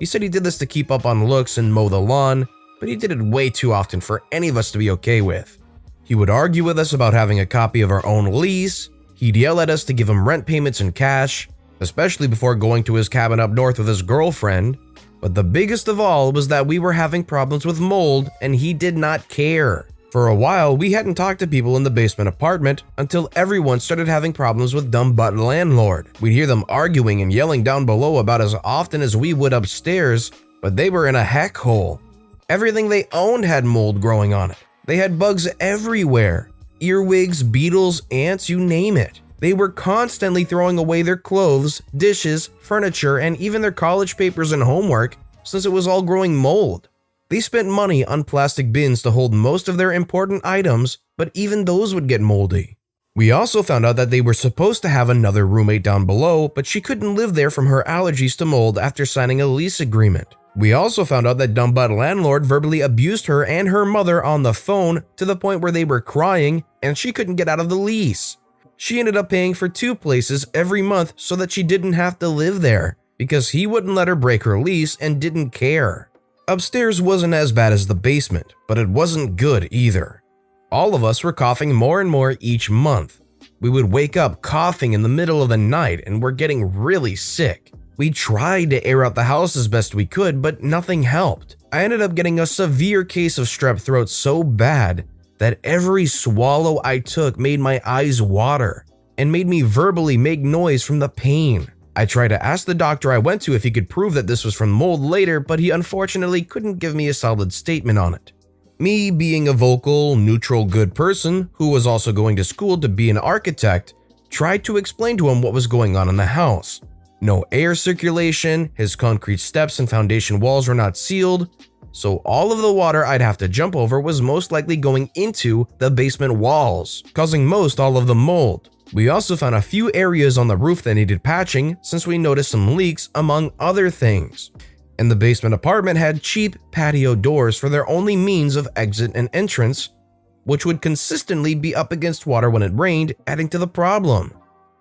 He said he did this to keep up on looks and mow the lawn, but he did it way too often for any of us to be okay with. He would argue with us about having a copy of our own lease. He'd yell at us to give him rent payments in cash, especially before going to his cabin up north with his girlfriend. But the biggest of all was that we were having problems with mold and he did not care. For a while, we hadn't talked to people in the basement apartment until everyone started having problems with dumb butt landlord. We'd hear them arguing and yelling down below about as often as we would upstairs, but they were in a heck hole. Everything they owned had mold growing on it. They had bugs everywhere. Earwigs, beetles, ants, you name it. They were constantly throwing away their clothes, dishes, furniture, and even their college papers and homework since it was all growing mold. They spent money on plastic bins to hold most of their important items, but even those would get moldy. We also found out that they were supposed to have another roommate down below, but she couldn't live there from her allergies to mold after signing a lease agreement. We also found out that dumb butt landlord verbally abused her and her mother on the phone to the point where they were crying and she couldn't get out of the lease. She ended up paying for 2 places every month so that she didn't have to live there because he wouldn't let her break her lease and didn't care. Upstairs wasn't as bad as the basement, but it wasn't good either. All of us were coughing more and more each month. We would wake up coughing in the middle of the night and were getting really sick. We tried to air out the house as best we could, but nothing helped. I ended up getting a severe case of strep throat so bad that every swallow I took made my eyes water and made me verbally make noise from the pain. I tried to ask the doctor I went to if he could prove that this was from mold later, but he unfortunately couldn't give me a solid statement on it. Me being a vocal, neutral, good person who was also going to school to be an architect, tried to explain to him what was going on in the house. No air circulation, his concrete steps and foundation walls were not sealed, so all of the water I'd have to jump over was most likely going into the basement walls, causing all of the mold. We also found a few areas on the roof that needed patching since we noticed some leaks among other things. And the basement apartment had cheap patio doors for their only means of exit and entrance, which would consistently be up against water when it rained, adding to the problem.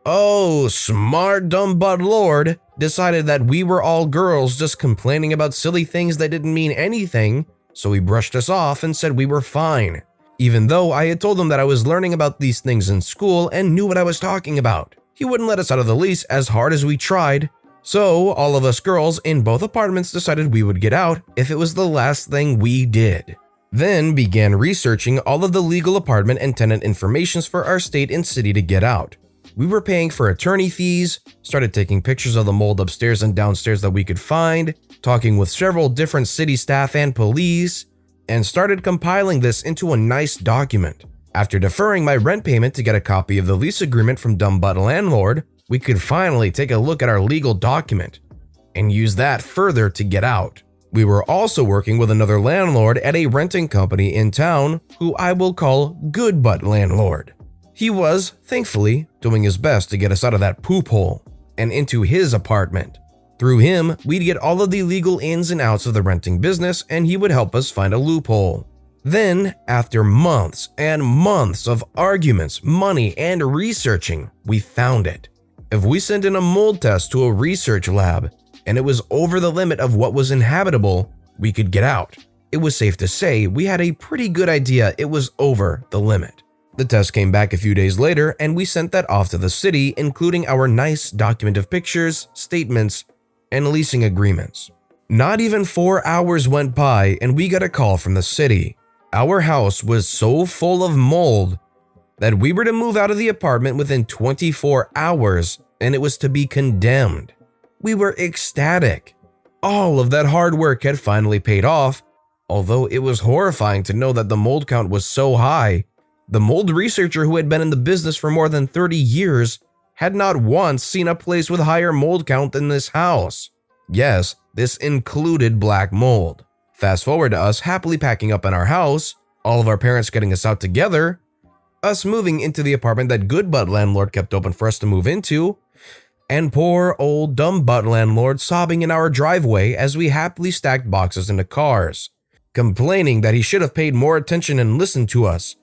Oh, smart dumb butt lord decided that we were all girls just complaining about silly things that didn't mean anything, so he brushed us off and said we were fine. Even though I had told him that I was learning about these things in school and knew what I was talking about. He wouldn't let us out of the lease as hard as we tried. So all of us girls in both apartments decided we would get out if it was the last thing we did. Then began researching all of the legal apartment and tenant informations for our state and city to get out. We were paying for attorney fees, started taking pictures of the mold upstairs and downstairs that we could find, talking with several different city staff and police, and started compiling this into a nice document. After deferring my rent payment to get a copy of the lease agreement from dumb butt landlord, we could finally take a look at our legal document and use that further to get out. We were also working with another landlord at a renting company in town who I will call Good Butt Landlord. He was, thankfully, doing his best to get us out of that poop hole and into his apartment. Through him, we'd get all of the legal ins and outs of the renting business and he would help us find a loophole. Then, after months and months of arguments, money, and researching, we found it. If we sent in a mold test to a research lab and it was over the limit of what was inhabitable, we could get out. It was safe to say we had a pretty good idea it was over the limit. The test came back a few days later and we sent that off to the city, including our nice document of pictures, statements, and leasing agreements. Not even 4 hours went by and we got a call from the city. Our house was so full of mold that we were to move out of the apartment within 24 hours and it was to be condemned. We were ecstatic. All of that hard work had finally paid off, although it was horrifying to know that the mold count was so high. The mold researcher who had been in the business for more than 30 years had not once seen a place with higher mold count than this house. Yes, this included black mold. Fast forward to us happily packing up in our house, all of our parents getting us out together, us moving into the apartment that Good Butt Landlord kept open for us to move into, and poor old dumb butt landlord sobbing in our driveway as we happily stacked boxes into cars, complaining that he should have paid more attention and listened to us,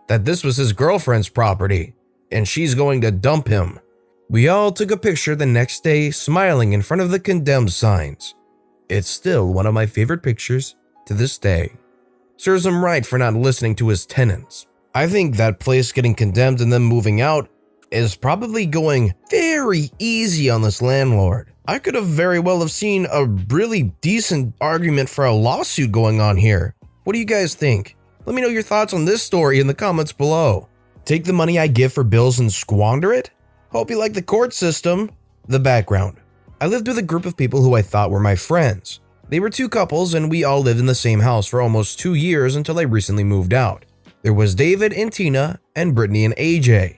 that this was his girlfriend's property, and she's going to dump him. We all took a picture the next day smiling in front of the condemned signs. It's still one of my favorite pictures to this day. Serves him right for not listening to his tenants. I think that place getting condemned and then moving out is probably going very easy on this landlord. I could have very well have seen a really decent argument for a lawsuit going on here. What do you guys think? Let me know your thoughts on this story in the comments below. Take the money I give for bills and squander it? Hope you like the court system. The background. I lived with a group of people who I thought were my friends. They were two couples and we all lived in the same house for almost 2 years until I recently moved out. There was David and Tina and Brittany and AJ.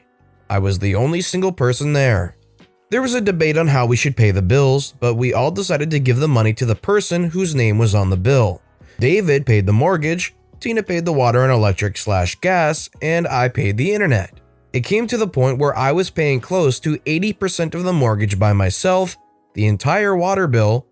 I was the only single person there. There was a debate on how we should pay the bills, but we all decided to give the money to the person whose name was on the bill. David paid the mortgage, Tina paid the water and electric/gas, and I paid the internet. It came to the point where I was paying close to 80% of the mortgage by myself, the entire water bill,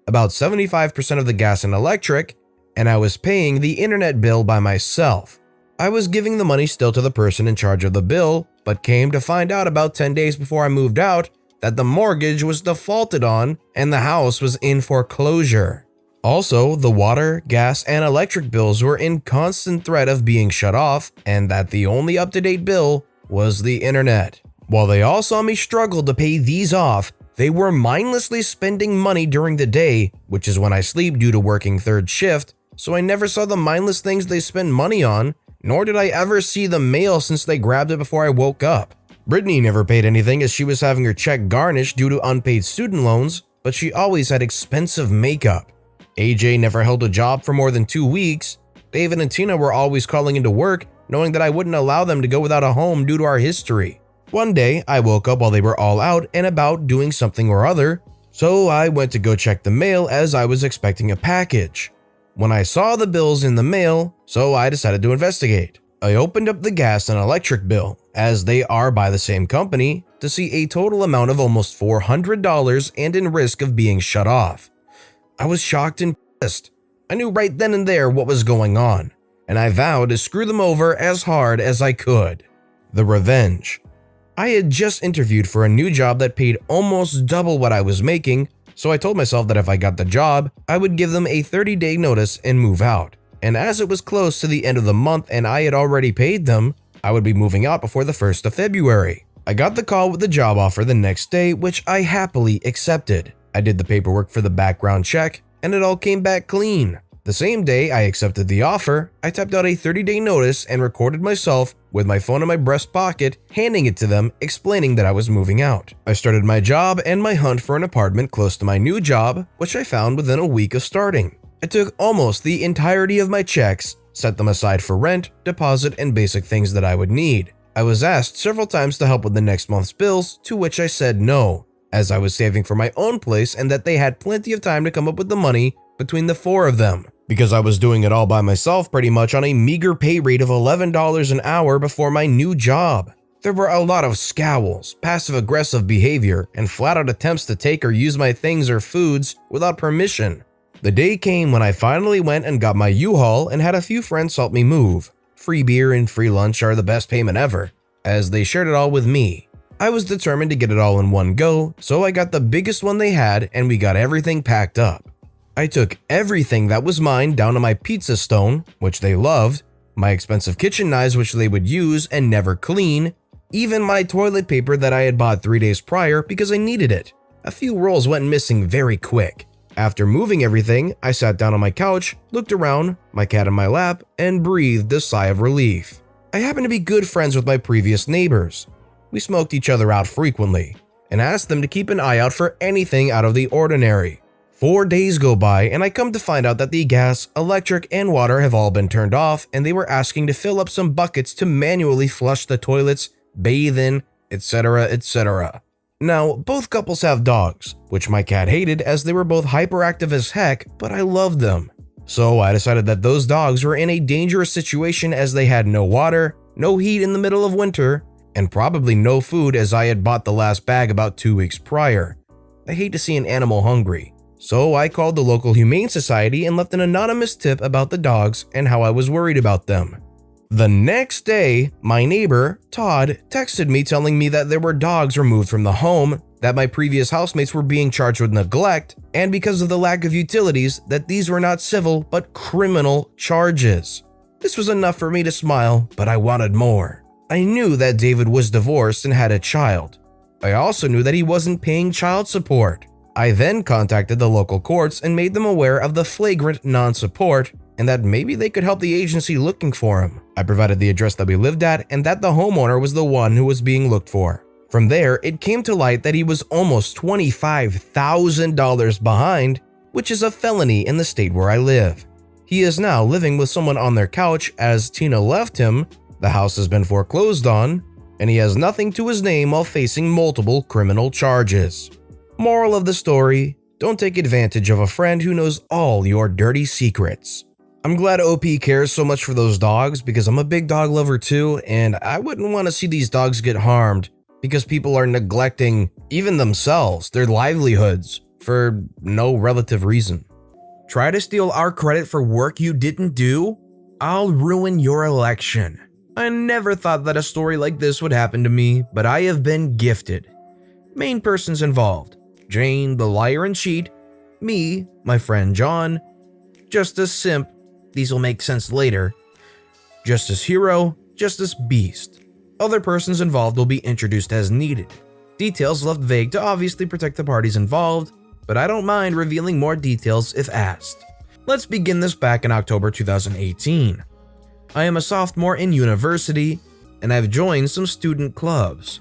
about 75% of the gas and electric, and I was paying the internet bill by myself. I was giving the money still to the person in charge of the bill, but came to find out about 10 days before I moved out that the mortgage was defaulted on and the house was in foreclosure. Also, the water, gas, and electric bills were in constant threat of being shut off, and that the only up-to-date bill was the internet. While they all saw me struggle to pay these off, they were mindlessly spending money during the day, which is when I sleep due to working third shift, so I never saw the mindless things they spend money on, nor did I ever see the mail since they grabbed it before I woke up. Brittany never paid anything as she was having her check garnished due to unpaid student loans, but she always had expensive makeup. AJ never held a job for more than 2 weeks. David and Tina were always calling into work, knowing that I wouldn't allow them to go without a home due to our history. One day, I woke up while they were all out and about doing something or other, so I went to go check the mail as I was expecting a package. When I saw the bills in the mail, so I decided to investigate. I opened up the gas and electric bill, as they are by the same company, to see a total amount of almost $400 and in risk of being shut off. I was shocked and pissed. I knew right then and there what was going on, and I vowed to screw them over as hard as I could. The revenge. I had just interviewed for a new job that paid almost double what I was making, so I told myself that if I got the job, I would give them a 30-day notice and move out. And as it was close to the end of the month and I had already paid them, I would be moving out before the 1st of February. I got the call with the job offer the next day, which I happily accepted. I did the paperwork for the background check, and it all came back clean. The same day I accepted the offer, I typed out a 30-day notice and recorded myself with my phone in my breast pocket, handing it to them, explaining that I was moving out. I started my job and my hunt for an apartment close to my new job, which I found within a week of starting. I took almost the entirety of my checks, set them aside for rent, deposit, and basic things that I would need. I was asked several times to help with the next month's bills, to which I said no, as I was saving for my own place and that they had plenty of time to come up with the money between the 4 of them, because I was doing it all by myself pretty much on a meager pay rate of $11 an hour before my new job. There were a lot of scowls, passive-aggressive behavior, and flat-out attempts to take or use my things or foods without permission. The day came when I finally went and got my U-Haul and had a few friends help me move. Free beer and free lunch are the best payment ever, as they shared it all with me. I was determined to get it all in one go, so I got the biggest one they had and we got everything packed up. I took everything that was mine down to my pizza stone, which they loved, my expensive kitchen knives which they would use and never clean, even my toilet paper that I had bought 3 days prior because I needed it. A few rolls went missing very quick. After moving everything, I sat down on my couch, looked around, my cat in my lap, and breathed a sigh of relief. I happened to be good friends with my previous neighbors. We smoked each other out frequently, and asked them to keep an eye out for anything out of the ordinary. 4 days go by and I come to find out that the gas, electric, and water have all been turned off and they were asking to fill up some buckets to manually flush the toilets, bathe in, etc., etc. Now, both couples have dogs, which my cat hated as they were both hyperactive as heck, but I loved them. So I decided that those dogs were in a dangerous situation as they had no water, no heat in the middle of winter, and probably no food as I had bought the last bag about 2 weeks prior. I hate to see an animal hungry. So I called the local humane society and left an anonymous tip about the dogs and how I was worried about them. The next day, my neighbor, Todd, texted me telling me that there were dogs removed from the home, that my previous housemates were being charged with neglect, and because of the lack of utilities, that these were not civil but criminal charges. This was enough for me to smile, but I wanted more. I knew that David was divorced and had a child. I also knew that he wasn't paying child support. I then contacted the local courts and made them aware of the flagrant non-support and that maybe they could help the agency looking for him. I provided the address that we lived at and that the homeowner was the one who was being looked for. From there, it came to light that he was almost $25,000 behind, which is a felony in the state where I live. He is now living with someone on their couch as Tina left him, the house has been foreclosed on, and he has nothing to his name while facing multiple criminal charges. Moral of the story, don't take advantage of a friend who knows all your dirty secrets. I'm glad OP cares so much for those dogs because I'm a big dog lover too, and I wouldn't want to see these dogs get harmed because people are neglecting even themselves, their livelihoods, for no relative reason. Try to steal our credit for work you didn't do? I'll ruin your election. I never thought that a story like this would happen to me, but I have been gifted. Main persons involved: Jane, the liar and cheat, me, my friend John, Justice Simp, these will make sense later, Justice Hero, Justice Beast. Other persons involved will be introduced as needed. Details left vague to obviously protect the parties involved, but I don't mind revealing more details if asked. Let's begin this back in October 2018. I am a sophomore in university, and I've joined some student clubs.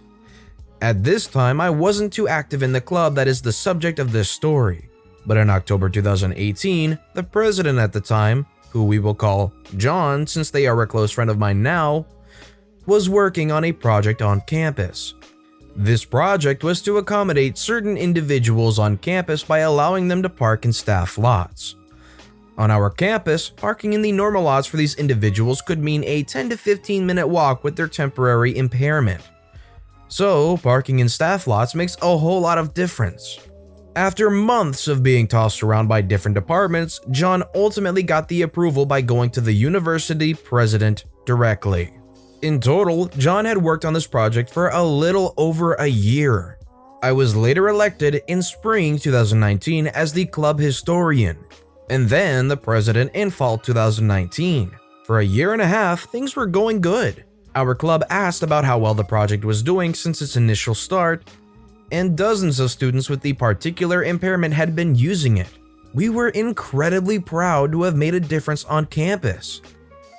At this time, I wasn't too active in the club that is the subject of this story, but in October 2018, the president at the time, who we will call John since they are a close friend of mine now, was working on a project on campus. This project was to accommodate certain individuals on campus by allowing them to park in staff lots. On our campus, parking in the normal lots for these individuals could mean a 10 to 15 minute walk with their temporary impairment. So, parking in staff lots makes a whole lot of difference. After months of being tossed around by different departments, John ultimately got the approval by going to the university president directly. In total, John had worked on this project for a little over a year. I was later elected in spring 2019 as the club historian, and then the president in fall 2019. For a year and a half, things were going good. Our club asked about how well the project was doing since its initial start, and dozens of students with the particular impairment had been using it. We were incredibly proud to have made a difference on campus.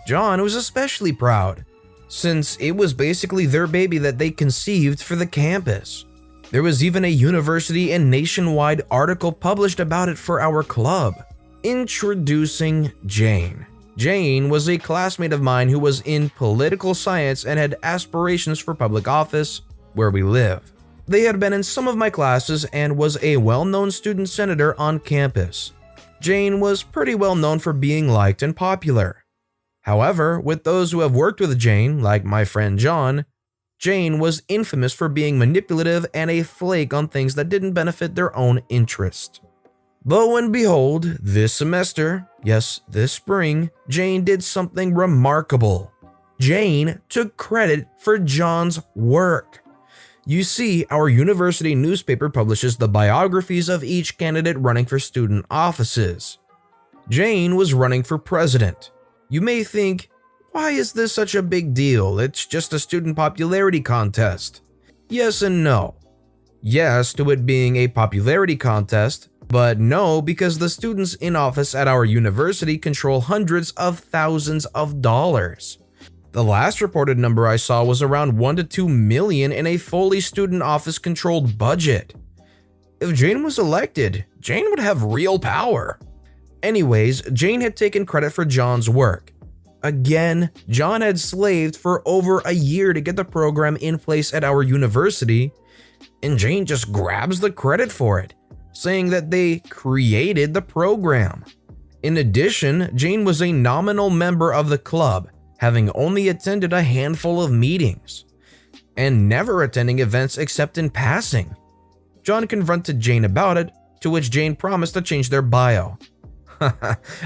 John was especially proud, since it was basically their baby that they conceived for the campus. There was even a university and nationwide article published about it for our club. Introducing Jane. Jane was a classmate of mine who was in political science and had aspirations for public office where we live. They had been in some of my classes and was a well-known student senator on campus. Jane was pretty well known for being liked and popular. However, with those who have worked with Jane, like my friend John, Jane was infamous for being manipulative and a flake on things that didn't benefit their own interest. Lo and behold, this semester, yes, this spring, Jane did something remarkable. Jane took credit for John's work. You see, our university newspaper publishes the biographies of each candidate running for student offices. Jane was running for president. You may think, why is this such a big deal? It's just a student popularity contest. Yes and no. Yes to it being a popularity contest, but no because the students in office at our university control hundreds of thousands of dollars. The last reported number I saw was around 1 to 2 million in a fully student office controlled budget. If Jane was elected, Jane would have real power. Anyways, Jane had taken credit for John's work. Again, John had slaved for over a year to get the program in place at our university, and Jane just grabs the credit for it, saying that they created the program. In addition, Jane was a nominal member of the club, having only attended a handful of meetings, and never attending events except in passing. John confronted Jane about it, to which Jane promised to change their bio.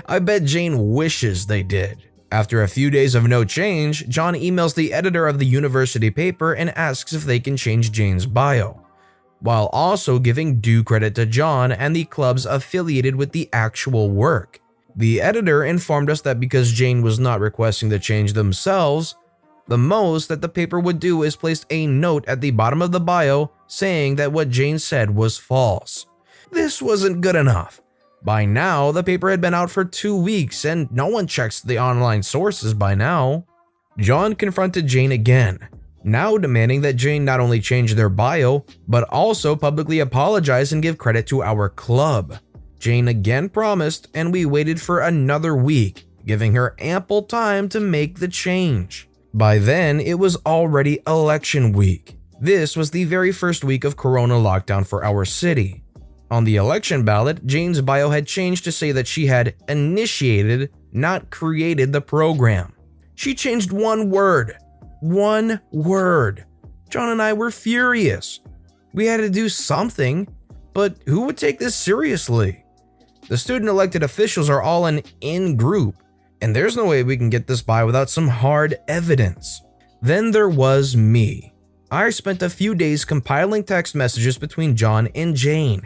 I bet Jane wishes they did. After a few days of no change, John emails the editor of the university paper and asks if they can change Jane's bio, while also giving due credit to John and the clubs affiliated with the actual work. The editor informed us that because Jane was not requesting the change themselves, the most that the paper would do is place a note at the bottom of the bio saying that what Jane said was false. This wasn't good enough. By now, the paper had been out for 2 weeks and no one checks the online sources by now. John confronted Jane again, now demanding that Jane not only change their bio, but also publicly apologize and give credit to our club. Jane again promised, and we waited for another week, giving her ample time to make the change. By then, it was already election week. This was the very first week of Corona lockdown for our city. On the election ballot, Jane's bio had changed to say that she had initiated, not created the program. She changed one word. One word. John and I were furious. We had to do something, but who would take this seriously? The student elected officials are all an in-group, and there's no way we can get this by without some hard evidence. Then there was me. I spent a few days compiling text messages between John and Jane.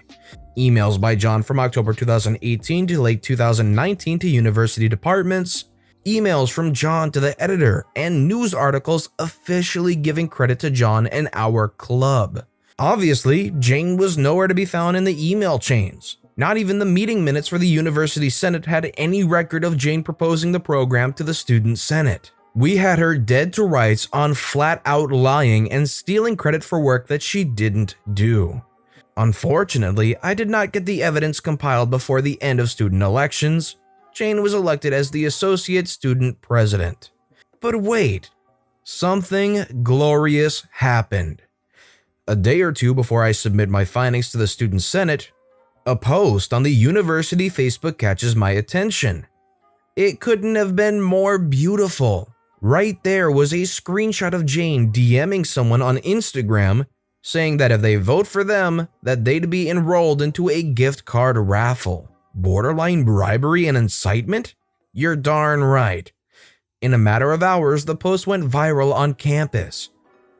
Emails by John from October 2018 to late 2019 to university departments. Emails from John to the editor, and news articles officially giving credit to John and our club. Obviously, Jane was nowhere to be found in the email chains. Not even the meeting minutes for the University Senate had any record of Jane proposing the program to the Student Senate. We had her dead to rights on flat-out lying and stealing credit for work that she didn't do. Unfortunately, I did not get the evidence compiled before the end of student elections. Jane was elected as the Associate Student President. But wait, something glorious happened. A day or two before I submit my findings to the Student Senate, a post on the university Facebook catches my attention. It couldn't have been more beautiful. Right there was a screenshot of Jane DMing someone on Instagram saying that if they vote for them, that they'd be enrolled into a gift card raffle. Borderline bribery and incitement? You're darn right. In a matter of hours, the post went viral on campus.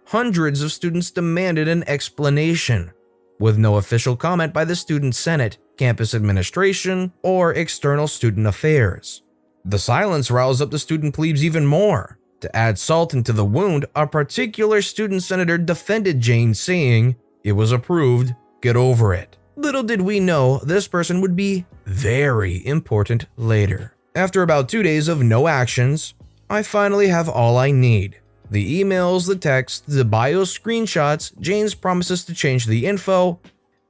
Hundreds of students demanded an explanation, with no official comment by the Student Senate, campus administration, or external student affairs. The silence roused up the student plebes even more. To add salt into the wound, a particular student senator defended Jane, saying, "It was approved, get over it." Little did we know this person would be very important later. After about 2 days of no actions, I finally have all I need. The emails, the text, the bio screenshots, Jane's promises to change the info,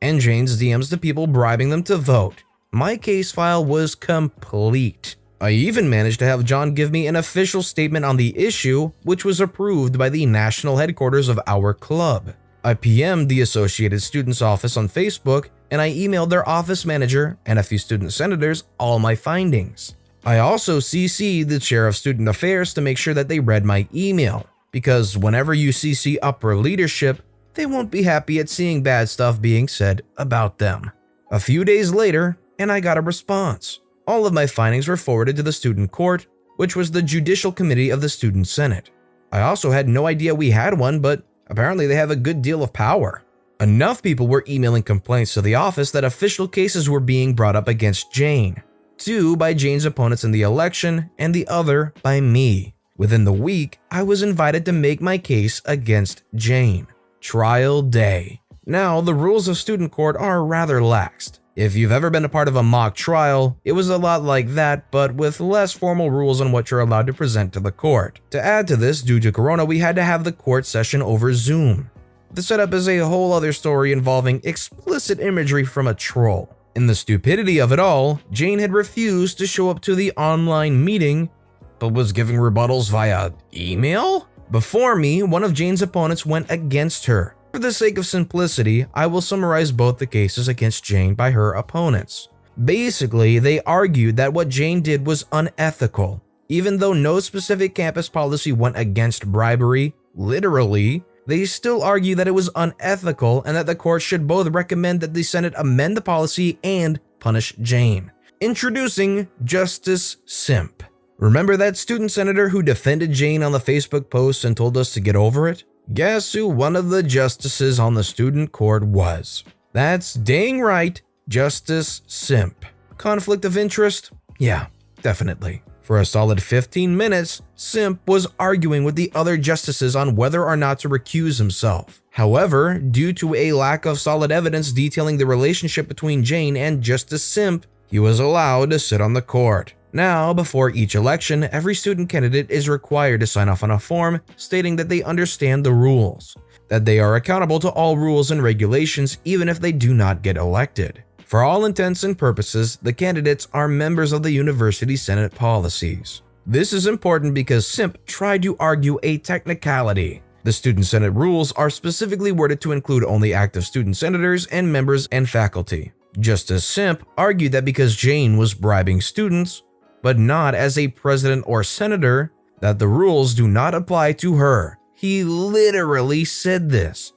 and Jane's DMs to people bribing them to vote. My case file was complete. I even managed to have John give me an official statement on the issue, which was approved by the national headquarters of our club. I PM'd the Associated Students Office on Facebook, and I emailed their office manager and a few student senators all my findings. I also CC'd the chair of student affairs to make sure that they read my email, because whenever you CC upper leadership, they won't be happy at seeing bad stuff being said about them. A few days later, and I got a response. All of my findings were forwarded to the student court, which was the judicial committee of the student senate. I also had no idea we had one, but apparently they have a good deal of power. Enough people were emailing complaints to the office that official cases were being brought up against Jane. 2 by Jane's opponents in the election, and the other by me. Within the week, I was invited to make my case against Jane. Trial day. Now, the rules of student court are rather laxed. If you've ever been a part of a mock trial, it was a lot like that, but with less formal rules on what you're allowed to present to the court. To add to this, due to Corona, we had to have the court session over Zoom. The setup is a whole other story involving explicit imagery from a troll. In the stupidity of it all, Jane had refused to show up to the online meeting, but was giving rebuttals via email? Before me, one of Jane's opponents went against her. For the sake of simplicity, I will summarize both the cases against Jane by her opponents. Basically, they argued that what Jane did was unethical. Even though no specific campus policy went against bribery, literally, they still argue that it was unethical and that the court should both recommend that the Senate amend the policy and punish Jane. Introducing Justice Simp. Remember that student senator who defended Jane on the Facebook post and told us to get over it? Guess who one of the justices on the student court was? That's dang right, Justice Simp. Conflict of interest? Yeah, definitely. For a solid 15 minutes, Simp was arguing with the other justices on whether or not to recuse himself. However, due to a lack of solid evidence detailing the relationship between Jane and Justice Simp, he was allowed to sit on the court. Now, before each election, every student candidate is required to sign off on a form stating that they understand the rules, that they are accountable to all rules and regulations even if they do not get elected. For all intents and purposes, the candidates are members of the University Senate policies. This is important because Simp tried to argue a technicality. The Student Senate rules are specifically worded to include only active student senators and members and faculty. Justice Simp argued that because Jane was bribing students, but not as a president or senator, that the rules do not apply to her. He literally said this.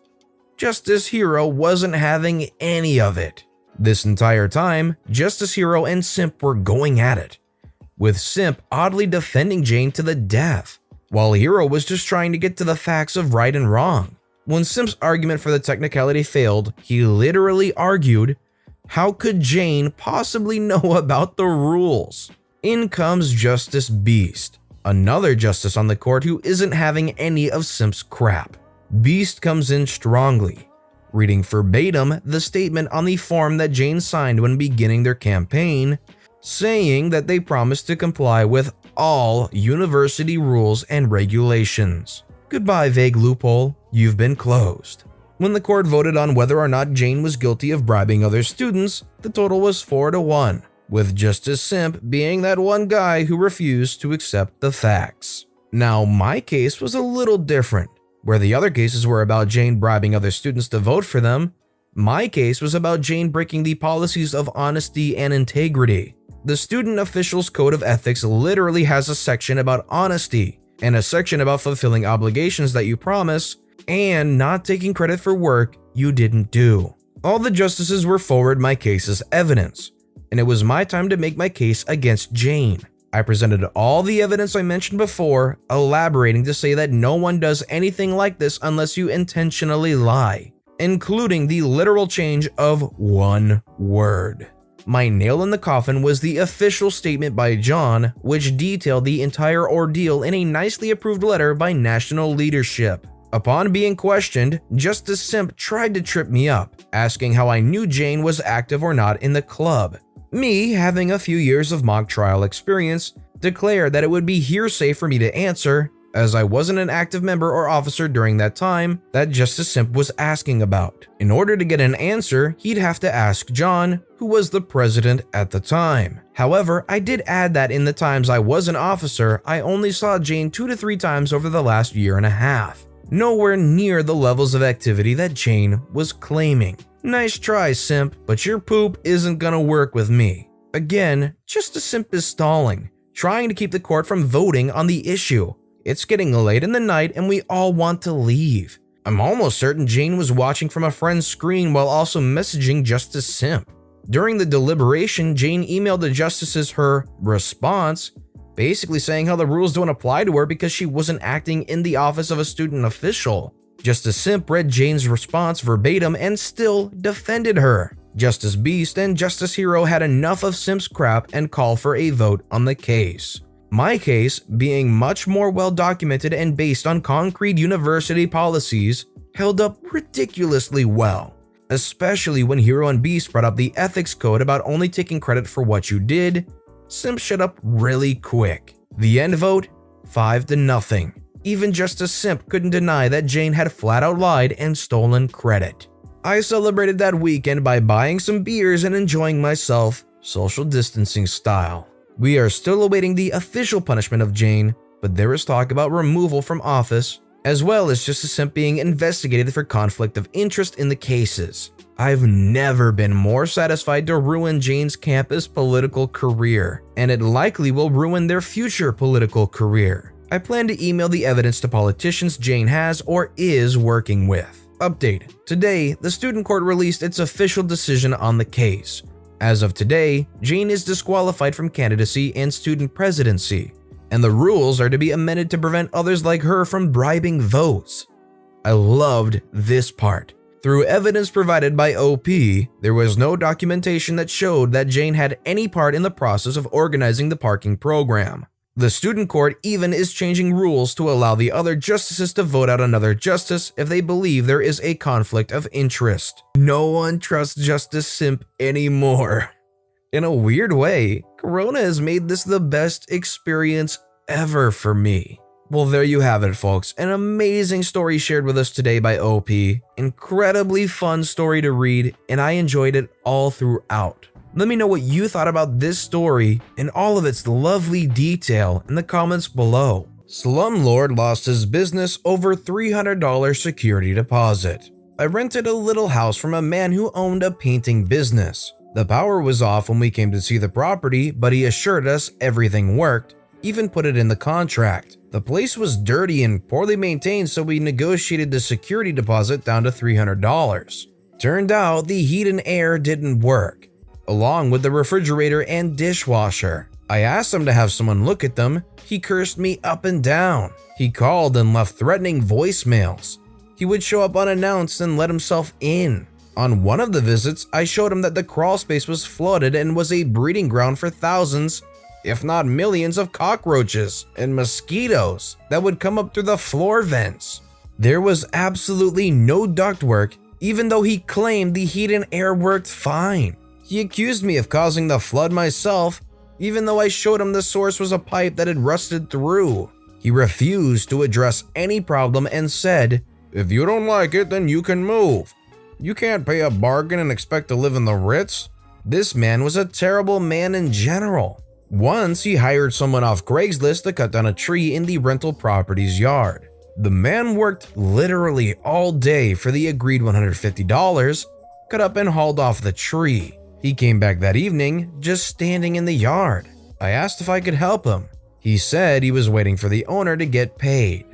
Justice Hero wasn't having any of it. This entire time, Justice Hero and Simp were going at it, with Simp oddly defending Jane to the death, while Hero was just trying to get to the facts of right and wrong. When Simp's argument for the technicality failed, he literally argued, how could Jane possibly know about the rules? In comes Justice Beast, another justice on the court who isn't having any of Simp's crap. Beast comes in strongly, reading verbatim the statement on the form that Jane signed when beginning their campaign, saying that they promised to comply with all university rules and regulations. Goodbye, vague loophole, you've been closed. When the court voted on whether or not Jane was guilty of bribing other students, the total was 4-1, with Justice Simp being that one guy who refused to accept the facts. Now, my case was a little different. Where the other cases were about Jane bribing other students to vote for them, my case was about Jane breaking the policies of honesty and integrity. The Student Officials Code of Ethics literally has a section about honesty and a section about fulfilling obligations that you promise and not taking credit for work you didn't do. All the justices were forward my case as evidence, and it was my time to make my case against Jane. I presented all the evidence I mentioned before, elaborating to say that no one does anything like this unless you intentionally lie, including the literal change of one word. My nail in the coffin was the official statement by John, which detailed the entire ordeal in a nicely approved letter by national leadership. Upon being questioned, Justice Simp tried to trip me up, asking how I knew Jane was active or not in the club. Me, having a few years of mock trial experience, declared that it would be hearsay for me to answer, as I wasn't an active member or officer during that time that Justice Simp was asking about. In order to get an answer, he'd have to ask John, who was the president at the time. However, I did add that in the times I was an officer, I only saw Jane 2 to 3 times over the last year and a half. Nowhere near the levels of activity that Jane was claiming. Nice try, Simp, but your poop isn't gonna work with me. Again, Justice Simp is stalling, trying to keep the court from voting on the issue. It's getting late in the night and we all want to leave. I'm almost certain Jane was watching from a friend's screen while also messaging Justice Simp. During the deliberation, Jane emailed the justices her response, basically saying how the rules don't apply to her because she wasn't acting in the office of a student official. Justice Simp read Jane's response verbatim and still defended her. Justice Beast and Justice Hero had enough of Simp's crap and called for a vote on the case. My case, being much more well documented and based on concrete university policies, held up ridiculously well, especially when Hero and Beast brought up the ethics code about only taking credit for what you did. Simp shut up really quick. The end vote? 5-0. Even Justice Simp couldn't deny that Jane had flat out lied and stolen credit. I celebrated that weekend by buying some beers and enjoying myself, social distancing style. We are still awaiting the official punishment of Jane, but there is talk about removal from office, as well as Justice Simp being investigated for conflict of interest in the cases. I've never been more satisfied to ruin Jane's campus political career, and it likely will ruin their future political career. I plan to email the evidence to politicians Jane has or is working with. Update. Today, the student court released its official decision on the case. As of today, Jane is disqualified from candidacy and student presidency, and the rules are to be amended to prevent others like her from bribing votes. I loved this part. Through evidence provided by OP, there was no documentation that showed that Jane had any part in the process of organizing the parking program. The student court even is changing rules to allow the other justices to vote out another justice if they believe there is a conflict of interest. No one trusts Justice Simp anymore. In a weird way, Corona has made this the best experience ever for me. Well, there you have it, folks. An amazing story shared with us today by OP. Incredibly fun story to read, and I enjoyed it all throughout. Let me know what you thought about this story and all of its lovely detail in the comments below. Slumlord lost his business over $300 security deposit. I rented a little house from a man who owned a painting business. The power was off when we came to see the property, but he assured us everything worked, even put it in the contract. The place was dirty and poorly maintained, so we negotiated the security deposit down to $300. Turned out the heat and air didn't work, along with the refrigerator and dishwasher. I asked him to have someone look at them. He cursed me up and down. He called and left threatening voicemails. He would show up unannounced and let himself in. On one of the visits, I showed him that the crawl space was flooded and was a breeding ground for thousands, if not millions, of cockroaches and mosquitoes that would come up through the floor vents. There was absolutely no ductwork, even though he claimed the heat and air worked fine. He accused me of causing the flood myself, even though I showed him the source was a pipe that had rusted through. He refused to address any problem and said, "If you don't like it, then you can move. You can't pay a bargain and expect to live in the Ritz." This man was a terrible man in general. Once he hired someone off Craigslist to cut down a tree in the rental property's yard. The man worked literally all day for the agreed $150, cut up and hauled off the tree. He came back that evening, just standing in the yard. I asked if I could help him. He said he was waiting for the owner to get paid.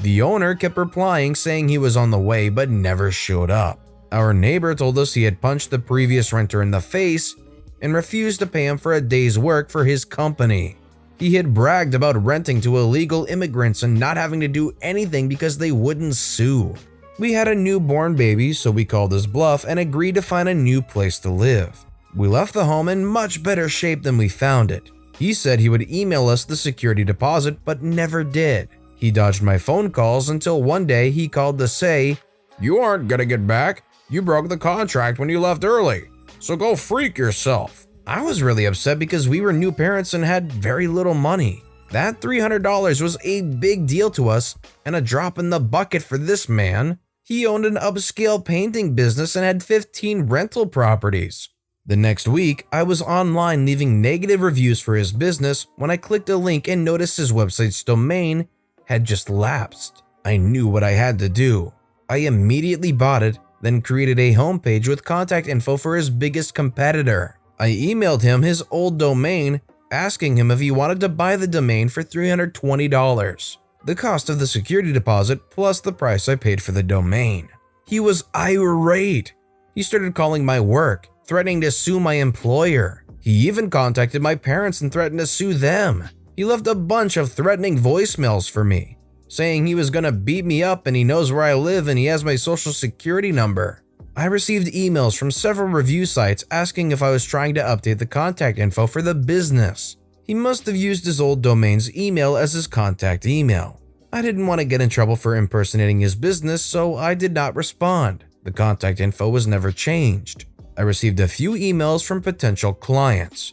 The owner kept replying saying he was on the way but never showed up. Our neighbor told us he had punched the previous renter in the face and refused to pay him for a day's work for his company. He had bragged about renting to illegal immigrants and not having to do anything because they wouldn't sue. We had a newborn baby, so we called his bluff and agreed to find a new place to live. We left the home in much better shape than we found it. He said he would email us the security deposit, but never did. He dodged my phone calls until one day he called to say, "You aren't gonna get back. You broke the contract when you left early, so go freak yourself." I was really upset because we were new parents and had very little money. That $300 was a big deal to us and a drop in the bucket for this man. He owned an upscale painting business and had 15 rental properties. The next week, I was online leaving negative reviews for his business when I clicked a link and noticed his website's domain had just lapsed. I knew what I had to do. I immediately bought it, then created a homepage with contact info for his biggest competitor. I emailed him his old domain, asking him if he wanted to buy the domain for $320, the cost of the security deposit plus the price I paid for the domain. He was irate. He started calling my work, threatening to sue my employer. He even contacted my parents and threatened to sue them. He left a bunch of threatening voicemails for me, saying he was gonna beat me up and he knows where I live and he has my social security number. I received emails from several review sites asking if I was trying to update the contact info for the business. He must have used his old domain's email as his contact email. I didn't want to get in trouble for impersonating his business, so I did not respond. The contact info was never changed. I received a few emails from potential clients.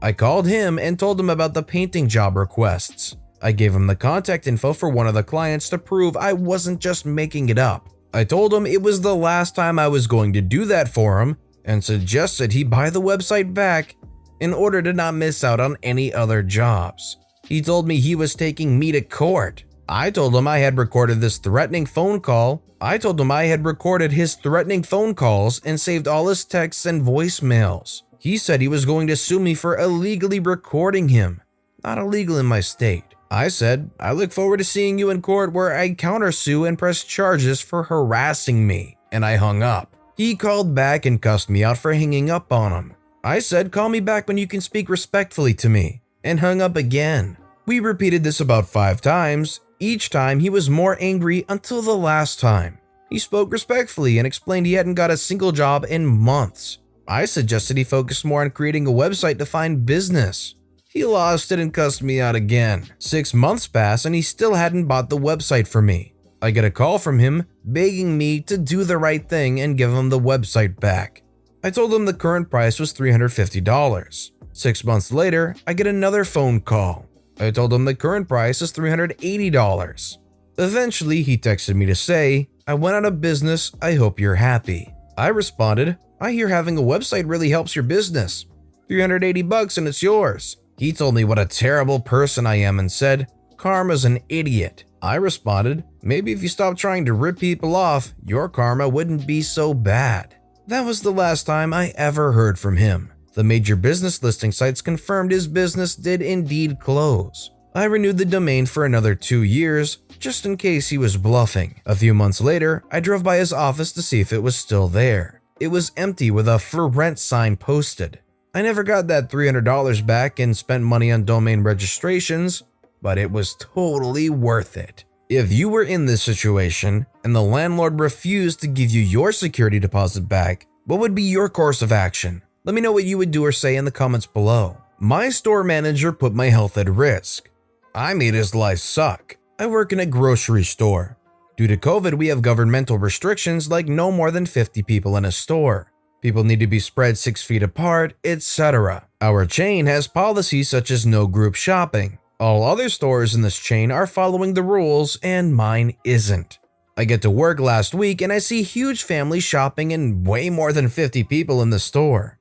I called him and told him about the painting job requests. I gave him the contact info for one of the clients to prove I wasn't just making it up. I told him it was the last time I was going to do that for him and suggested he buy the website back in order to not miss out on any other jobs. He told me he was taking me to court. I told him I had recorded this threatening phone call. I told him I had recorded his threatening phone calls and saved all his texts and voicemails. He said he was going to sue me for illegally recording him. Not illegal in my state. I said, "I look forward to seeing you in court where I countersue and press charges for harassing me," and I hung up. He called back and cussed me out for hanging up on him. I said, "Call me back when you can speak respectfully to me," and hung up again. We repeated this about 5 times. Each time he was more angry until the last time. He spoke respectfully and explained he hadn't got a single job in months. I suggested he focus more on creating a website to find business. He lost it and cussed me out again. 6 months pass and he still hadn't bought the website for me. I get a call from him begging me to do the right thing and give him the website back. I told him the current price was $350. 6 months later, I get another phone call. I told him the current price is $380. Eventually, he texted me to say, "I went out of business, I hope you're happy." I responded, "I hear having a website really helps your business. $380 and it's yours." He told me what a terrible person I am and said, "Karma's an idiot." I responded, "Maybe if you stopped trying to rip people off, your karma wouldn't be so bad." That was the last time I ever heard from him. The major business listing sites confirmed his business did indeed close. I renewed the domain for another 2 years, just in case he was bluffing. A few months later, I drove by his office to see if it was still there. It was empty with a "for rent" sign posted. I never got that $300 back and spent money on domain registrations, but it was totally worth it. If you were in this situation and the landlord refused to give you your security deposit back, what would be your course of action? Let me know what you would do or say in the comments below. My store manager put my health at risk. I made his life suck. I work in a grocery store. Due to COVID, we have governmental restrictions like no more than 50 people in a store. People need to be spread 6 feet apart, etc. Our chain has policies such as no group shopping. All other stores in this chain are following the rules and mine isn't. I get to work last week and I see huge families shopping and way more than 50 people in the store.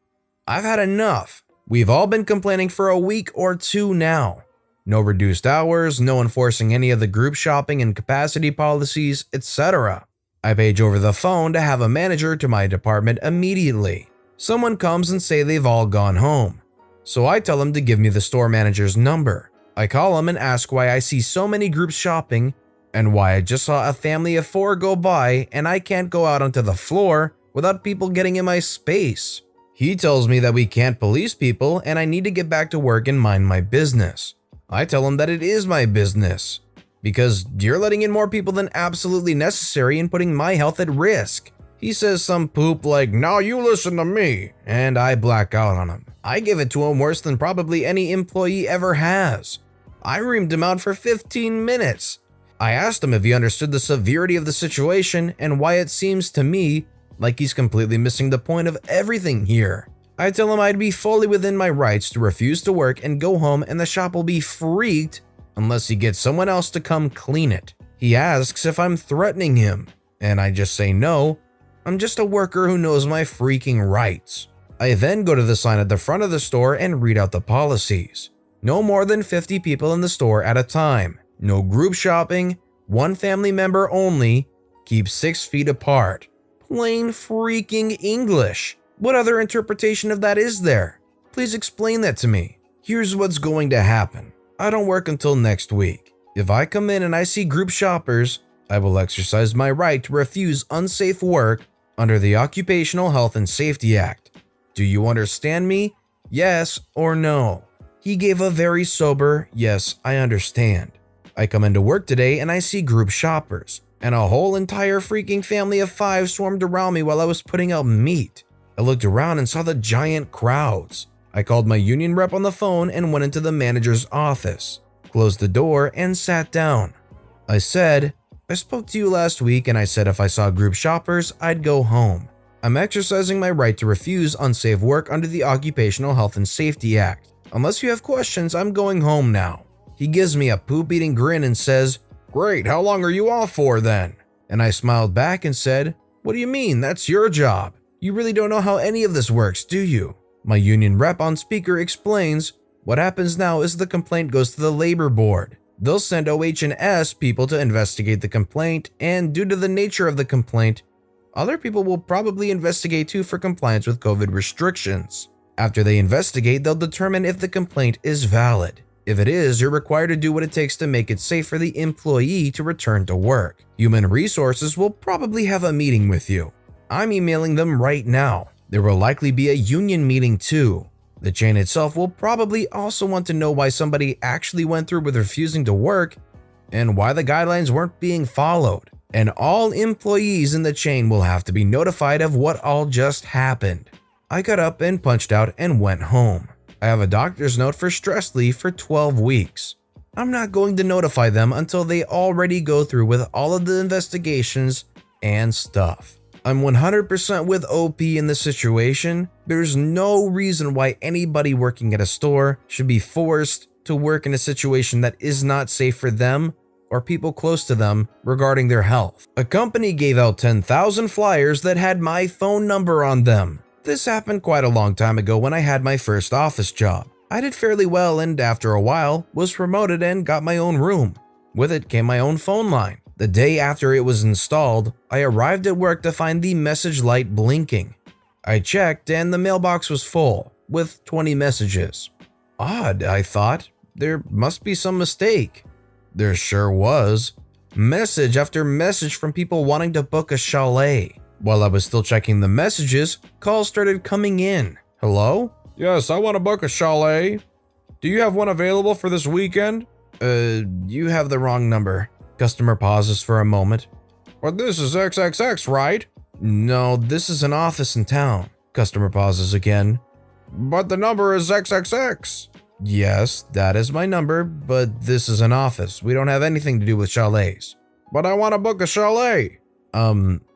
I've had enough. We've all been complaining for a week or 2 now. No reduced hours, no enforcing any of the group shopping and capacity policies, etc. I page over the phone to have a manager to my department immediately. Someone comes and say they've all gone home. So I tell him to give me the store manager's number. I call him and ask why I see so many groups shopping and why I just saw a family of 4 go by and I can't go out onto the floor without people getting in my space. He tells me that we can't police people and I need to get back to work and mind my business. I tell him that it is my business because you're letting in more people than absolutely necessary and putting my health at risk. He says some poop like, "Now you listen to me," and I black out on him. I give it to him worse than probably any employee ever has. I reamed him out for 15 minutes. I asked him if he understood the severity of the situation and why it seems to me like he's completely missing the point of everything here. I tell him I'd be fully within my rights to refuse to work and go home and the shop will be freaked unless he gets someone else to come clean it. He asks if I'm threatening him, and I just say no, I'm just a worker who knows my freaking rights. I then go to the sign at the front of the store and read out the policies. No more than 50 people in the store at a time. No group shopping, 1 family member only, keep 6 feet apart. Plain freaking English. What other interpretation of that is there? Please explain that to me. Here's what's going to happen. I don't work until next week. If I come in and I see group shoppers, I will exercise my right to refuse unsafe work under the Occupational Health and Safety Act. Do you understand me? Yes or no? He gave a very sober, "Yes, I understand." I come into work today and I see group shoppers, and a whole entire freaking family of 5 swarmed around me while I was putting out meat. I looked around and saw the giant crowds. I called my union rep on the phone and went into the manager's office, closed the door, and sat down. I said, "I spoke to you last week and I said if I saw group shoppers, I'd go home. I'm exercising my right to refuse unsafe work under the Occupational Health and Safety Act. Unless you have questions, I'm going home now." He gives me a poop-eating grin and says, "Great, how long are you off for then?" And I smiled back and said, "What do you mean? That's your job. You really don't know how any of this works, do you?" My union rep on speaker explains, "What happens now is the complaint goes to the labor board. They'll send OH&S people to investigate the complaint, and due to the nature of the complaint, other people will probably investigate too for compliance with COVID restrictions. After they investigate, they'll determine if the complaint is valid. If it is, you're required to do what it takes to make it safe for the employee to return to work. Human Resources will probably have a meeting with you. I'm emailing them right now. There will likely be a union meeting too. The chain itself will probably also want to know why somebody actually went through with refusing to work and why the guidelines weren't being followed. And all employees in the chain will have to be notified of what all just happened." I got up and punched out and went home. I have a doctor's note for stress leave for 12 weeks. I'm not going to notify them until they already go through with all of the investigations and stuff. I'm 100% with OP in this situation. There's no reason why anybody working at a store should be forced to work in a situation that is not safe for them or people close to them regarding their health. A company gave out 10,000 flyers that had my phone number on them. This happened quite a long time ago when I had my first office job. I did fairly well and after a while was promoted and got my own room. With it came my own phone line. The day after it was installed, I arrived at work to find the message light blinking. I checked and the mailbox was full, with 20 messages. Odd, I thought. There must be some mistake. There sure was. Message after message from people wanting to book a chalet. While I was still checking the messages, calls started coming in. Hello? Yes, I want to book a chalet. Do you have one available for this weekend? You have the wrong number. Customer pauses for a moment. But this is XXX, right? No, this is an office in town. Customer pauses again. But the number is XXX. Yes, that is my number, but this is an office. We don't have anything to do with chalets. But I want to book a chalet.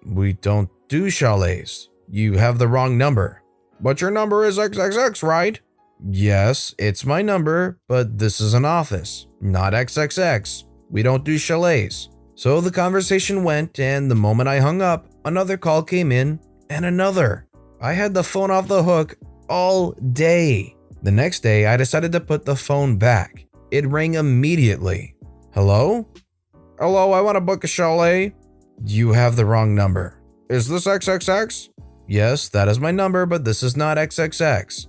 We don't do chalets. You have the wrong number. But your number is XXX, right? Yes, it's my number, but this is an office, not XXX. We don't do chalets. So the conversation went, and the moment I hung up, another call came in, and another. I had the phone off the hook all day. The next day, I decided to put the phone back. It rang immediately. Hello? Hello, I want to book a chalet. You have the wrong number. Is this XXX? Yes, that is my number, but this is not XXX.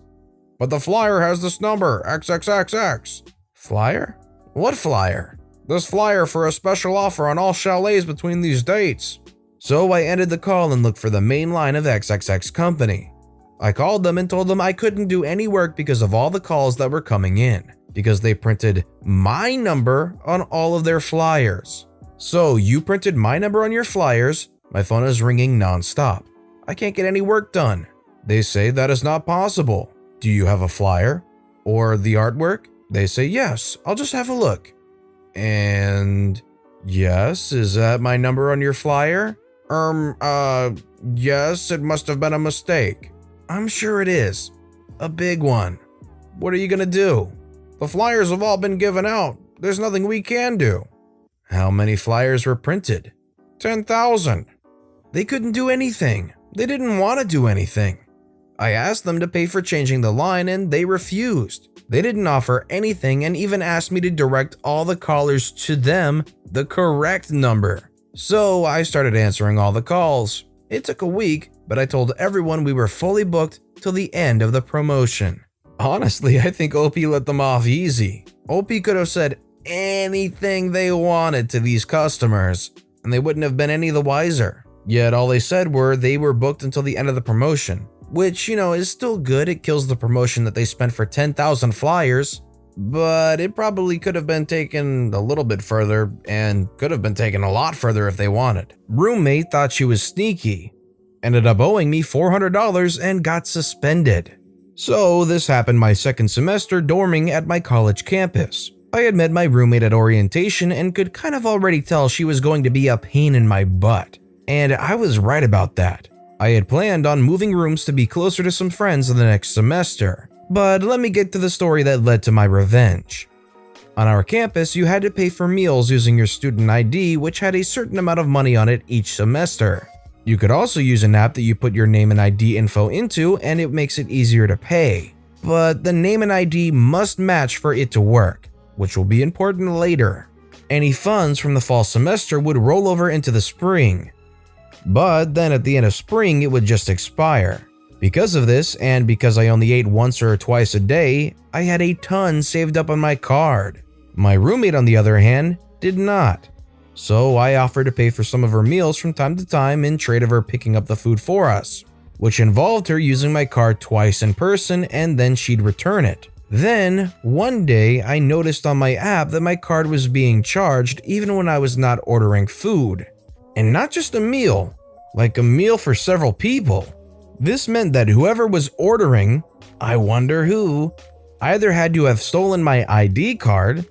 But the flyer has this number, XXXX. Flyer? What flyer? This flyer for a special offer on all chalets between these dates. So I ended the call and looked for the main line of XXX company. I called them and told them I couldn't do any work because of all the calls that were coming in, because they printed my number on all of their flyers. So you printed my number on your flyers, my phone is ringing nonstop. I can't get any work done. They say that is not possible. Do you have a flyer? Or the artwork? They say yes, I'll just have a look. And yes, is that my number on your flyer? Yes, it must have been a mistake. I'm sure it is. A big one. What are you gonna do? The flyers have all been given out. There's nothing we can do. How many flyers were printed? 10,000. They couldn't do anything. They didn't want to do anything. I asked them to pay for changing the line and they refused. They didn't offer anything and even asked me to direct all the callers to them the correct number. So I started answering all the calls. It took a week, but I told everyone we were fully booked till the end of the promotion. Honestly, I think OP let them off easy. OP could have said anything they wanted to these customers, and they wouldn't have been any the wiser. Yet all they said were they were booked until the end of the promotion, which, is still good. It kills the promotion that they spent for 10,000 flyers, but it probably could have been taken a little bit further and could have been taken a lot further if they wanted. Roommate thought she was sneaky, ended up owing me $400 and got suspended. So this happened my second semester dorming at my college campus. I had met my roommate at orientation and could kind of already tell she was going to be a pain in my butt. And I was right about that. I had planned on moving rooms to be closer to some friends in the next semester. But let me get to the story that led to my revenge. On our campus, you had to pay for meals using your student ID, which had a certain amount of money on it each semester. You could also use an app that you put your name and ID info into, and it makes it easier to pay. But the name and ID must match for it to work, which will be important later. Any funds from the fall semester would roll over into the spring. But then at the end of spring, it would just expire. Because of this, and because I only ate once or twice a day, I had a ton saved up on my card. My roommate, on the other hand, did not. So I offered to pay for some of her meals from time to time in trade of her picking up the food for us, which involved her using my card twice in person and then she'd return it. Then, one day, I noticed on my app that my card was being charged even when I was not ordering food. And not just a meal, like a meal for several people. This meant that whoever was ordering, I wonder who, I either had to have stolen my ID card,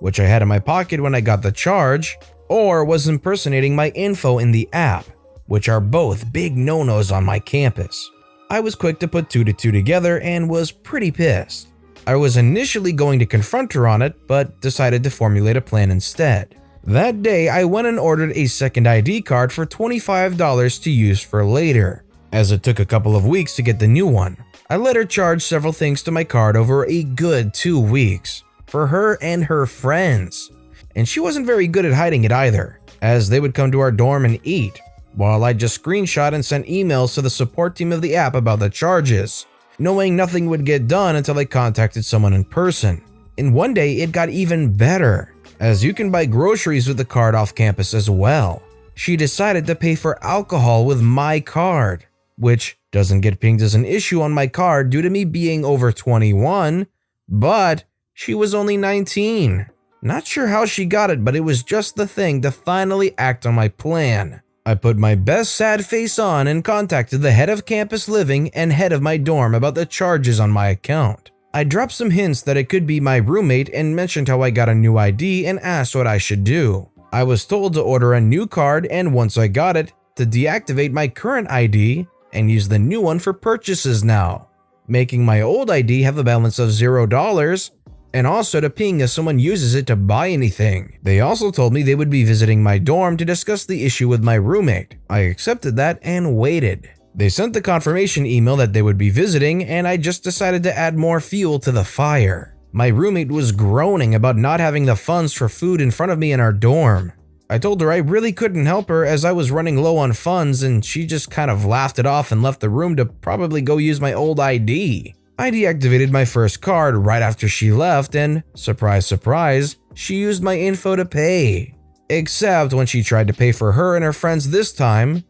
which I had in my pocket when I got the charge, or was impersonating my info in the app, which are both big no-nos on my campus. I was quick to put 2 to 2 together and was pretty pissed. I was initially going to confront her on it, but decided to formulate a plan instead. That day, I went and ordered a second ID card for $25 to use for later, as it took a couple of weeks to get the new one. I let her charge several things to my card over a good 2 weeks, for her and her friends. And she wasn't very good at hiding it either, as they would come to our dorm and eat, while I just screenshot and sent emails to the support team of the app about the charges, knowing nothing would get done until I contacted someone in person. And one day it got even better, as you can buy groceries with the card off campus as well. She decided to pay for alcohol with my card, which doesn't get pinged as an issue on my card due to me being over 21, but she was only 19. Not sure how she got it, but it was just the thing to finally act on my plan. I put my best sad face on and contacted the head of campus living and head of my dorm about the charges on my account. I dropped some hints that it could be my roommate and mentioned how I got a new ID and asked what I should do. I was told to order a new card and once I got it, to deactivate my current ID and use the new one for purchases now, making my old ID have a balance of $0, and also to ping if someone uses it to buy anything. They also told me they would be visiting my dorm to discuss the issue with my roommate. I accepted that and waited. They sent the confirmation email that they would be visiting, and I just decided to add more fuel to the fire. My roommate was groaning about not having the funds for food in front of me in our dorm. I told her I really couldn't help her as I was running low on funds, and she just kind of laughed it off and left the room to probably go use my old ID. I deactivated my first card right after she left and, surprise surprise, she used my info to pay. Except when she tried to pay for her and her friends this time,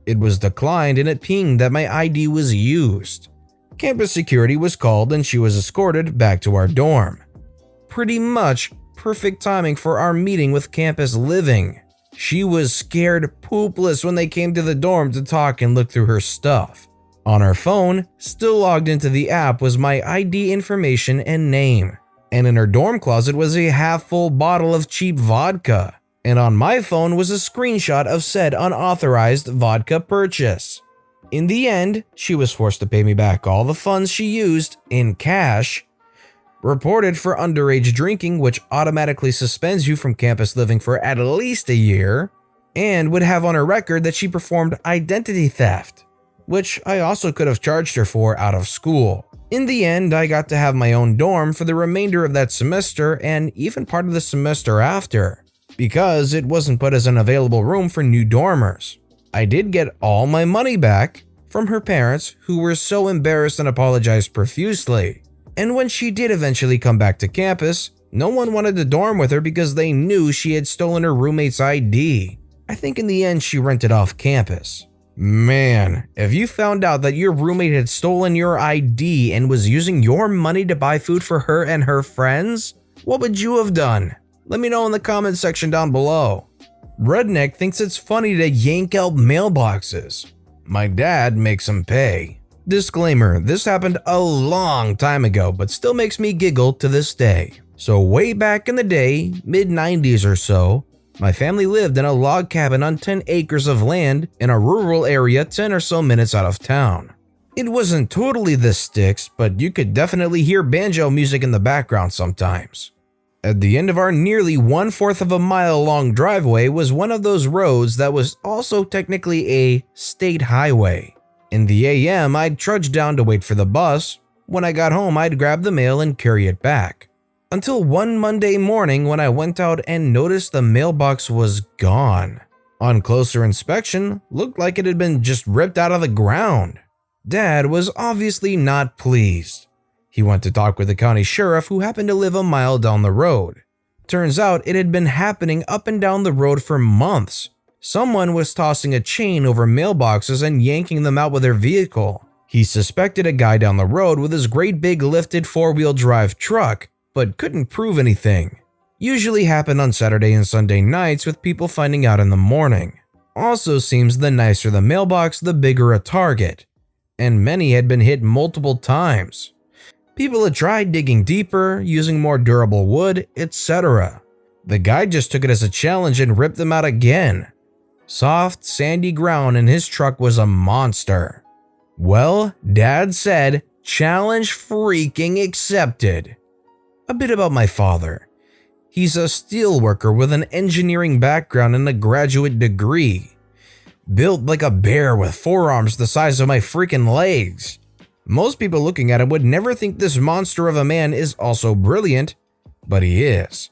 it was declined and it pinged that my ID was used. Campus security was called and she was escorted back to our dorm. Pretty much perfect timing for our meeting with campus living. She was scared poopless when they came to the dorm to talk and look through her stuff. On her phone, still logged into the app, was my ID information and name. And in her dorm closet was a half-full bottle of cheap vodka. And on my phone was a screenshot of said unauthorized vodka purchase. In the end, she was forced to pay me back all the funds she used in cash, reported for underage drinking, which automatically suspends you from campus living for at least a year, and would have on her record that she performed identity theft, which I also could have charged her for out of school. In the end, I got to have my own dorm for the remainder of that semester and even part of the semester after, because it wasn't put as an available room for new dormers. I did get all my money back from her parents, who were so embarrassed and apologized profusely. And when she did eventually come back to campus, no one wanted to dorm with her because they knew she had stolen her roommate's ID. I think in the end she rented off campus. Man, if you found out that your roommate had stolen your ID and was using your money to buy food for her and her friends, what would you have done? Let me know in the comment section down below. Redneck thinks it's funny to yank out mailboxes. My dad makes him pay. Disclaimer, this happened a long time ago, but still makes me giggle to this day. So way back in the day, mid-90s or so, my family lived in a log cabin on 10 acres of land in a rural area 10 or so minutes out of town. It wasn't totally the sticks, but you could definitely hear banjo music in the background sometimes. At the end of our nearly 1/4 of a mile long driveway was one of those roads that was also technically a state highway. In the AM, I'd trudge down to wait for the bus. When I got home, I'd grab the mail and carry it back. Until one Monday morning when I went out and noticed the mailbox was gone. On closer inspection, looked like it had been just ripped out of the ground. Dad was obviously not pleased. He went to talk with the county sheriff, who happened to live a mile down the road. Turns out it had been happening up and down the road for months. Someone was tossing a chain over mailboxes and yanking them out with their vehicle. He suspected a guy down the road with his great big lifted 4-wheel drive truck, but couldn't prove anything. Usually happened on Saturday and Sunday nights, with people finding out in the morning. Also seems the nicer the mailbox, the bigger a target, and many had been hit multiple times. People had tried digging deeper, using more durable wood, etc. The guy just took it as a challenge and ripped them out again. Soft, sandy ground in his truck was a monster. Well, Dad said, challenge freaking accepted. A bit about my father. He's a steel worker with an engineering background and a graduate degree. Built like a bear with forearms the size of my freaking legs. Most people looking at him would never think this monster of a man is also brilliant, but he is.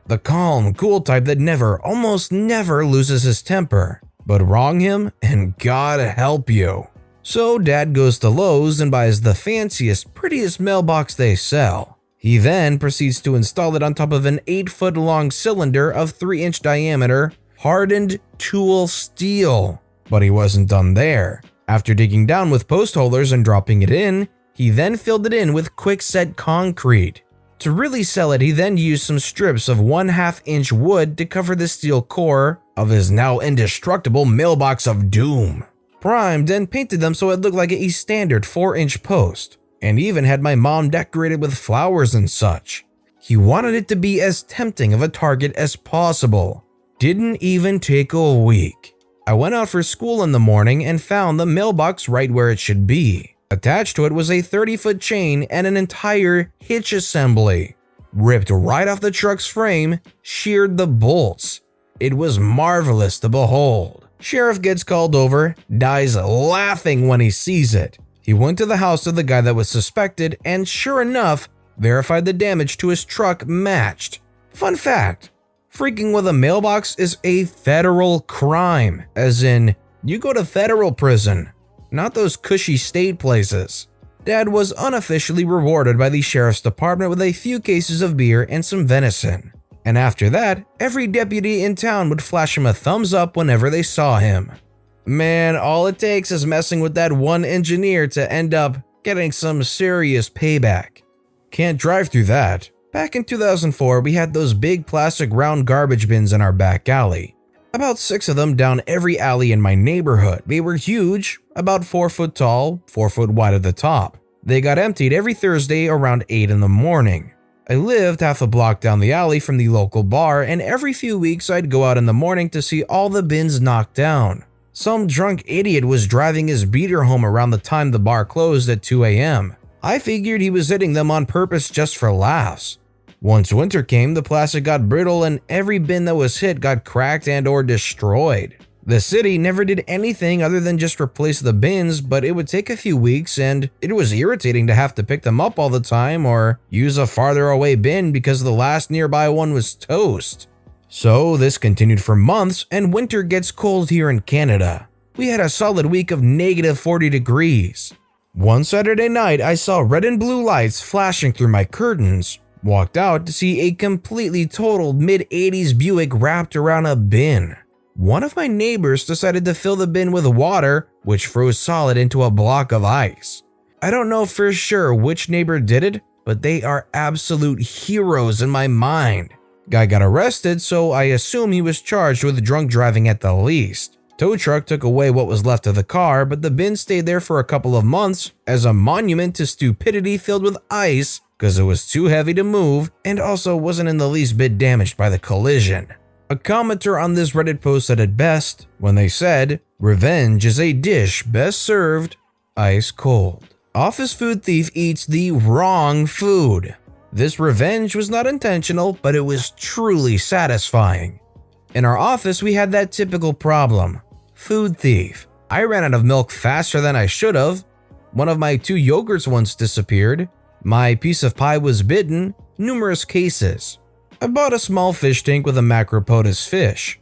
The calm, cool type that never, almost never loses his temper. But wrong him and God help you. So Dad goes to Lowe's and buys the fanciest, prettiest mailbox they sell. He then proceeds to install it on top of an 8-foot long cylinder of 3-inch diameter, hardened tool steel. But he wasn't done there. After digging down with post holders and dropping it in, he then filled it in with quick-set concrete. To really sell it, he then used some strips of 1/2-inch wood to cover the steel core of his now indestructible mailbox of doom. Primed and painted them so it looked like a standard 4-inch post, and even had my mom decorated with flowers and such. He wanted it to be as tempting of a target as possible. Didn't even take a week. I went out for school in the morning and found the mailbox right where it should be. Attached to it was a 30-foot chain and an entire hitch assembly. Ripped right off the truck's frame, sheared the bolts. It was marvelous to behold. Sheriff gets called over, dies laughing when he sees it. He went to the house of the guy that was suspected and sure enough, verified the damage to his truck matched. Fun fact, freaking with a mailbox is a federal crime, as in, you go to federal prison, not those cushy state places. Dad was unofficially rewarded by the sheriff's department with a few cases of beer and some venison. And after that, every deputy in town would flash him a thumbs up whenever they saw him. Man, all it takes is messing with that one engineer to end up getting some serious payback. Can't drive through that. Back in 2004, we had those big plastic round garbage bins in our back alley. About 6 of them down every alley in my neighborhood. They were huge, about 4 foot tall, 4 foot wide at the top. They got emptied every Thursday around 8 in the morning. I lived half a block down the alley from the local bar, and every few weeks I'd go out in the morning to see all the bins knocked down. Some drunk idiot was driving his beater home around the time the bar closed at 2 a.m. I figured he was hitting them on purpose just for laughs. Once winter came, the plastic got brittle and every bin that was hit got cracked and or destroyed. The city never did anything other than just replace the bins, but it would take a few weeks and it was irritating to have to pick them up all the time or use a farther away bin because the last nearby one was toast. So this continued for months and winter gets cold here in Canada. We had a solid week of negative 40 degrees. One Saturday night I saw red and blue lights flashing through my curtains. Walked out to see a completely totaled mid-80s Buick wrapped around a bin. One of my neighbors decided to fill the bin with water, which froze solid into a block of ice. I don't know for sure which neighbor did it, but they are absolute heroes in my mind. Guy got arrested, so I assume he was charged with drunk driving at the least. Tow truck took away what was left of the car, but the bin stayed there for a couple of months as a monument to stupidity filled with ice because it was too heavy to move and also wasn't in the least bit damaged by the collision. A commenter on this Reddit post said it best when they said, "Revenge is a dish best served ice cold." Office food thief eats the wrong food. This revenge was not intentional, but it was truly satisfying. In our office, we had that typical problem. Food thief. I ran out of milk faster than I should have. One of my 2 yogurts once disappeared. My piece of pie was bitten. Numerous cases. I bought a small fish tank with a macropodous fish.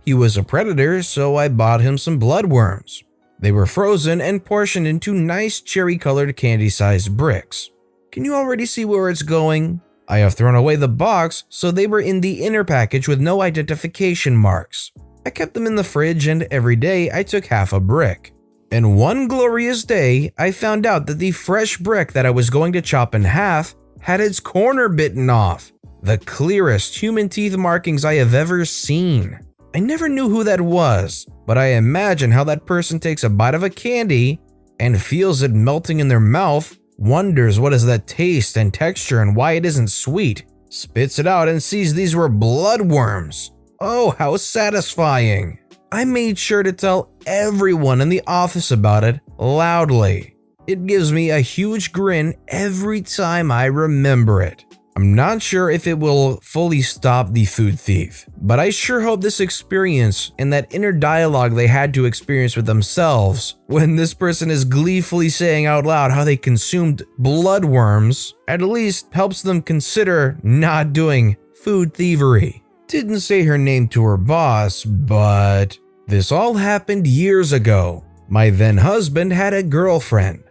He was a predator, so I bought him some bloodworms. They were frozen and portioned into nice cherry-colored candy-sized bricks. Can you already see where it's going? I have thrown away the box, so they were in the inner package with no identification marks. I kept them in the fridge and every day I took half a brick. And one glorious day, I found out that the fresh brick that I was going to chop in half had its corner bitten off. The clearest human teeth markings I have ever seen. I never knew who that was, but I imagine how that person takes a bite of a candy and feels it melting in their mouth wonders what is that taste and texture and why it isn't sweet, spits it out and sees these were bloodworms. Oh, how satisfying. I made sure to tell everyone in the office about it loudly. It gives me a huge grin every time I remember it. I'm not sure if it will fully stop the food thief, but I sure hope this experience and that inner dialogue they had to experience with themselves when this person is gleefully saying out loud how they consumed bloodworms at least helps them consider not doing food thievery. Didn't say her name to her boss, but this all happened years ago. My then husband had a girlfriend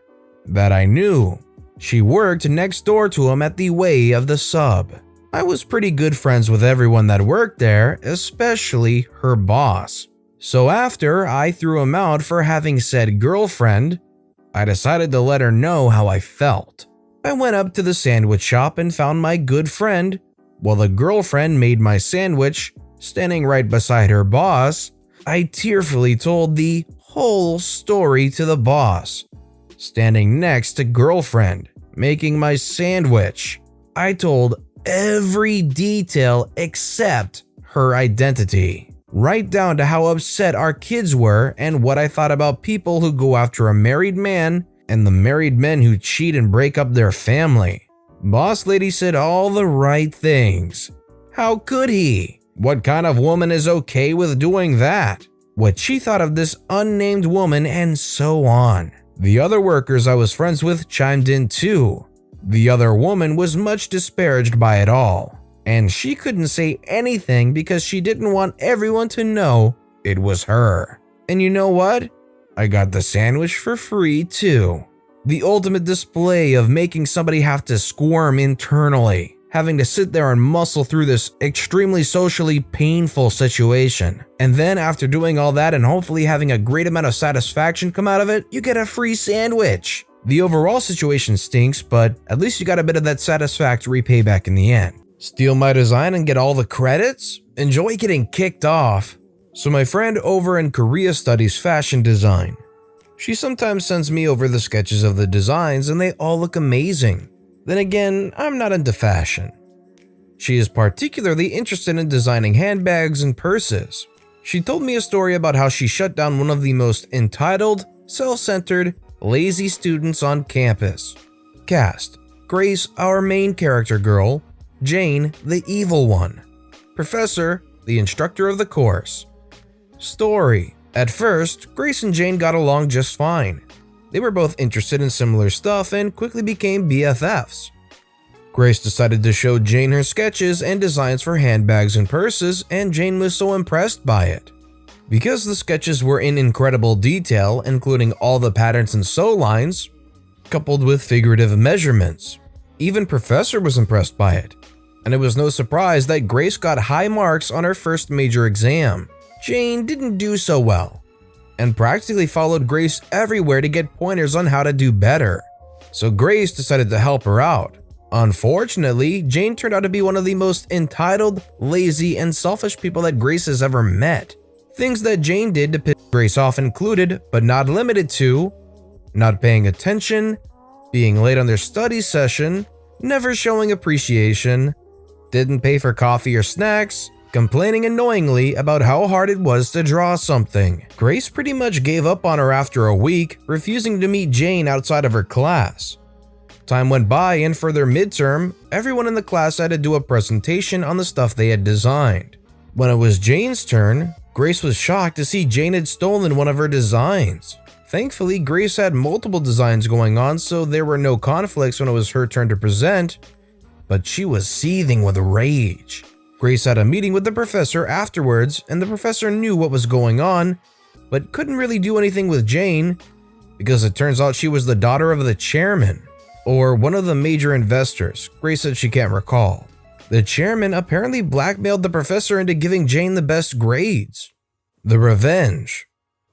that I knew. She worked next door to him at the Way of the Sub. I was pretty good friends with everyone that worked there, especially her boss. So after I threw him out for having said girlfriend, I decided to let her know how I felt. I went up to the sandwich shop and found my good friend, while the girlfriend made my sandwich, standing right beside her boss. I tearfully told the whole story to the boss, standing next to girlfriend, making my sandwich. I told every detail except her identity, right down to how upset our kids were and what I thought about people who go after a married man and the married men who cheat and break up their family. Boss lady said all the right things. How could he? What kind of woman is okay with doing that? What she thought of this unnamed woman, and so on. The other workers I was friends with chimed in too. The other woman was much disparaged by it all, and she couldn't say anything because she didn't want everyone to know it was her. And you know what? I got the sandwich for free too. The ultimate display of making somebody have to squirm internally, having to sit there and muscle through this extremely socially painful situation. And then after doing all that and hopefully having a great amount of satisfaction come out of it, you get a free sandwich. The overall situation stinks, but at least you got a bit of that satisfactory payback in the end. Steal my design and get all the credits? Enjoy getting kicked off. So my friend over in Korea studies fashion design. She sometimes sends me over the sketches of the designs and they all look amazing. Then again, I'm not into fashion. She is particularly interested in designing handbags and purses. She told me a story about how she shut down one of the most entitled, self-centered, lazy students on campus. Cast: Grace, our main character girl; Jane, the evil one; Professor, the instructor of the course. Story: At first, Grace and Jane got along just fine. They were both interested in similar stuff and quickly became BFFs. Grace decided to show Jane her sketches and designs for handbags and purses, and Jane was so impressed by it. Because the sketches were in incredible detail, including all the patterns and sew lines, coupled with figurative measurements, even Professor was impressed by it. And it was no surprise that Grace got high marks on her first major exam. Jane didn't do so well, and practically followed Grace everywhere to get pointers on how to do better. So Grace decided to help her out. Unfortunately, Jane turned out to be one of the most entitled, lazy, and selfish people that Grace has ever met. Things that Jane did to piss Grace off included, but not limited to, not paying attention, being late on their study session, never showing appreciation, didn't pay for coffee or snacks, complaining annoyingly about how hard it was to draw something. Grace pretty much gave up on her after a week, refusing to meet Jane outside of her class. Time went by, and for their midterm, everyone in the class had to do a presentation on the stuff they had designed. When it was Jane's turn, Grace was shocked to see Jane had stolen one of her designs. Thankfully, Grace had multiple designs going on, so there were no conflicts when it was her turn to present, but she was seething with rage. Grace had a meeting with the professor afterwards, and the professor knew what was going on, but couldn't really do anything with Jane, because it turns out she was the daughter of the chairman, or one of the major investors. Grace said she can't recall. The chairman apparently blackmailed the professor into giving Jane the best grades. The revenge.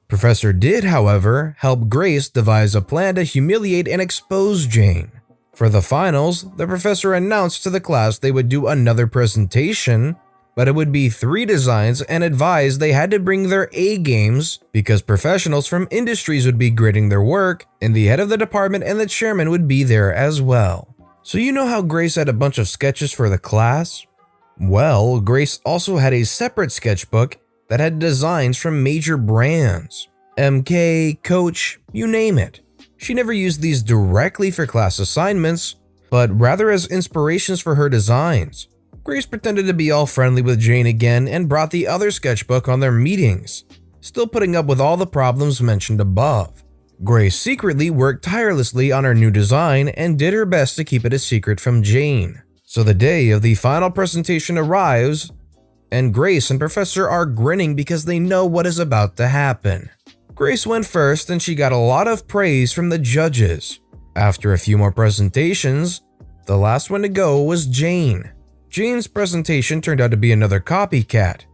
Professor did, however, help Grace devise a plan to humiliate and expose Jane. For the finals, the professor announced to the class they would do another presentation, but it would be 3 designs and advised they had to bring their A games because professionals from industries would be grading their work and the head of the department and the chairman would be there as well. So you know how Grace had a bunch of sketches for the class? Well, Grace also had a separate sketchbook that had designs from major brands. MK, Coach, you name it. She never used these directly for class assignments, but rather as inspirations for her designs. Grace pretended to be all friendly with Jane again and brought the other sketchbook on their meetings, still putting up with all the problems mentioned above. Grace secretly worked tirelessly on her new design and did her best to keep it a secret from Jane. So the day of the final presentation arrives, and Grace and Professor are grinning because they know what is about to happen. Grace went first and she got a lot of praise from the judges. After a few more presentations, the last one to go was Jane. Jane's presentation turned out to be another copycat,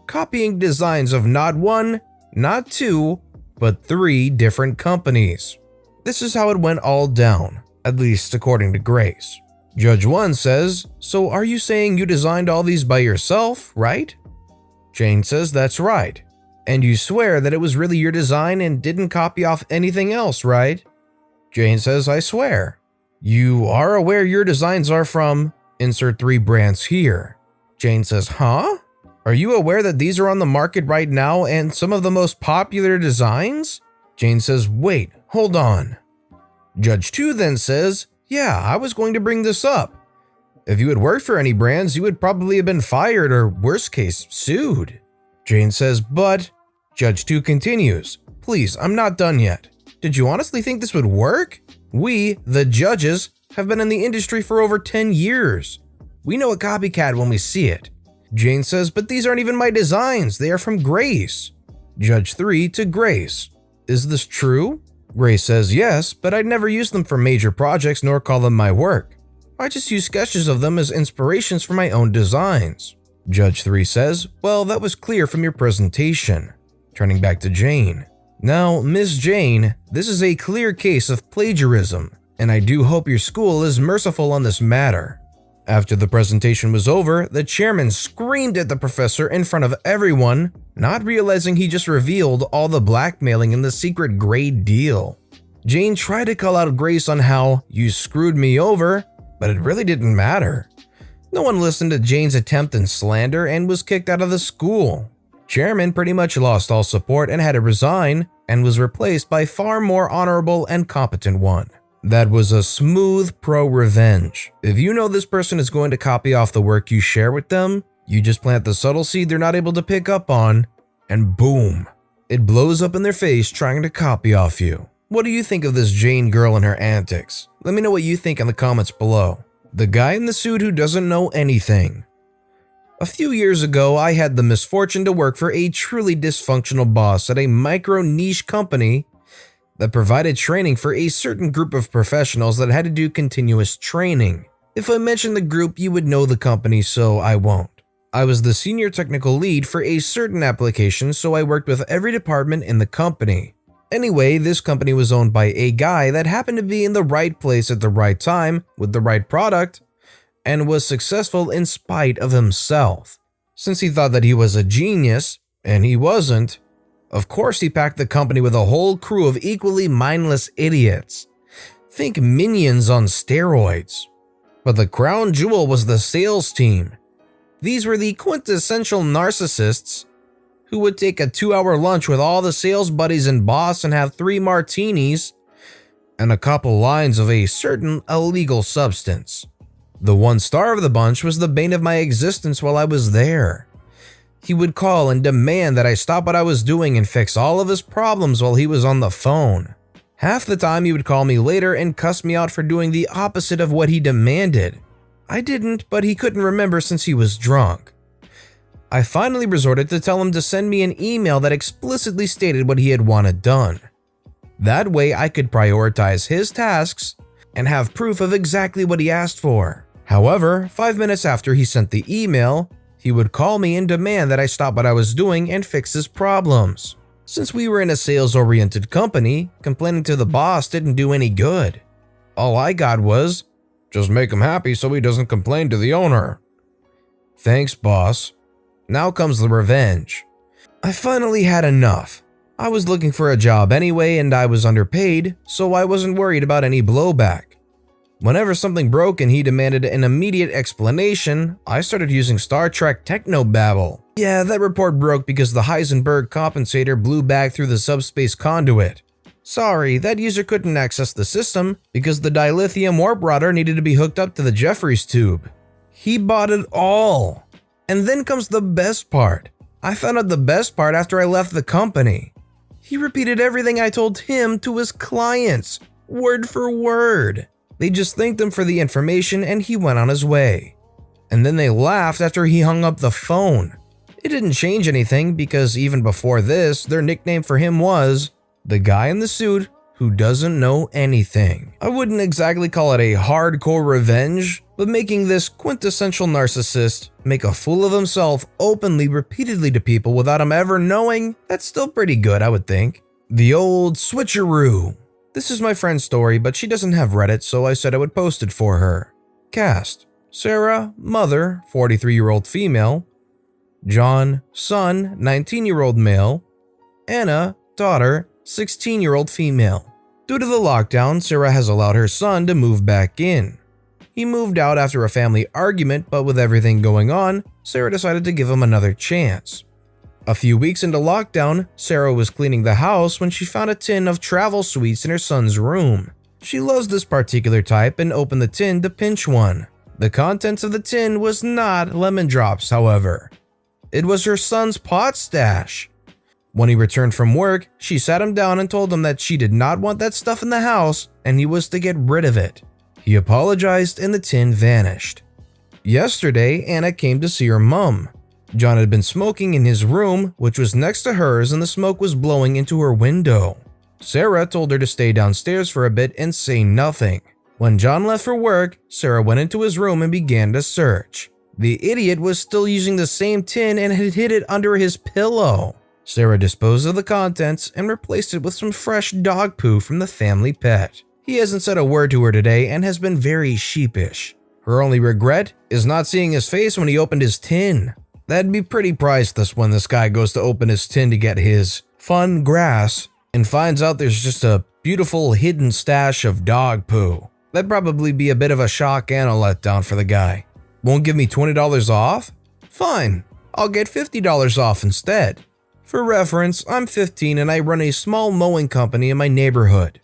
copying designs of not 1, not 2, but 3 different companies. This is how it went all down, at least according to Grace. Judge 1 says, "So are you saying you designed all these by yourself, right?" Jane says, "That's right. And you swear that it was really your design and didn't copy off anything else, right?" Jane says, "I swear." "You are aware your designs are from insert 3 brands here." Jane says, "Huh? Are you aware that these are on the market right now and some of the most popular designs?" Jane says, "Wait, hold on." Judge 2 then says, "Yeah, I was going to bring this up. If you had worked for any brands, you would probably have been fired or, worst case, sued." Jane says, "But..." Judge 2 continues, "Please, I'm not done yet. Did you honestly think this would work? We, the judges, have been in the industry for over 10 years. We know a copycat when we see it." Jane says, "But these aren't even my designs, they are from Grace." Judge 3 to Grace, "Is this true?" Grace says, "Yes, but I'd never use them for major projects nor call them my work. I just use sketches of them as inspirations for my own designs." Judge 3 says, "Well, that was clear from your presentation." Turning back to Jane, "Now, Miss Jane, this is a clear case of plagiarism, and I do hope your school is merciful on this matter." After the presentation was over, the chairman screamed at the professor in front of everyone, not realizing he just revealed all the blackmailing in the secret grade deal. Jane tried to call out Grace on how "you screwed me over," but it really didn't matter. No one listened to Jane's attempt and slander and was kicked out of the school. Chairman pretty much lost all support and had to resign and was replaced by far more honorable and competent one. That was a smooth ProRevenge. If you know this person is going to copy off the work you share with them, you just plant the subtle seed they're not able to pick up on, and boom, it blows up in their face trying to copy off you. What do you think of this Jane girl and her antics? Let me know what you think in the comments below. The guy in the suit who doesn't know anything. A few years ago, I had the misfortune to work for a truly dysfunctional boss at a micro-niche company that provided training for a certain group of professionals that had to do continuous training. If I mention the group, you would know the company, so I won't. I was the senior technical lead for a certain application, so I worked with every department in the company. Anyway, this company was owned by a guy that happened to be in the right place at the right time with the right product and was successful in spite of himself. Since he thought that he was a genius, and he wasn't, of course he packed the company with a whole crew of equally mindless idiots. Think minions on steroids. But the crown jewel was the sales team. These were the quintessential narcissists who would take a 2-hour lunch with all the sales buddies and boss and have 3 martinis and a couple lines of a certain illegal substance. The one star of the bunch was the bane of my existence while I was there. He would call and demand that I stop what I was doing and fix all of his problems while he was on the phone. Half the time he would call me later and cuss me out for doing the opposite of what he demanded. I didn't, but he couldn't remember since he was drunk. I finally resorted to tell him to send me an email that explicitly stated what he had wanted done. That way I could prioritize his tasks and have proof of exactly what he asked for. However, 5 minutes after he sent the email, he would call me and demand that I stop what I was doing and fix his problems. Since we were in a sales-oriented company, complaining to the boss didn't do any good. All I got was, "Just make him happy so he doesn't complain to the owner." Thanks, boss. Now comes the revenge. I finally had enough. I was looking for a job anyway and I was underpaid, so I wasn't worried about any blowback. Whenever something broke and he demanded an immediate explanation, I started using Star Trek technobabble. Yeah, that report broke because the Heisenberg compensator blew back through the subspace conduit. Sorry, that user couldn't access the system because the dilithium warp router needed to be hooked up to the Jeffries tube. He bought it all. And then comes the best part. I found out the best part after I left the company. He repeated everything I told him to his clients, word for word. They just thanked him for the information and he went on his way. And then they laughed after he hung up the phone. It didn't change anything because even before this, their nickname for him was the guy in the suit who doesn't know anything. I wouldn't exactly call it a hardcore revenge, but making this quintessential narcissist make a fool of himself openly repeatedly to people without him ever knowing, that's still pretty good, I would think. The old switcheroo. This is my friend's story, but she doesn't have Reddit, so I said I would post it for her. Cast: Sarah, mother, 43-year-old female. John, son, 19-year-old male. Anna, daughter, 16-year-old female. Due to the lockdown, Sarah has allowed her son to move back in. He moved out after a family argument, but with everything going on, Sarah decided to give him another chance. A few weeks into lockdown, Sarah was cleaning the house when she found a tin of travel sweets in her son's room. She loves this particular type and opened the tin to pinch one. The contents of the tin was not lemon drops, however. It was her son's pot stash. When he returned from work, she sat him down and told him that she did not want that stuff in the house and he was to get rid of it. He apologized and the tin vanished. Yesterday, Anna came to see her mom. John had been smoking in his room, which was next to hers, and the smoke was blowing into her window. Sarah told her to stay downstairs for a bit and say nothing. When John left for work, Sarah went into his room and began to search. The idiot was still using the same tin and had hid it under his pillow. Sarah disposed of the contents and replaced it with some fresh dog poo from the family pet. He hasn't said a word to her today and has been very sheepish. Her only regret is not seeing his face when he opened his tin. That'd be pretty priceless when this guy goes to open his tin to get his fun grass and finds out there's just a beautiful hidden stash of dog poo. That'd probably be a bit of a shock and a letdown for the guy. Won't give me $20 off? Fine, I'll get $50 off instead. For reference, I'm 15 and I run a small mowing company in my neighborhood.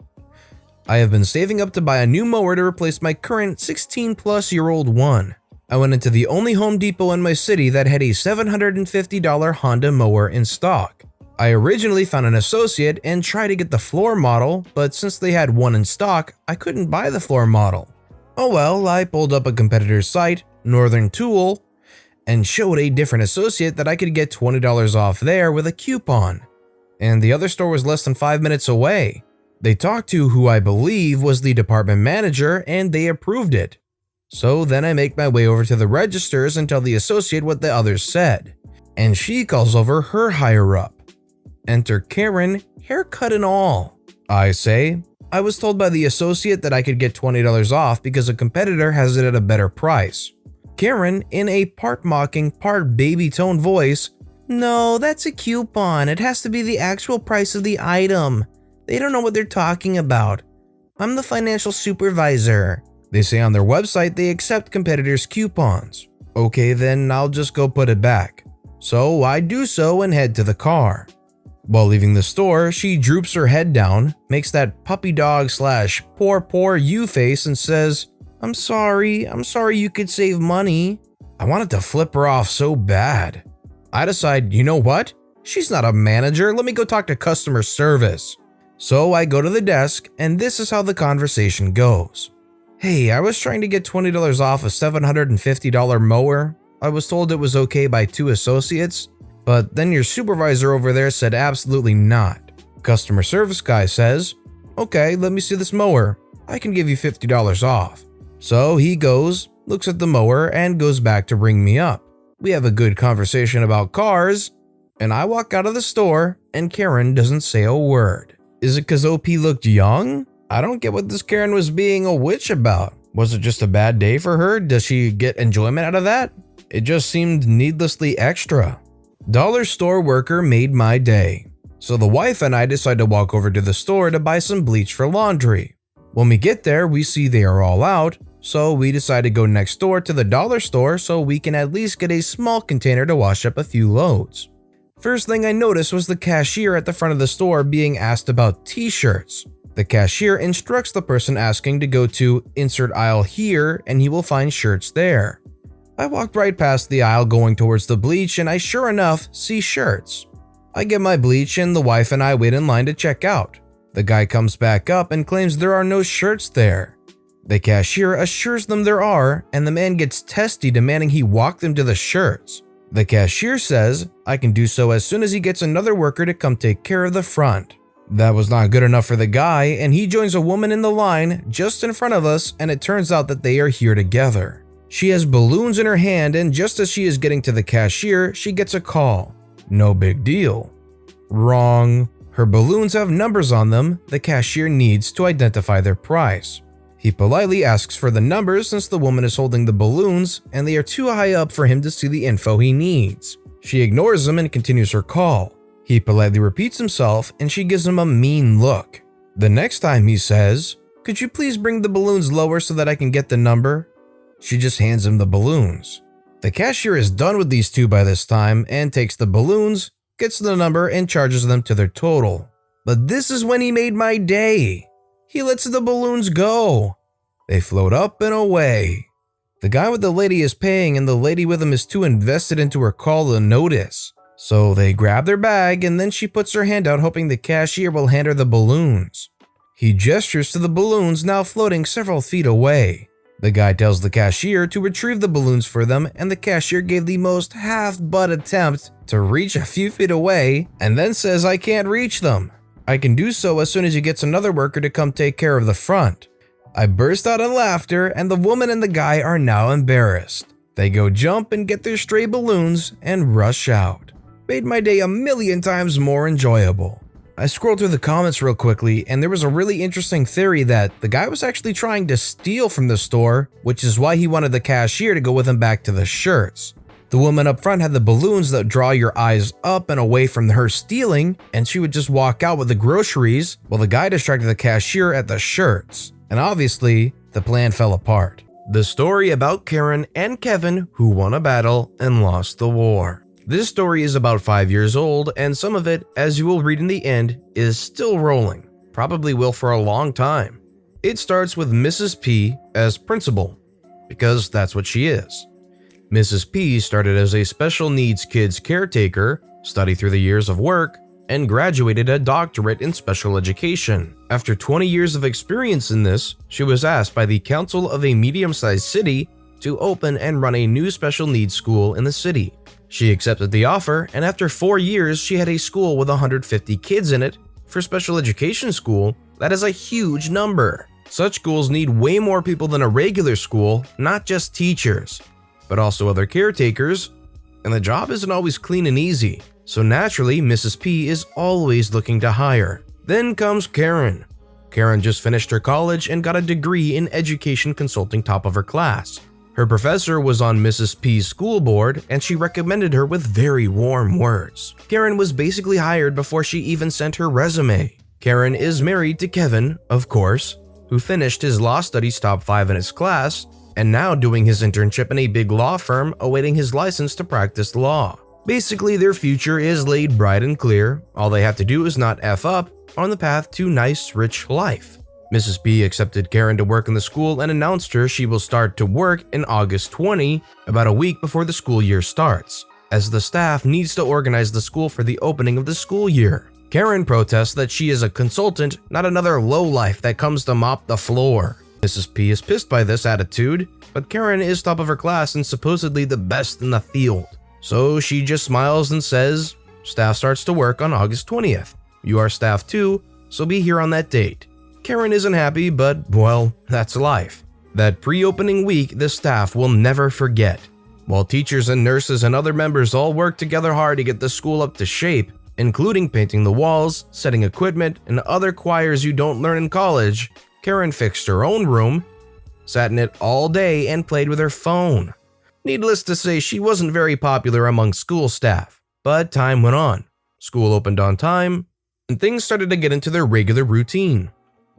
I have been saving up to buy a new mower to replace my current 16-plus-year-old one. I went into the only Home Depot in my city that had a $750 Honda mower in stock. I originally found an associate and tried to get the floor model, but since they had one in stock, I couldn't buy the floor model. Oh well, I pulled up a competitor's site, Northern Tool, and showed a different associate that I could get $20 off there with a coupon. And the other store was less than 5 minutes away. They talked to who I believe was the department manager and they approved it. So then I make my way over to the registers and tell the associate what the others said. And she calls over her higher up. Enter Karen, haircut and all. I say, I was told by the associate that I could get $20 off because a competitor has it at a better price. Karen, in a part mocking, part baby tone voice, no, that's a coupon. It has to be the actual price of the item. They don't know what they're talking about. I'm the financial supervisor. They say on their website they accept competitors' coupons. Okay, then I'll just go put it back. So I do so and head to the car. While leaving the store, she droops her head down, makes that puppy dog / poor you face and says, I'm sorry you could save money. I wanted to flip her off so bad. I decide, you know what? She's not a manager, let me go talk to customer service. So I go to the desk and this is how the conversation goes. Hey, I was trying to get $20 off a $750 mower. I was told it was okay by 2 associates, but then your supervisor over there said absolutely not. Customer service guy says, okay, let me see this mower. I can give you $50 off. So he goes, looks at the mower, and goes back to ring me up. We have a good conversation about cars, and I walk out of the store, and Karen doesn't say a word. Is it because OP looked young? I don't get what this Karen was being a witch about. Was it just a bad day for her? Does she get enjoyment out of that? It just seemed needlessly extra. Dollar store worker made my day. So the wife and I decide to walk over to the store to buy some bleach for laundry. When we get there, we see they are all out, so we decide to go next door to the dollar store so we can at least get a small container to wash up a few loads. First thing I noticed was the cashier at the front of the store being asked about t-shirts. The cashier instructs the person asking to go to insert aisle here and he will find shirts there. I walked right past the aisle going towards the bleach and I sure enough see shirts. I get my bleach and the wife and I wait in line to check out. The guy comes back up and claims there are no shirts there. The cashier assures them there are, and the man gets testy demanding he walk them to the shirts. The cashier says, I can do so as soon as he gets another worker to come take care of the front. That was not good enough for the guy, and he joins a woman in the line just in front of us, and it turns out that they are here together. She has balloons in her hand, and just as she is getting to the cashier, she gets a call. No big deal. Wrong. Her balloons have numbers on them the cashier needs to identify their price. He politely asks for the numbers since the woman is holding the balloons and they are too high up for him to see the info he needs. She ignores him and continues her call. He politely repeats himself and she gives him a mean look. The next time he says, "Could you please bring the balloons lower so that I can get the number?" She just hands him the balloons. The cashier is done with these two by this time and takes the balloons, gets the number, and charges them to their total. But this is when he made my day. He lets the balloons go. They float up and away. The guy with the lady is paying and the lady with him is too invested into her call to notice. So they grab their bag and then she puts her hand out hoping the cashier will hand her the balloons. He gestures to the balloons now floating several feet away. The guy tells the cashier to retrieve the balloons for them and the cashier gave the most half-butt attempt to reach a few feet away and then says I can't reach them. I can do so as soon as he gets another worker to come take care of the front. I burst out in laughter and the woman and the guy are now embarrassed. They go jump and get their stray balloons and rush out. Made my day a million times more enjoyable. I scrolled through the comments real quickly and there was a really interesting theory that the guy was actually trying to steal from the store, which is why he wanted the cashier to go with him back to the shirts. The woman up front had the balloons that draw your eyes up and away from her stealing, and she would just walk out with the groceries while the guy distracted the cashier at the shirts. And obviously, the plan fell apart. The story about Karen and Kevin who won a battle and lost the war. This story is about 5 years old, and some of it, as you will read in the end, is still rolling. Probably will for a long time. It starts with Mrs. P as principal, because that's what she is. Mrs. P started as a special needs kids caretaker, studied through the years of work, and graduated a doctorate in special education. After 20 years of experience in this, she was asked by the council of a medium-sized city to open and run a new special needs school in the city. She accepted the offer, and after 4 years, she had a school with 150 kids in it. For special education school, that is a huge number. Such schools need way more people than a regular school, not just teachers, but also other caretakers, and the job isn't always clean and easy. So naturally, Mrs. P is always looking to hire. Then comes Karen. Karen just finished her college and got a degree in education consulting top of her class. Her professor was on Mrs. P's school board and she recommended her with very warm words. Karen was basically hired before she even sent her resume. Karen is married to Kevin, of course, who finished his law studies top 5 in his class and now doing his internship in a big law firm awaiting his license to practice law. Basically, their future is laid bright and clear. All they have to do is not F up on the path to nice, rich life. Mrs. P accepted Karen to work in the school and announced her she will start to work in August 20, about a week before the school year starts, as the staff needs to organize the school for the opening of the school year. Karen protests that she is a consultant, not another lowlife that comes to mop the floor. Mrs. P is pissed by this attitude, but Karen is top of her class and supposedly the best in the field. So she just smiles and says, staff starts to work on August 20th. You are staff too, so be here on that date. Karen isn't happy, but well, that's life. That pre-opening week, the staff will never forget. While teachers and nurses and other members all work together hard to get the school up to shape, including painting the walls, setting equipment, and other choirs you don't learn in college, Karen fixed her own room, sat in it all day, and played with her phone. Needless to say, she wasn't very popular among school staff. But time went on. School opened on time, and things started to get into their regular routine.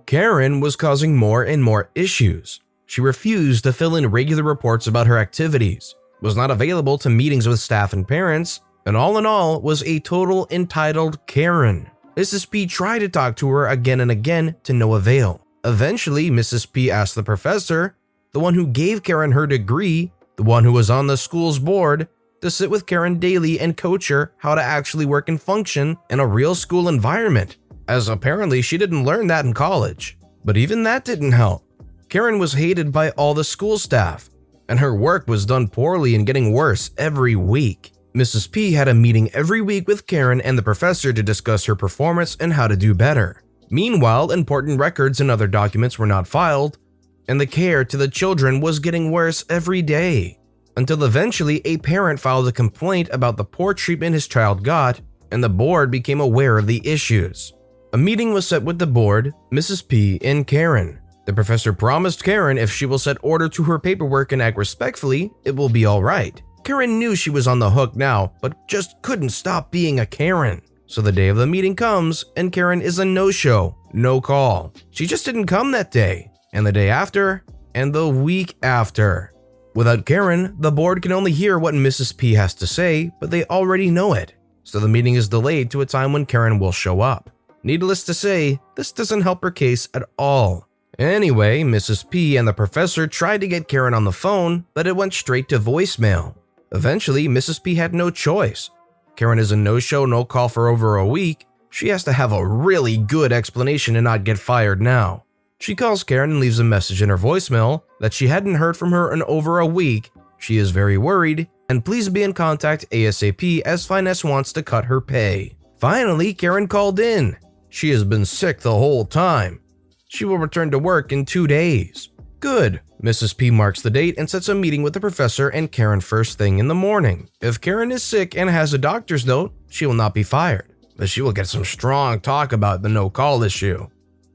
Karen was causing more and more issues. She refused to fill in regular reports about her activities, was not available to meetings with staff and parents, and all in all was a total entitled Karen. Mrs. P tried to talk to her again and again to no avail. Eventually, Mrs. P asked the professor, the one who gave Karen her degree, the one who was on the school's board, to sit with Karen daily and coach her how to actually work and function in a real school environment, as apparently she didn't learn that in college. But even that didn't help. Karen was hated by all the school staff, and her work was done poorly and getting worse every week. Mrs. P had a meeting every week with Karen and the professor to discuss her performance and how to do better. Meanwhile, important records and other documents were not filed, and the care to the children was getting worse every day, until eventually a parent filed a complaint about the poor treatment his child got, and the board became aware of the issues. A meeting was set with the board, Mrs. P, and Karen. The professor promised Karen if she will set order to her paperwork and act respectfully, it will be alright. Karen knew she was on the hook now, but just couldn't stop being a Karen. So the day of the meeting comes, and Karen is a no-show, no call. She just didn't come that day, and the day after, and the week after. Without Karen, the board can only hear what Mrs. P has to say, but they already know it. So the meeting is delayed to a time when Karen will show up. Needless to say, this doesn't help her case at all. Anyway, Mrs. P and the professor tried to get Karen on the phone, but it went straight to voicemail. Eventually, Mrs. P had no choice. Karen is a no-show, no-call for over a week. She has to have a really good explanation to not get fired now. She calls Karen and leaves a message in her voicemail that she hadn't heard from her in over a week. She is very worried, and please be in contact ASAP as Finance wants to cut her pay. Finally, Karen called in. She has been sick the whole time. She will return to work in 2 days. Good. Mrs. P marks the date and sets a meeting with the professor and Karen first thing in the morning. If Karen is sick and has a doctor's note, she will not be fired, but she will get some strong talk about the no-call issue.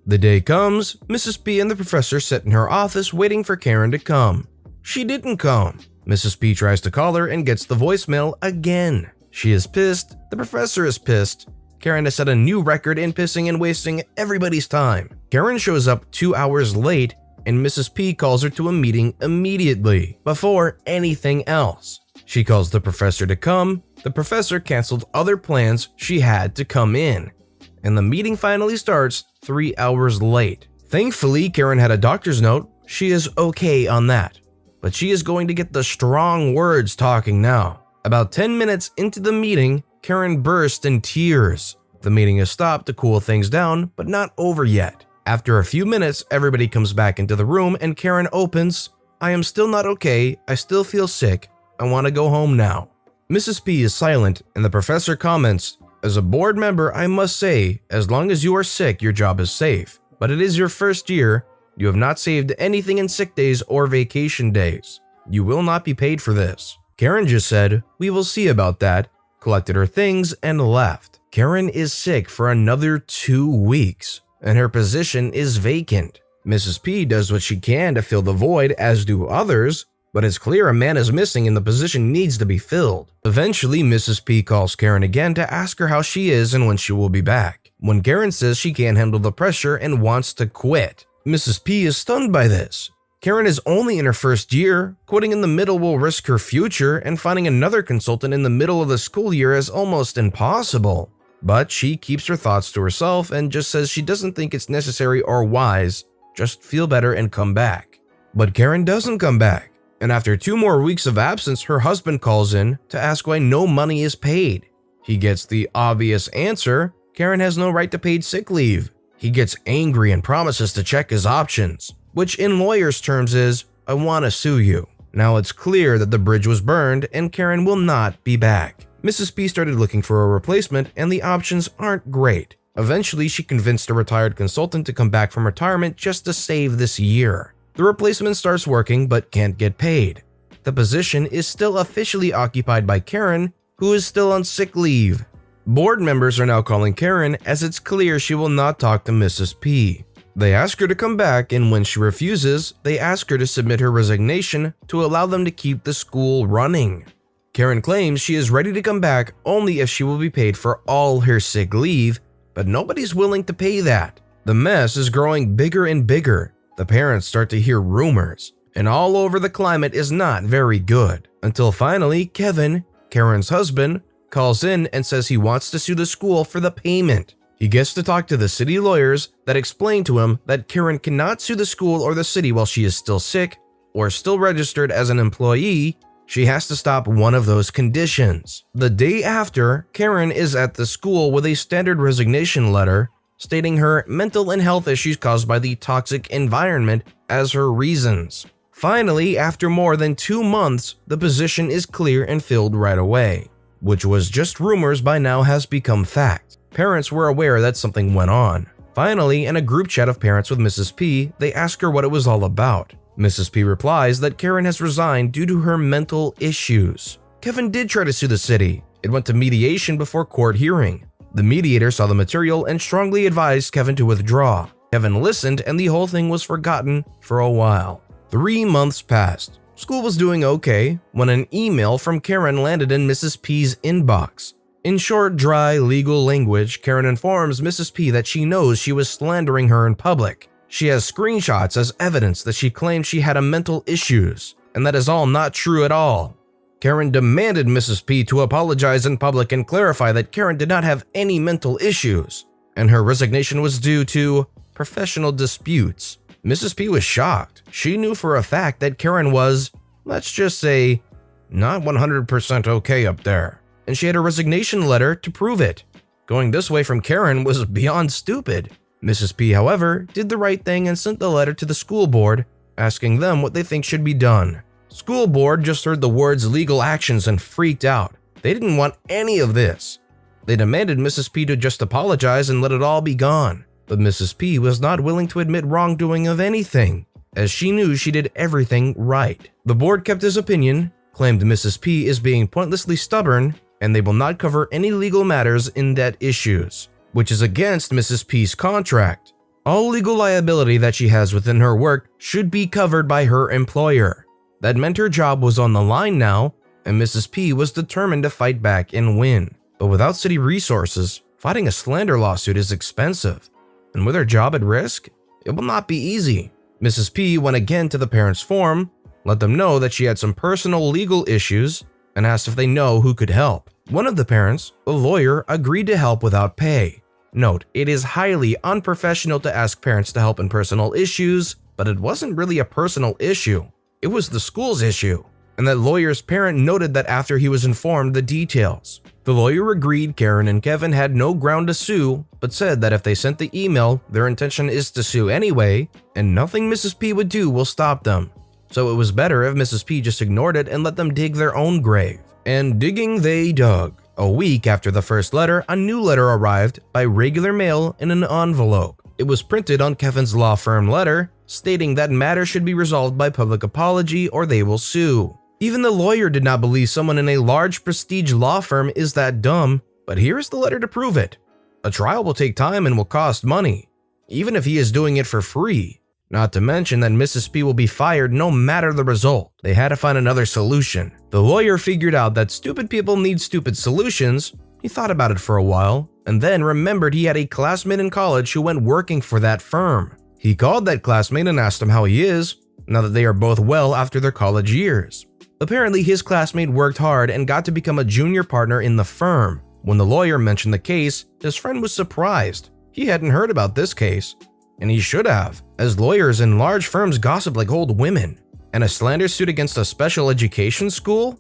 The day comes, Mrs. P and the professor sit in her office waiting for Karen to come. She didn't come. Mrs. P tries to call her and gets the voicemail again. She is pissed, the professor is pissed. Karen has set a new record in pissing and wasting everybody's time. Karen shows up 2 hours late, and Mrs. P calls her to a meeting immediately, before anything else. She calls the professor to come, the professor canceled other plans she had to come in, and the meeting finally starts 3 hours late. Thankfully, Karen had a doctor's note, she is okay on that, but she is going to get the strong words talking now. About 10 minutes into the meeting, Karen burst in tears. The meeting is stopped to cool things down, but not over yet. After a few minutes, everybody comes back into the room and Karen opens, "I am still not okay, I still feel sick, I want to go home now." Mrs. P is silent and the professor comments, "As a board member, I must say, as long as you are sick, your job is safe. But it is your first year, you have not saved anything in sick days or vacation days. You will not be paid for this." Karen just said, "We will see about that," collected her things and left. Karen is sick for another 2 weeks. And her position is vacant. Mrs. P does what she can to fill the void, as do others, but it's clear a man is missing and the position needs to be filled. Eventually, Mrs. P calls Karen again to ask her how she is and when she will be back. When Karen says she can't handle the pressure and wants to quit, Mrs. P is stunned by this. Karen is only in her first year, quitting in the middle will risk her future, and finding another consultant in the middle of the school year is almost impossible. But she keeps her thoughts to herself and just says she doesn't think it's necessary or wise, just feel better and come back. But Karen doesn't come back, and after 2 more weeks of absence, her husband calls in to ask why no money is paid. He gets the obvious answer, Karen has no right to paid sick leave. He gets angry and promises to check his options, which in lawyers' terms is, "I want to sue you." Now it's clear that the bridge was burned and Karen will not be back. Mrs. P started looking for a replacement and the options aren't great. Eventually, she convinced a retired consultant to come back from retirement just to save this year. The replacement starts working but can't get paid. The position is still officially occupied by Karen, who is still on sick leave. Board members are now calling Karen as it's clear she will not talk to Mrs. P. They ask her to come back, and when she refuses, they ask her to submit her resignation to allow them to keep the school running. Karen claims she is ready to come back only if she will be paid for all her sick leave, but nobody's willing to pay that. The mess is growing bigger and bigger. The parents start to hear rumors, and all over the climate is not very good. Until finally, Kevin, Karen's husband, calls in and says he wants to sue the school for the payment. He gets to talk to the city lawyers that explain to him that Karen cannot sue the school or the city while she is still sick or still registered as an employee. She has to stop one of those conditions. The day after, Karen is at the school with a standard resignation letter stating her mental and health issues caused by the toxic environment as her reasons. Finally, after more than 2 months, the position is clear and filled right away, which was just rumors by now has become fact. Parents were aware that something went on. Finally, in a group chat of parents with Mrs. P, they ask her what it was all about. Mrs. P replies that Karen has resigned due to her mental issues. Kevin did try to sue the city. It went to mediation before court hearing. The mediator saw the material and strongly advised Kevin to withdraw. Kevin listened and the whole thing was forgotten for a while. 3 months passed. School was doing okay when an email from Karen landed in Mrs. P's inbox. In short, dry, legal language, Karen informs Mrs. P that she knows she was slandering her in public. She has screenshots as evidence that she claimed she had mental issues, and that is all not true at all. Karen demanded Mrs. P to apologize in public and clarify that Karen did not have any mental issues, and her resignation was due to professional disputes. Mrs. P was shocked. She knew for a fact that Karen was, let's just say, not 100% okay up there, and she had a resignation letter to prove it. Going this way from Karen was beyond stupid. Mrs. P, however, did the right thing and sent the letter to the school board, asking them what they think should be done. School board just heard the words legal actions and freaked out. They didn't want any of this. They demanded Mrs. P to just apologize and let it all be gone. But Mrs. P was not willing to admit wrongdoing of anything, as she knew she did everything right. The board kept his opinion, claimed Mrs. P is being pointlessly stubborn, and they will not cover any legal matters in that issues, which is against Mrs. P's contract. All legal liability that she has within her work should be covered by her employer. That meant her job was on the line now, and Mrs. P was determined to fight back and win. But without city resources, fighting a slander lawsuit is expensive, and with her job at risk, it will not be easy. Mrs. P went again to the parents' forum, let them know that she had some personal legal issues, and asked if they know who could help. One of the parents, a lawyer, agreed to help without pay. Note, it is highly unprofessional to ask parents to help in personal issues, but it wasn't really a personal issue. It was the school's issue, and that lawyer's parent noted that after he was informed the details. The lawyer agreed Karen and Kevin had no ground to sue, but said that if they sent the email, their intention is to sue anyway, and nothing Mrs. P would do will stop them. So it was better if Mrs. P just ignored it and let them dig their own grave. And digging they dug. A week after the first letter, a new letter arrived by regular mail in an envelope. It was printed on Kevin's law firm letter, stating that matter should be resolved by public apology or they will sue. Even the lawyer did not believe someone in a large prestige law firm is that dumb, but here is the letter to prove it. A trial will take time and will cost money, even if he is doing it for free. Not to mention that Mrs. P will be fired no matter the result. They had to find another solution. The lawyer figured out that stupid people need stupid solutions. He thought about it for a while, and then remembered he had a classmate in college who went working for that firm. He called that classmate and asked him how he is, now that they are both well after their college years. Apparently, his classmate worked hard and got to become a junior partner in the firm. When the lawyer mentioned the case, his friend was surprised. He hadn't heard about this case, and he should have, as lawyers in large firms gossip like old women. And a slander suit against a special education school?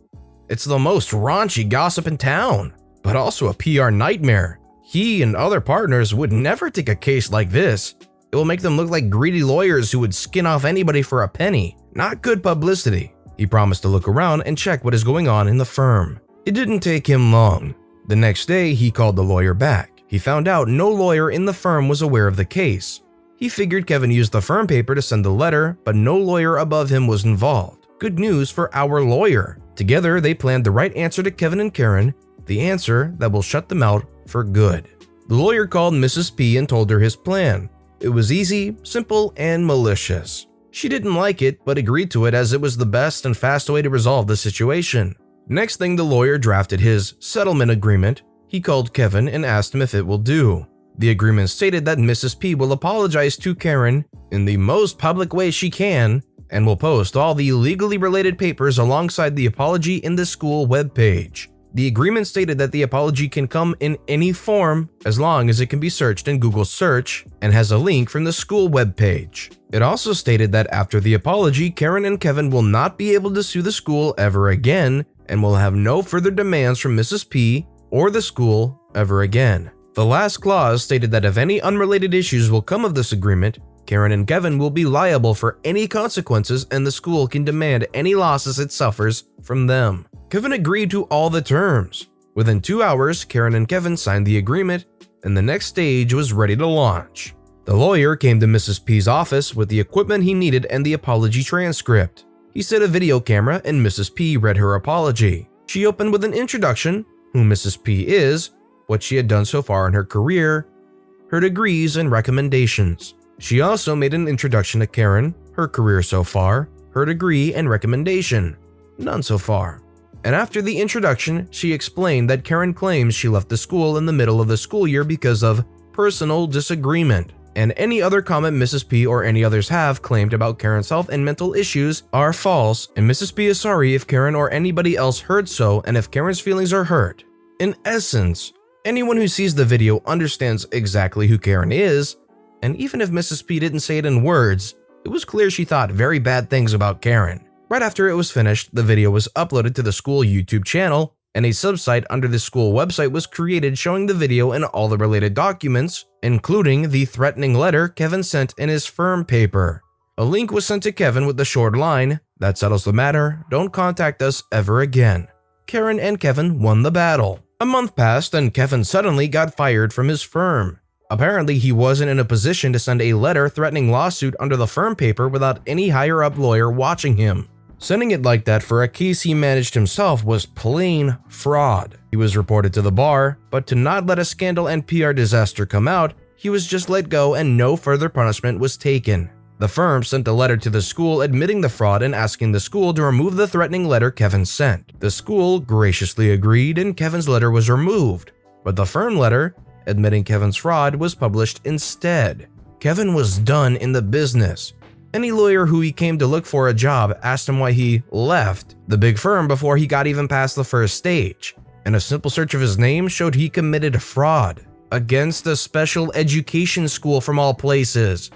It's the most raunchy gossip in town, but also a PR nightmare. He and other partners would never take a case like this. It will make them look like greedy lawyers who would skin off anybody for a penny. Not good publicity. He promised to look around and check what is going on in the firm. It didn't take him long. The next day, he called the lawyer back. He found out no lawyer in the firm was aware of the case. He figured Kevin used the firm paper to send the letter, but no lawyer above him was involved. Good news for our lawyer. Together, they planned the right answer to Kevin and Karen, the answer that will shut them out for good. The lawyer called Mrs. P and told her his plan. It was easy, simple, and malicious. She didn't like it, but agreed to it as it was the best and fast way to resolve the situation. Next thing, the lawyer drafted his settlement agreement. He called Kevin and asked him if it will do. The agreement stated that Mrs. P will apologize to Karen in the most public way she can and will post all the legally related papers alongside the apology in the school webpage. The agreement stated that the apology can come in any form as long as it can be searched in Google search and has a link from the school webpage. It also stated that after the apology, Karen and Kevin will not be able to sue the school ever again and will have no further demands from Mrs. P or the school ever again. The last clause stated that if any unrelated issues will come of this agreement, Karen and Kevin will be liable for any consequences and the school can demand any losses it suffers from them. Kevin agreed to all the terms. Within 2 hours, Karen and Kevin signed the agreement and the next stage was ready to launch. The lawyer came to Mrs. P's office with the equipment he needed and the apology transcript. He set a video camera and Mrs. P read her apology. She opened with an introduction, who Mrs. P is, what she had done so far in her career, her degrees and recommendations. She also made an introduction to Karen, her career so far, her degree and recommendation, none so far. And after the introduction, she explained that Karen claims she left the school in the middle of the school year because of personal disagreement, and any other comment Mrs. P or any others have claimed about Karen's health and mental issues are false, and Mrs. P is sorry if Karen or anybody else heard so and if Karen's feelings are hurt. In essence, anyone who sees the video understands exactly who Karen is, and even if Mrs. P didn't say it in words, it was clear she thought very bad things about Karen. Right after it was finished, the video was uploaded to the school YouTube channel, and a subsite under the school website was created showing the video and all the related documents, including the threatening letter Kevin sent in his firm paper. A link was sent to Kevin with the short line, "That settles the matter, don't contact us ever again." Karen and Kevin won the battle. A month passed and Kevin suddenly got fired from his firm. Apparently, he wasn't in a position to send a letter threatening lawsuit under the firm paper without any higher-up lawyer watching him. Sending it like that for a case he managed himself was plain fraud. He was reported to the bar, but to not let a scandal and PR disaster come out, he was just let go and no further punishment was taken. The firm sent a letter to the school admitting the fraud and asking the school to remove the threatening letter Kevin sent. The school graciously agreed and Kevin's letter was removed, but the firm letter admitting Kevin's fraud was published instead. Kevin was done in the business. Any lawyer who he came to look for a job asked him why he left the big firm before he got even past the first stage, and a simple search of his name showed he committed fraud against a special education school from all places.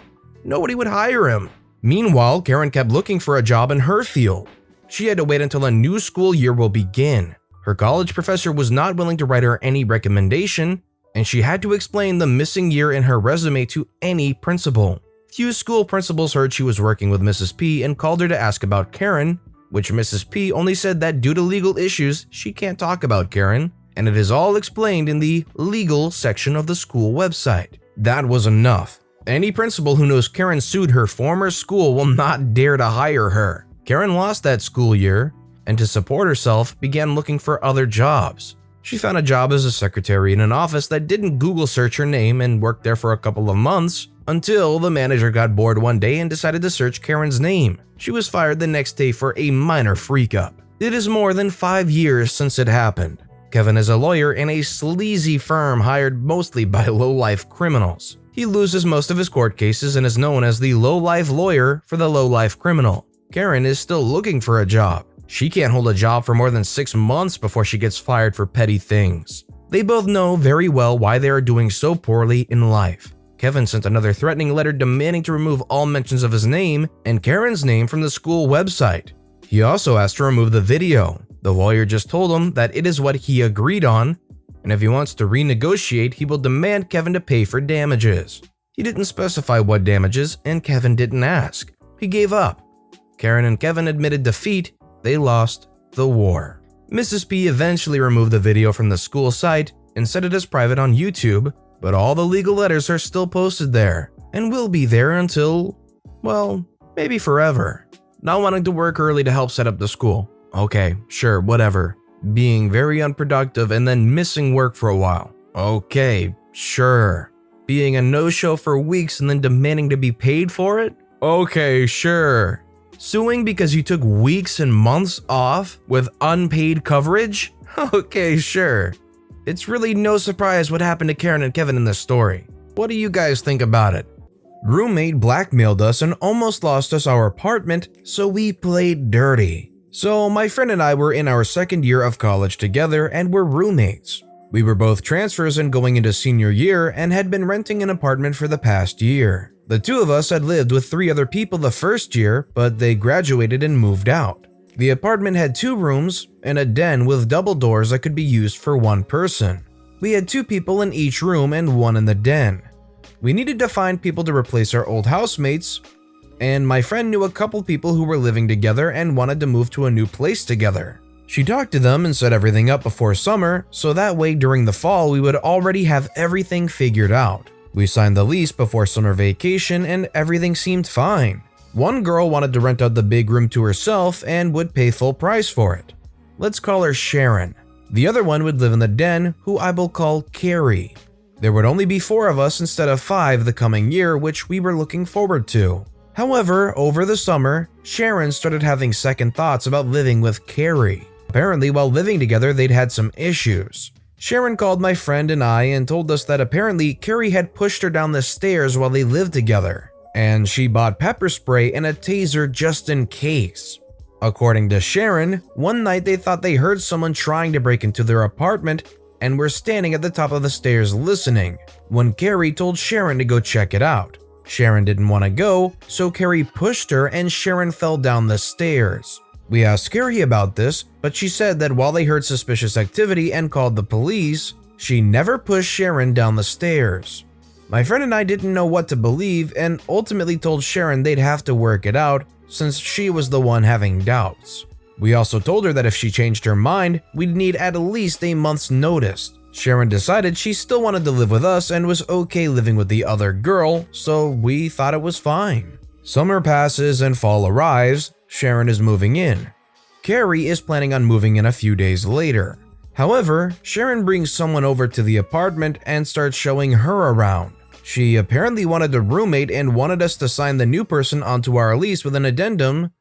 Nobody would hire him. Meanwhile, Karen kept looking for a job in her field. She had to wait until a new school year will begin. Her college professor was not willing to write her any recommendation, and she had to explain the missing year in her resume to any principal. Few school principals heard she was working with Mrs. P and called her to ask about Karen, which Mrs. P only said that due to legal issues, she can't talk about Karen, and it is all explained in the legal section of the school website. That was enough. Any principal who knows Karen sued her former school will not dare to hire her. Karen lost that school year, and to support herself, began looking for other jobs. She found a job as a secretary in an office that didn't Google search her name and worked there for a couple of months, until the manager got bored one day and decided to search Karen's name. She was fired the next day for a minor freak-up. It is more than 5 years since it happened. Kevin is a lawyer in a sleazy firm hired mostly by low-life criminals. He loses most of his court cases and is known as the low-life lawyer for the low-life criminal. Karen is still looking for a job. She can't hold a job for more than 6 months before she gets fired for petty things. They both know very well why they are doing so poorly in life. Kevin sent another threatening letter demanding to remove all mentions of his name and Karen's name from the school website. He also asked to remove the video. The lawyer just told him that it is what he agreed on, and if he wants to renegotiate, he will demand Kevin to pay for damages. He didn't specify what damages, and Kevin didn't ask. He gave up. Karen and Kevin admitted defeat. They lost the war. Mrs. P eventually removed the video from the school site and set it as private on YouTube, but all the legal letters are still posted there and will be there until, well, maybe forever. Not wanting to work early to help set up the school. Okay, sure, whatever. Being very unproductive and then missing work for a while. Okay, sure. being a no-show for weeks and then demanding to be paid for it? Okay, sure. Suing because you took weeks and months off with unpaid coverage? Okay, sure. It's really no surprise what happened to Karen and Kevin in this story. What do you guys think about it? Roommate blackmailed us and almost lost us our apartment, so we played dirty. So my friend and I were in our second year of college together and were roommates. We were both transfers and going into senior year and had been renting an apartment for the past year. The two of us had lived with 3 other people the first year, but they graduated and moved out. The apartment had 2 rooms and a den with double doors that could be used for 1 person. We had 2 people in each room and 1 in the den. We needed to find people to replace our old housemates, and my friend knew a couple people who were living together and wanted to move to a new place together. She talked to them and set everything up before summer, so that way during the fall we would already have everything figured out. We signed the lease before summer vacation and everything seemed fine. One girl wanted to rent out the big room to herself and would pay full price for it. Let's call her Sharon. The other one would live in the den, who I will call Carrie. There would only be 4 of us instead of 5 the coming year, which we were looking forward to. However, over the summer, Sharon started having second thoughts about living with Carrie. Apparently, while living together, they'd had some issues. Sharon called my friend and I and told us that apparently Carrie had pushed her down the stairs while they lived together, and she bought pepper spray and a taser just in case. According to Sharon, one night they thought they heard someone trying to break into their apartment and were standing at the top of the stairs listening, when Carrie told Sharon to go check it out. Sharon didn't want to go, so Carrie pushed her and Sharon fell down the stairs. We asked Carrie about this, but she said that while they heard suspicious activity and called the police, she never pushed Sharon down the stairs. My friend and I didn't know what to believe and ultimately told Sharon they'd have to work it out since she was the one having doubts. We also told her that if she changed her mind, we'd need at least a month's notice. Sharon decided she still wanted to live with us and was okay living with the other girl, so we thought it was fine. Summer passes and fall arrives. Sharon is moving in. Carrie is planning on moving in a few days later. However, Sharon brings someone over to the apartment and starts showing her around. She apparently wanted a roommate and wanted us to sign the new person onto our lease with an addendum,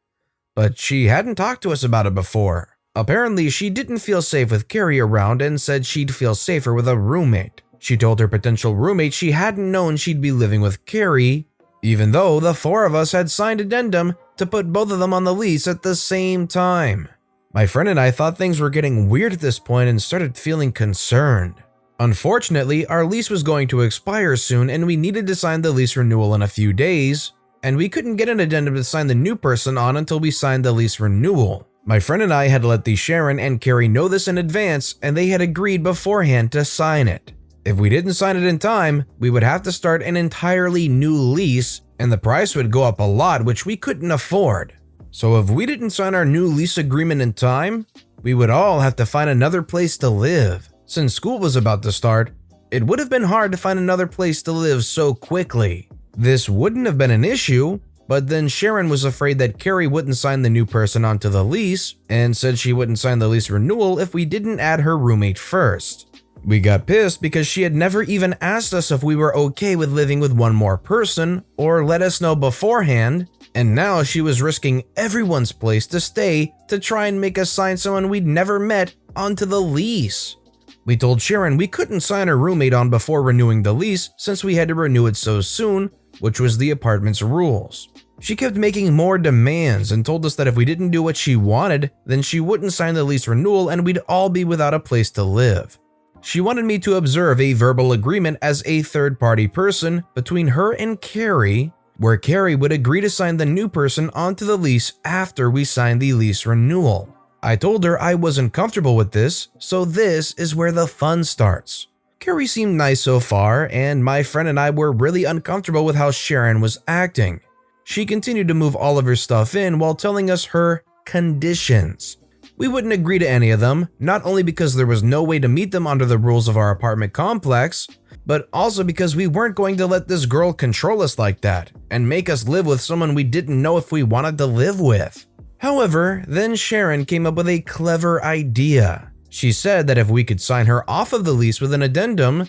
but she hadn't talked to us about it before. Apparently, she didn't feel safe with Carrie around and said she'd feel safer with a roommate. She told her potential roommate she hadn't known she'd be living with Carrie, even though the 4 of us had signed addendum to put both of them on the lease at the same time. My friend and I thought things were getting weird at this point and started feeling concerned. Unfortunately, our lease was going to expire soon and we needed to sign the lease renewal in a few days, and we couldn't get an addendum to sign the new person on until we signed the lease renewal. My friend and I had let the Sharon and Carrie know this in advance, and they had agreed beforehand to sign it. If we didn't sign it in time, we would have to start an entirely new lease, and the price would go up a lot, which we couldn't afford. So if we didn't sign our new lease agreement in time, we would all have to find another place to live. Since school was about to start, it would have been hard to find another place to live so quickly. This wouldn't have been an issue, but then Sharon was afraid that Carrie wouldn't sign the new person onto the lease and said she wouldn't sign the lease renewal if we didn't add her roommate first. We got pissed because she had never even asked us if we were okay with living with one more person or let us know beforehand, and now she was risking everyone's place to stay to try and make us sign someone we'd never met onto the lease. We told Sharon we couldn't sign her roommate on before renewing the lease since we had to renew it so soon, which was the apartment's rules. She kept making more demands and told us that if we didn't do what she wanted, then she wouldn't sign the lease renewal and we'd all be without a place to live. She wanted me to observe a verbal agreement as a third-party person between her and Carrie, where Carrie would agree to sign the new person onto the lease after we signed the lease renewal. I told her I wasn't comfortable with this, so this is where the fun starts. Carrie seemed nice so far, and my friend and I were really uncomfortable with how Sharon was acting. She continued to move all of her stuff in while telling us her conditions. We wouldn't agree to any of them, not only because there was no way to meet them under the rules of our apartment complex, but also because we weren't going to let this girl control us like that and make us live with someone we didn't know if we wanted to live with. However, then Sharon came up with a clever idea. She said that if we could sign her off of the lease with an addendum,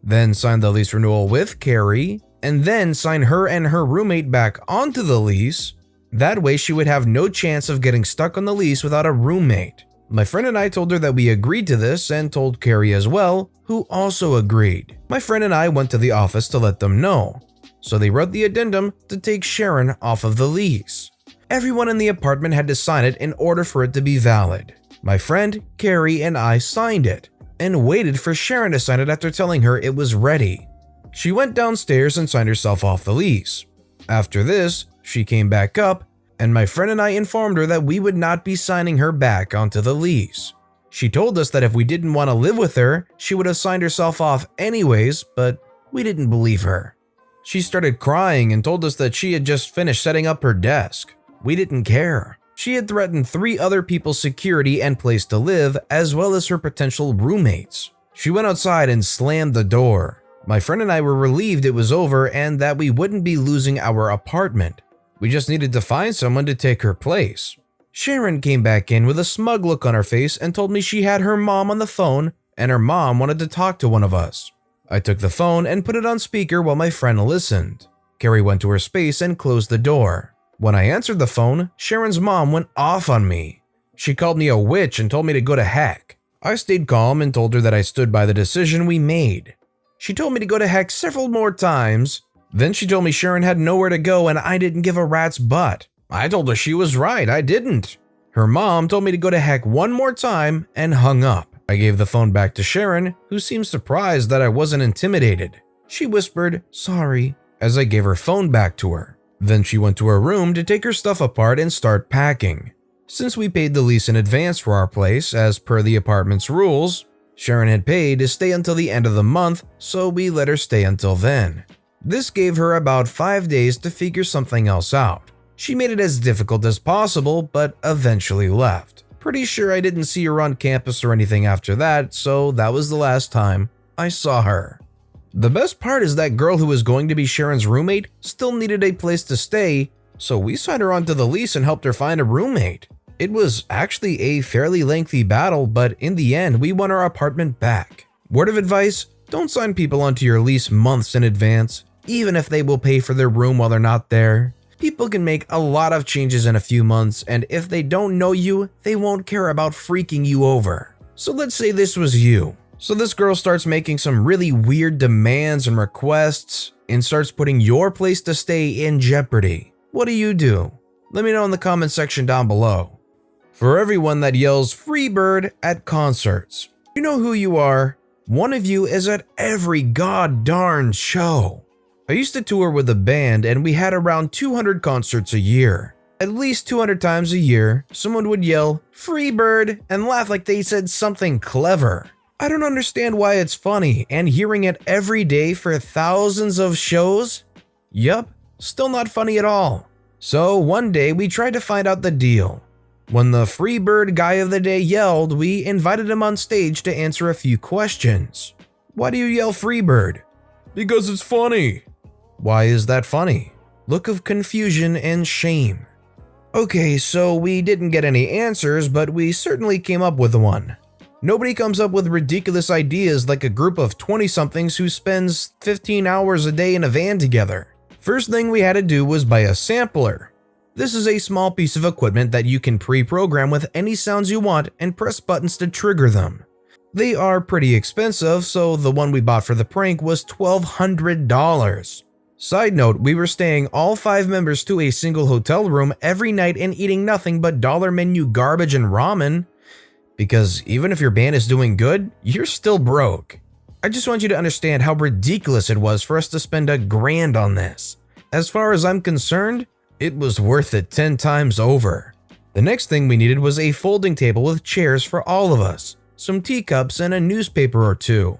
then signed the lease renewal with Carrie, and then signed her and her roommate back onto the lease. That way she would have no chance of getting stuck on the lease without a roommate. My friend and I told her that we agreed to this and told Carrie as well, who also agreed. My friend and I went to the office to let them know. So they wrote the addendum to take Sharon off of the lease. Everyone in the apartment had to sign it in order for it to be valid. My friend, Carrie, and I signed it and waited for Sharon to sign it after telling her it was ready. She went downstairs and signed herself off the lease. After this, she came back up, and my friend and I informed her that we would not be signing her back onto the lease. She told us that if we didn't want to live with her, she would have signed herself off anyways, but we didn't believe her. She started crying and told us that she had just finished setting up her desk. We didn't care. She had threatened 3 other people's security and place to live, as well as her potential roommates. She went outside and slammed the door. My friend and I were relieved it was over and that we wouldn't be losing our apartment. We just needed to find someone to take her place. Sharon came back in with a smug look on her face and told me she had her mom on the phone and her mom wanted to talk to one of us. I took the phone and put it on speaker while my friend listened. Carrie went to her space and closed the door. When I answered the phone, Sharon's mom went off on me. She called me a witch and told me to go to heck. I stayed calm and told her that I stood by the decision we made. She told me to go to heck several more times. Then she told me Sharon had nowhere to go and I didn't give a rat's butt. I told her she was right, I didn't. Her mom told me to go to heck one more time and hung up. I gave the phone back to Sharon, who seemed surprised that I wasn't intimidated. She whispered, "Sorry," as I gave her phone back to her. Then she went to her room to take her stuff apart and start packing. Since we paid the lease in advance for our place, as per the apartment's rules, Sharon had paid to stay until the end of the month, so we let her stay until then. This gave her about 5 days to figure something else out. She made it as difficult as possible, but eventually left. Pretty sure I didn't see her on campus or anything after that, so that was the last time I saw her. The best part is that girl who was going to be Sharon's roommate still needed a place to stay, so we signed her onto the lease and helped her find a roommate. It was actually a fairly lengthy battle, but in the end, we won our apartment back. Word of advice, don't sign people onto your lease months in advance, even if they will pay for their room while they're not there. People can make a lot of changes in a few months, and if they don't know you, they won't care about freaking you over. So let's say this was you. So this girl starts making some really weird demands and requests and starts putting your place to stay in jeopardy. What do? Let me know in the comment section down below. For everyone that yells "Free Bird" at concerts, you know who you are. One of you is at every god darn show. I used to tour with a band and we had around 200 concerts a year. At least 200 times a year, someone would yell "Free Bird" and laugh like they said something clever. I don't understand why it's funny, and hearing it every day for thousands of shows? Yup, still not funny at all. So one day we tried to find out the deal. When the Free Bird guy of the day yelled, we invited him on stage to answer a few questions. Why do you yell "Free Bird"? Because it's funny. Why is that funny? Look of confusion and shame. Okay, so we didn't get any answers, but we certainly came up with one. Nobody comes up with ridiculous ideas like a group of 20-somethings who spends 15 hours a day in a van together. First thing we had to do was buy a sampler. This is a small piece of equipment that you can pre-program with any sounds you want and press buttons to trigger them. They are pretty expensive, so the one we bought for the prank was $1,200. Side note, we were staying all 5 members to a single hotel room every night and eating nothing but dollar menu garbage and ramen. Because even if your band is doing good, you're still broke. I just want you to understand how ridiculous it was for us to spend $1,000 on this. As far as I'm concerned, it was worth it 10 times over. The next thing we needed was a folding table with chairs for all of us, some teacups, and a newspaper or 2.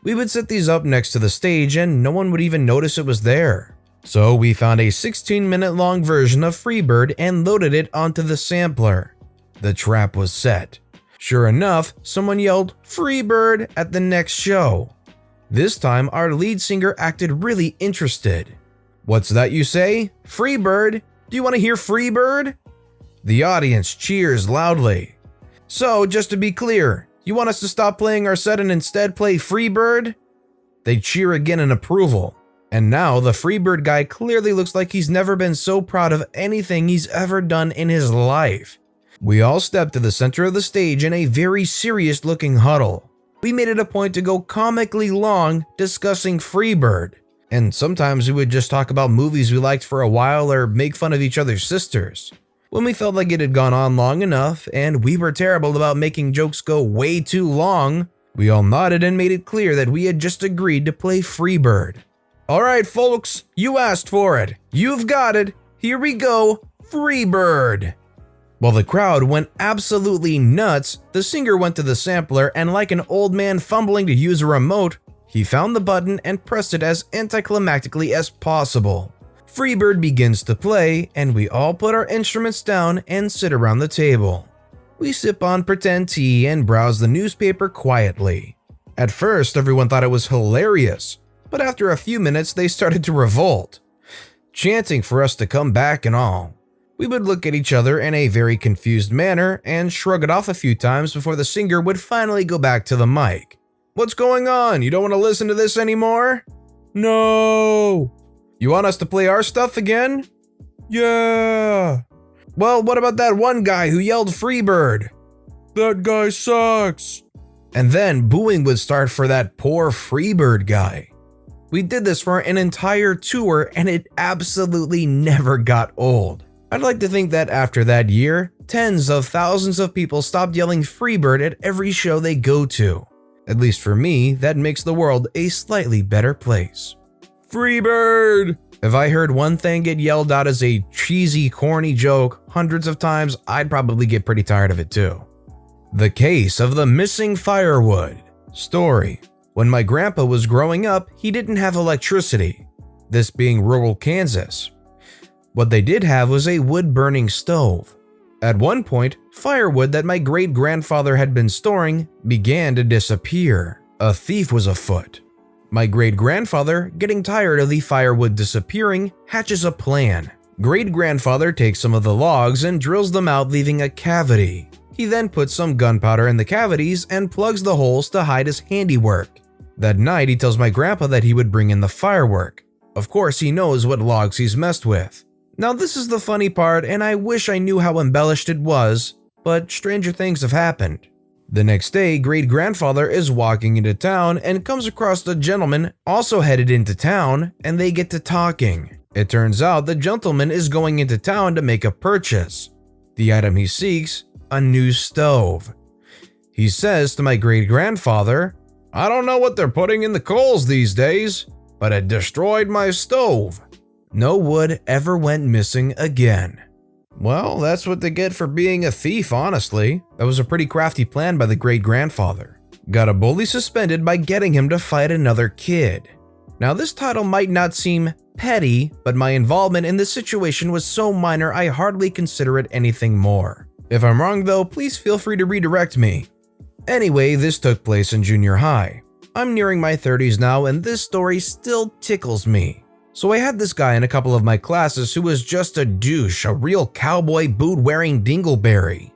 We would set these up next to the stage and no one would even notice it was there. So we found a 16-minute long version of Free Bird and loaded it onto the sampler. The trap was set. Sure enough, someone yelled "Free Bird" at the next show. This time, our lead singer acted really interested. "What's that you say? Free Bird? Do you want to hear Free Bird?" The audience cheers loudly. "So, just to be clear, you want us to stop playing our set and instead play Free Bird?" They cheer again in approval. And now the Freebird guy clearly looks like he's never been so proud of anything he's ever done in his life. We all stepped to the center of the stage in a very serious looking huddle. We made it a point to go comically long discussing Freebird. And sometimes we would just talk about movies we liked for a while or make fun of each other's sisters. When we felt like it had gone on long enough and we were terrible about making jokes go way too long, we all nodded and made it clear that we had just agreed to play Freebird. Alright folks, you asked for it. You've got it. Here we go, Freebird. While the crowd went absolutely nuts, the singer went to the sampler and like an old man fumbling to use a remote, he found the button and pressed it as anticlimactically as possible. Freebird begins to play and we all put our instruments down and sit around the table. We sip on pretend tea and browse the newspaper quietly. At first, everyone thought it was hilarious, but after a few minutes they started to revolt, chanting for us to come back and all. We would look at each other in a very confused manner and shrug it off a few times before the singer would finally go back to the mic. What's going on? You don't want to listen to this anymore? No. You want us to play our stuff again? Yeah. Well, what about that one guy who yelled Freebird? That guy sucks. And then booing would start for that poor Freebird guy. We did this for an entire tour and it absolutely never got old. I'd like to think that after that year, tens of thousands of people stopped yelling Freebird at every show they go to. At least for me, that makes the world a slightly better place. Freebird! If I heard one thing get yelled out as a cheesy, corny joke hundreds of times, I'd probably get pretty tired of it too. The case of the missing firewood. Story. When my grandpa was growing up, he didn't have electricity, this being rural Kansas. What they did have was a wood-burning stove. At one point, firewood that my great-grandfather had been storing began to disappear. A thief was afoot. My great-grandfather, getting tired of the firewood disappearing, hatches a plan. Great-grandfather takes some of the logs and drills them out, leaving a cavity. He then puts some gunpowder in the cavities and plugs the holes to hide his handiwork. That night, he tells my grandpa that he would bring in the firework. Of course, he knows what logs he's messed with. Now, this is the funny part, and I wish I knew how embellished it was, but stranger things have happened. The next day, great-grandfather is walking into town and comes across a gentleman also headed into town, and they get to talking. It turns out the gentleman is going into town to make a purchase. The item he seeks, a new stove. He says to my great-grandfather, "I don't know what they're putting in the coals these days, but it destroyed my stove." No wood ever went missing again. Well, that's what they get for being a thief, honestly. That was a pretty crafty plan by the great-grandfather. Got a bully suspended by getting him to fight another kid. Now, this title might not seem petty, but my involvement in this situation was so minor I hardly consider it anything more. If I'm wrong though, please feel free to redirect me. Anyway, this took place in junior high. I'm nearing my 30s now and this story still tickles me. So I had this guy in a couple of my classes who was just a douche, a real cowboy boot-wearing dingleberry.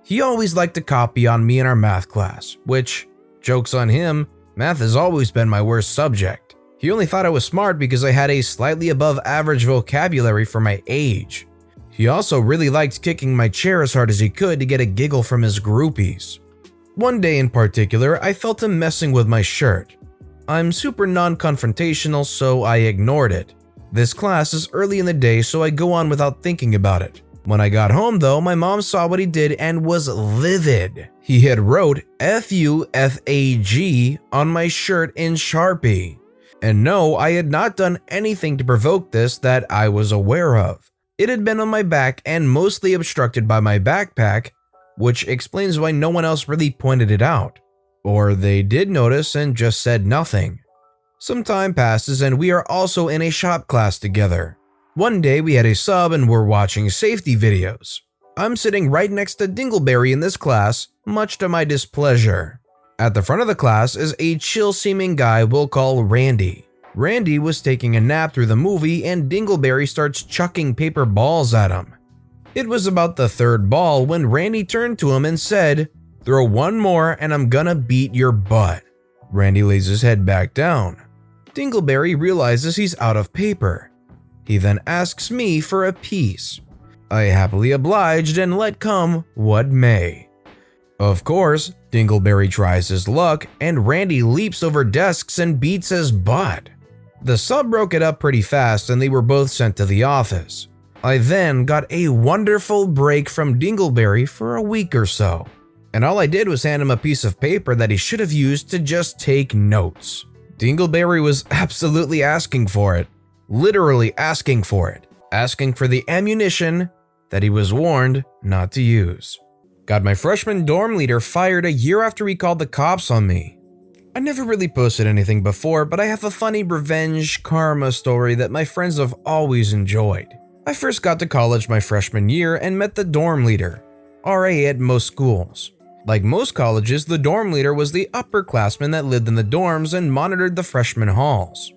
He always liked to copy on me in our math class, which, joke's on him, math has always been my worst subject. He only thought I was smart because I had a slightly above average vocabulary for my age. He also really liked kicking my chair as hard as he could to get a giggle from his groupies. One day in particular, I felt him messing with my shirt. I'm super non-confrontational, so I ignored it. This class is early in the day, so I go on without thinking about it. When I got home though, my mom saw what he did and was livid. He had wrote F-U-F-A-G on my shirt in Sharpie. And no, I had not done anything to provoke this that I was aware of. It had been on my back and mostly obstructed by my backpack, which explains why no one else really pointed it out. Or they did notice and just said nothing. Some time passes and we are also in a shop class together. One day we had a sub and we're watching safety videos. I'm sitting right next to Dingleberry in this class, much to my displeasure. At the front of the class is a chill-seeming guy we'll call Randy. Randy was taking a nap through the movie and Dingleberry starts chucking paper balls at him. It was about the third ball when Randy turned to him and said, "Throw one more and I'm gonna beat your butt." Randy lays his head back down. Dingleberry realizes he's out of paper. He then asks me for a piece. I happily obliged and let come what may. Of course, Dingleberry tries his luck and Randy leaps over desks and beats his butt. The sub broke it up pretty fast and they were both sent to the office. I then got a wonderful break from Dingleberry for a week or so. And all I did was hand him a piece of paper that he should have used to just take notes. Dingleberry was absolutely asking for it. Literally asking for it. Asking for the ammunition that he was warned not to use. Got my freshman dorm leader fired a year after he called the cops on me. I never really posted anything before, but I have a funny revenge karma story that my friends have always enjoyed. I first got to college my freshman year and met the dorm leader, RA at most schools. Like most colleges, the dorm leader was the upperclassman that lived in the dorms and monitored the freshman halls.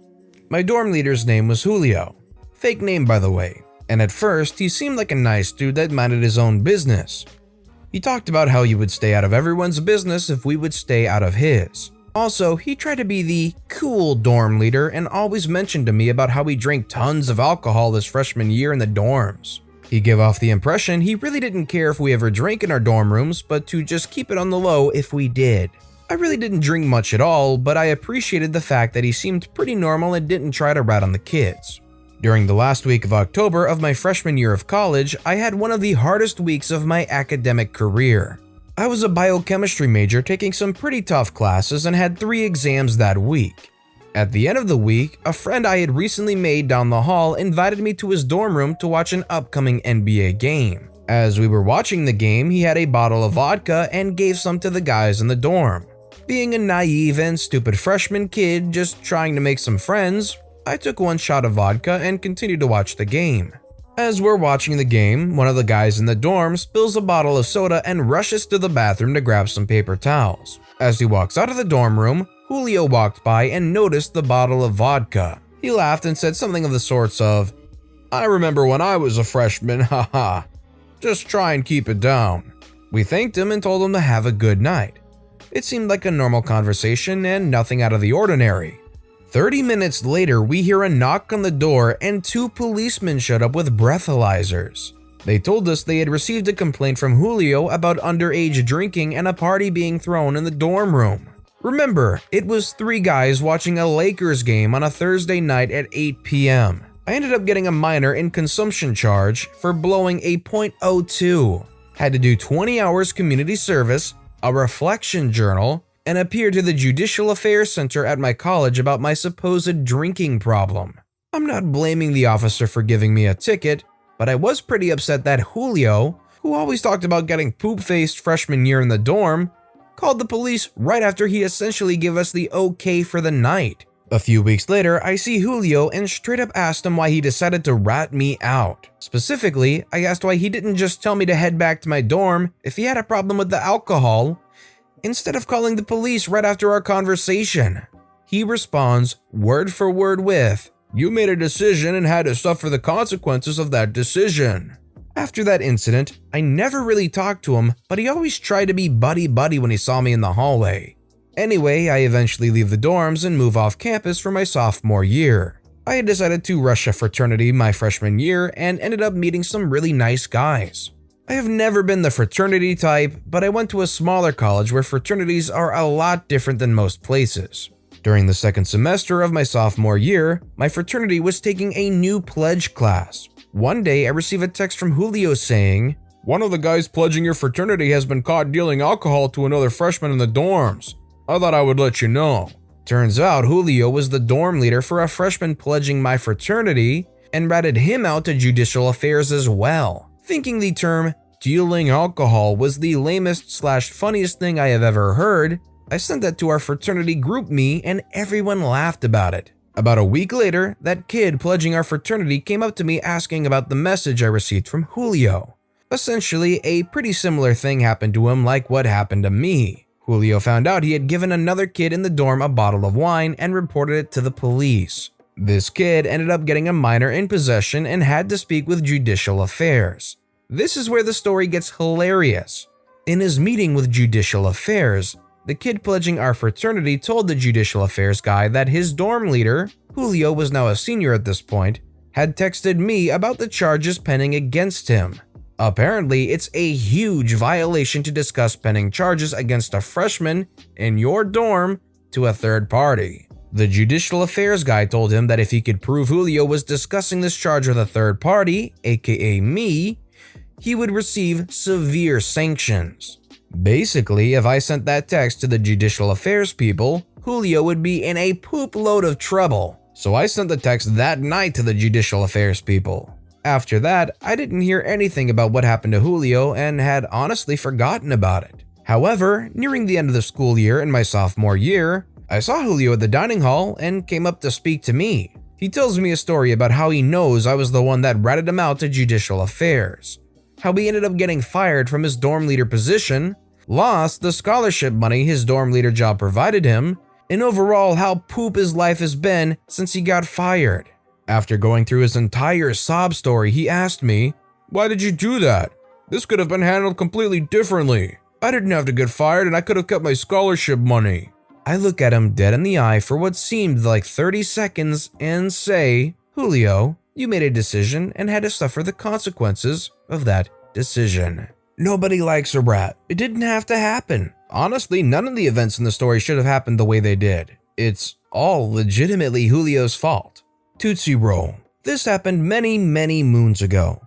My dorm leader's name was Julio, fake name by the way, and at first he seemed like a nice dude that minded his own business. He talked about how he would stay out of everyone's business if we would stay out of his. Also, he tried to be the cool dorm leader and always mentioned to me about how he drank tons of alcohol his freshman year in the dorms. He gave off the impression he really didn't care if we ever drank in our dorm rooms, but to just keep it on the low if we did. I really didn't drink much at all, but I appreciated the fact that he seemed pretty normal and didn't try to rat on the kids. During the last week of October of my freshman year of college, I had one of the hardest weeks of my academic career. I was a biochemistry major taking some pretty tough classes and had 3 exams that week. At the end of the week, a friend I had recently made down the hall invited me to his dorm room to watch an upcoming NBA game. As we were watching the game, he had a bottle of vodka and gave some to the guys in the dorm. Being a naive and stupid freshman kid just trying to make some friends, I took 1 shot of vodka and continued to watch the game. As we're watching the game, one of the guys in the dorm spills a bottle of soda and rushes to the bathroom to grab some paper towels. As he walks out of the dorm room, Julio walked by and noticed the bottle of vodka. He laughed and said something of the sorts of, "I remember when I was a freshman, haha. Just try and keep it down." We thanked him and told him to have a good night. It seemed like a normal conversation and nothing out of the ordinary. 30 minutes later, we hear a knock on the door and 2 policemen showed up with breathalyzers. They told us they had received a complaint from Julio about underage drinking and a party being thrown in the dorm room. Remember, it was 3 guys watching a Lakers game on a Thursday night at 8 p.m. I ended up getting a minor in consumption charge for blowing a .02. Had to do 20 hours community service, a reflection journal, and appear to the Judicial Affairs Center at my college about my supposed drinking problem. I'm not blaming the officer for giving me a ticket, but I was pretty upset that Julio, who always talked about getting poop-faced freshman year in the dorm, called the police right after he essentially gave us the okay for the night. A few weeks later, I see Julio and straight up asked him why he decided to rat me out. Specifically, I asked why he didn't just tell me to head back to my dorm if he had a problem with the alcohol, instead of calling the police right after our conversation. He responds word for word with, "You made a decision and had to suffer the consequences of that decision." After that incident, I never really talked to him, but he always tried to be buddy-buddy when he saw me in the hallway. Anyway, I eventually leave the dorms and move off campus for my sophomore year. I had decided to rush a fraternity my freshman year and ended up meeting some really nice guys. I have never been the fraternity type, but I went to a smaller college where fraternities are a lot different than most places. During the second semester of my sophomore year, my fraternity was taking a new pledge class. One day, I received a text from Julio saying, "One of the guys pledging your fraternity has been caught dealing alcohol to another freshman in the dorms. I thought I would let you know." Turns out Julio was the dorm leader for a freshman pledging my fraternity and ratted him out to Judicial Affairs as well. Thinking the term dealing alcohol was the lamest/funniest thing I have ever heard, I sent that to our fraternity group me and everyone laughed about it. About a week later, that kid pledging our fraternity came up to me asking about the message I received from Julio. Essentially, a pretty similar thing happened to him like what happened to me. Julio found out he had given another kid in the dorm a bottle of wine and reported it to the police. This kid ended up getting a minor in possession and had to speak with Judicial Affairs. This is where the story gets hilarious. In his meeting with Judicial Affairs, The kid pledging our fraternity told the judicial affairs guy that his dorm leader, Julio was now a senior at this point, had texted me about the charges pending against him. Apparently, it's a huge violation to discuss pending charges against a freshman in your dorm to a third party. The judicial affairs guy told him that if he could prove Julio was discussing this charge with a third party, aka me, he would receive severe sanctions. Basically, if I sent that text to the judicial affairs people, Julio would be in a poop load of trouble. So I sent the text that night to the judicial affairs people. After that, I didn't hear anything about what happened to Julio and had honestly forgotten about it. However, nearing the end of the school year in my sophomore year, I saw Julio at the dining hall and came up to speak to me. He tells me a story about how he knows I was the one that ratted him out to judicial affairs, how he ended up getting fired from his dorm leader position, lost the scholarship money his dorm leader job provided him, and overall how poop his life has been since he got fired. After going through his entire sob story, he asked me, "Why did you do that? This could have been handled completely differently. I didn't have to get fired and I could have kept my scholarship money." I look at him dead in the eye for what seemed like 30 seconds and say, "Julio, you made a decision and had to suffer the consequences of that decision. Nobody likes a rat. It didn't have to happen. Honestly, none of the events in the story should have happened the way they did. It's all legitimately Julio's fault." Tootsie Roll. This happened many moons ago.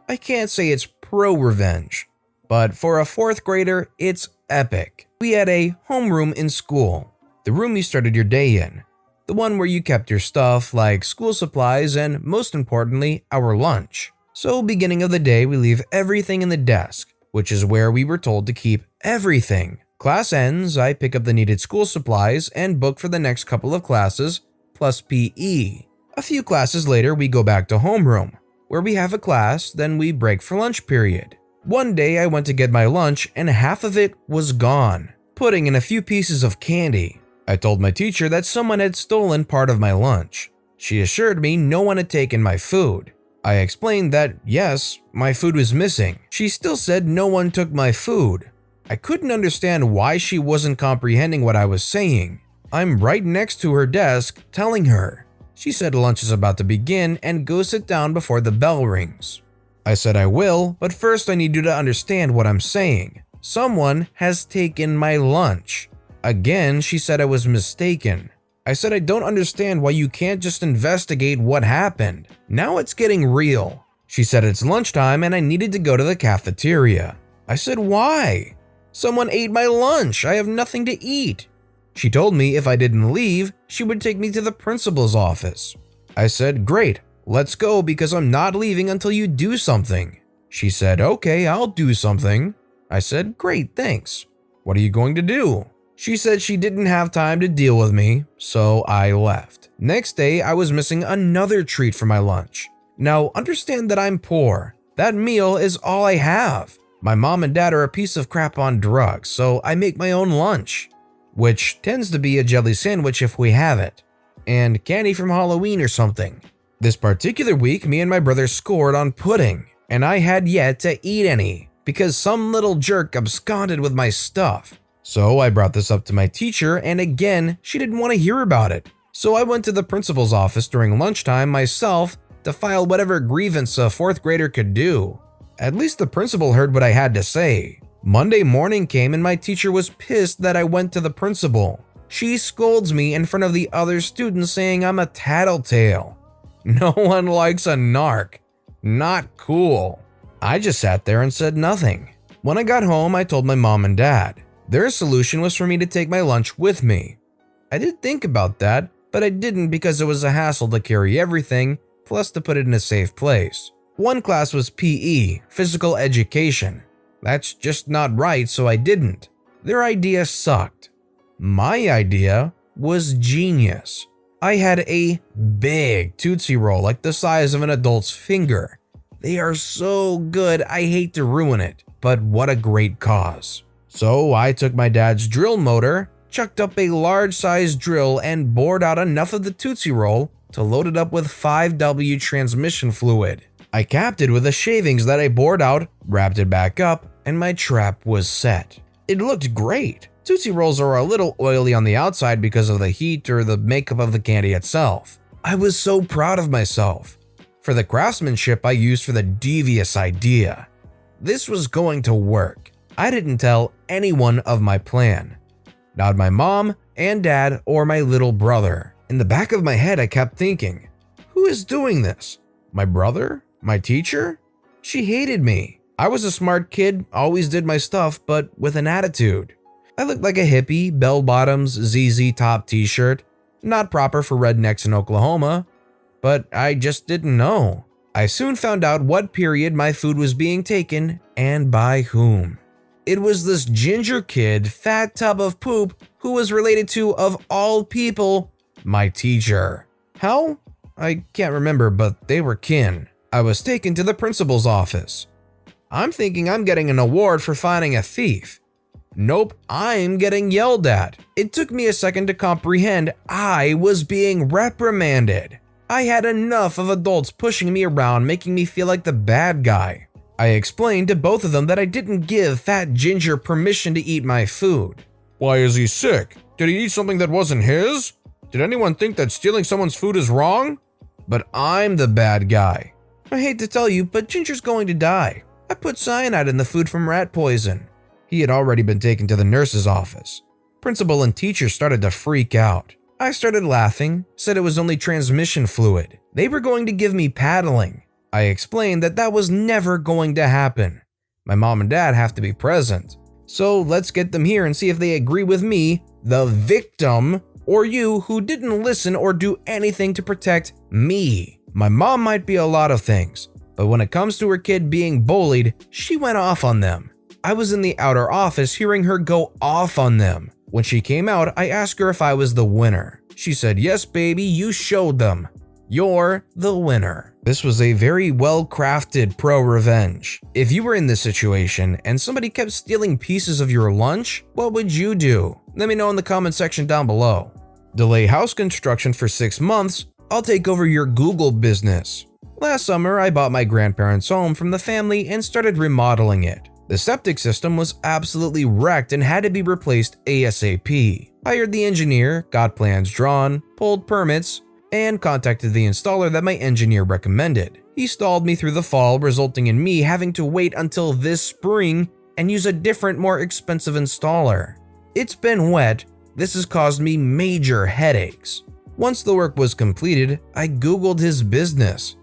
I can't say it's pro-revenge, but for a 4th grader, it's epic. We had a homeroom in school, the room you started your day in, the one where you kept your stuff like school supplies and, most importantly, our lunch. So beginning of the day, we leave everything in the desk, which is where we were told to keep everything. Class ends, I pick up the needed school supplies and book for the next couple of classes, plus PE. A few classes later, we go back to homeroom, where we have a class, then we break for lunch period. One day, I went to get my lunch and half of it was gone, pudding and a few pieces of candy. I told my teacher that someone had stolen part of my lunch. She assured me no one had taken my food. I explained that, yes, my food was missing. She still said no one took my food. I couldn't understand why she wasn't comprehending what I was saying. I'm right next to her desk telling her. She said lunch is about to begin and go sit down before the bell rings. I said I will, but first I need you to understand what I'm saying. Someone has taken my lunch. Again, she said I was mistaken. I said I don't understand why you can't just investigate what happened. Now it's getting real. She said it's lunchtime and I needed to go to the cafeteria. I said why? Someone ate my lunch. I have nothing to eat. She told me if I didn't leave, she would take me to the principal's office. I said, great, let's go because I'm not leaving until you do something. She said, okay, I'll do something. I said, great, thanks. What are you going to do? She said she didn't have time to deal with me, so I left. Next day, I was missing another treat for my lunch. Now, understand that I'm poor. That meal is all I have. My mom and dad are a piece of crap on drugs, so I make my own lunch, which tends to be a jelly sandwich if we have it, and candy from Halloween or something. This particular week, me and my brother scored on pudding, and I had yet to eat any because some little jerk absconded with my stuff. So I brought this up to my teacher, and again, she didn't want to hear about it. So I went to the principal's office during lunchtime myself to file whatever grievance a 4th grader could do. At least the principal heard what I had to say. Monday morning came and my teacher was pissed that I went to the principal. She scolds me in front of the other students saying I'm a tattletale. No one likes a narc. Not cool. I just sat there and said nothing. When I got home, I told my mom and dad. Their solution was for me to take my lunch with me. I did think about that, but I didn't because it was a hassle to carry everything, plus to put it in a safe place. One class was PE, physical education. That's just not right, so I didn't. Their idea sucked. My idea was genius. I had a big Tootsie Roll like the size of an adult's finger. They are so good, I hate to ruin it, but what a great cause. So I took my dad's drill motor, chucked up a large-sized drill, and bored out enough of the Tootsie Roll to load it up with 5W transmission fluid. I capped it with the shavings that I bored out, wrapped it back up, and my trap was set. It looked great. Tootsie Rolls are a little oily on the outside because of the heat or the makeup of the candy itself. I was so proud of myself for the craftsmanship I used for the devious idea. This was going to work. I didn't tell anyone of my plan. Not my mom and dad or my little brother. In the back of my head, I kept thinking, who is doing this? My brother? My teacher? She hated me. I was a smart kid, always did my stuff, but with an attitude. I looked like a hippie, bell-bottoms, ZZ top t-shirt. Not proper for rednecks in Oklahoma, but I just didn't know. I soon found out what period my food was being taken and by whom. It was this ginger kid, fat tub of poop, who was related to, of all people, my teacher. How? I can't remember, but they were kin. I was taken to the principal's office. I'm thinking I'm getting an award for finding a thief. Nope, I'm getting yelled at. It took me a second to comprehend I was being reprimanded. I had enough of adults pushing me around, making me feel like the bad guy. I explained to both of them that I didn't give Fat Ginger permission to eat my food. Why is he sick? Did he eat something that wasn't his? Did anyone think that stealing someone's food is wrong? But I'm the bad guy. I hate to tell you, but Ginger's going to die. I put cyanide in the food from rat poison. He had already been taken to the nurse's office. Principal and teacher started to freak out. I started laughing, said it was only transmission fluid. They were going to give me paddling. I explained that that was never going to happen. My mom and dad have to be present. So let's get them here and see if they agree with me, the victim, or you who didn't listen or do anything to protect me. My mom might be a lot of things, but when it comes to her kid being bullied, she went off on them. I was in the outer office hearing her go off on them. When she came out, I asked her if I was the winner. She said, "Yes, baby, you showed them. You're the winner." This was a very well-crafted pro-revenge. If you were in this situation and somebody kept stealing pieces of your lunch, what would you do? Let me know in the comment section down below. Delay house construction for 6 months, I'll take over your Google business. Last summer, I bought my grandparents' home from the family and started remodeling it. The septic system was absolutely wrecked and had to be replaced ASAP. Hired the engineer, got plans drawn, pulled permits, and contacted the installer that my engineer recommended. He stalled me through the fall, resulting in me having to wait until this spring and use a different, more expensive installer. It's been wet. This has caused me major headaches. Once the work was completed, I Googled his business.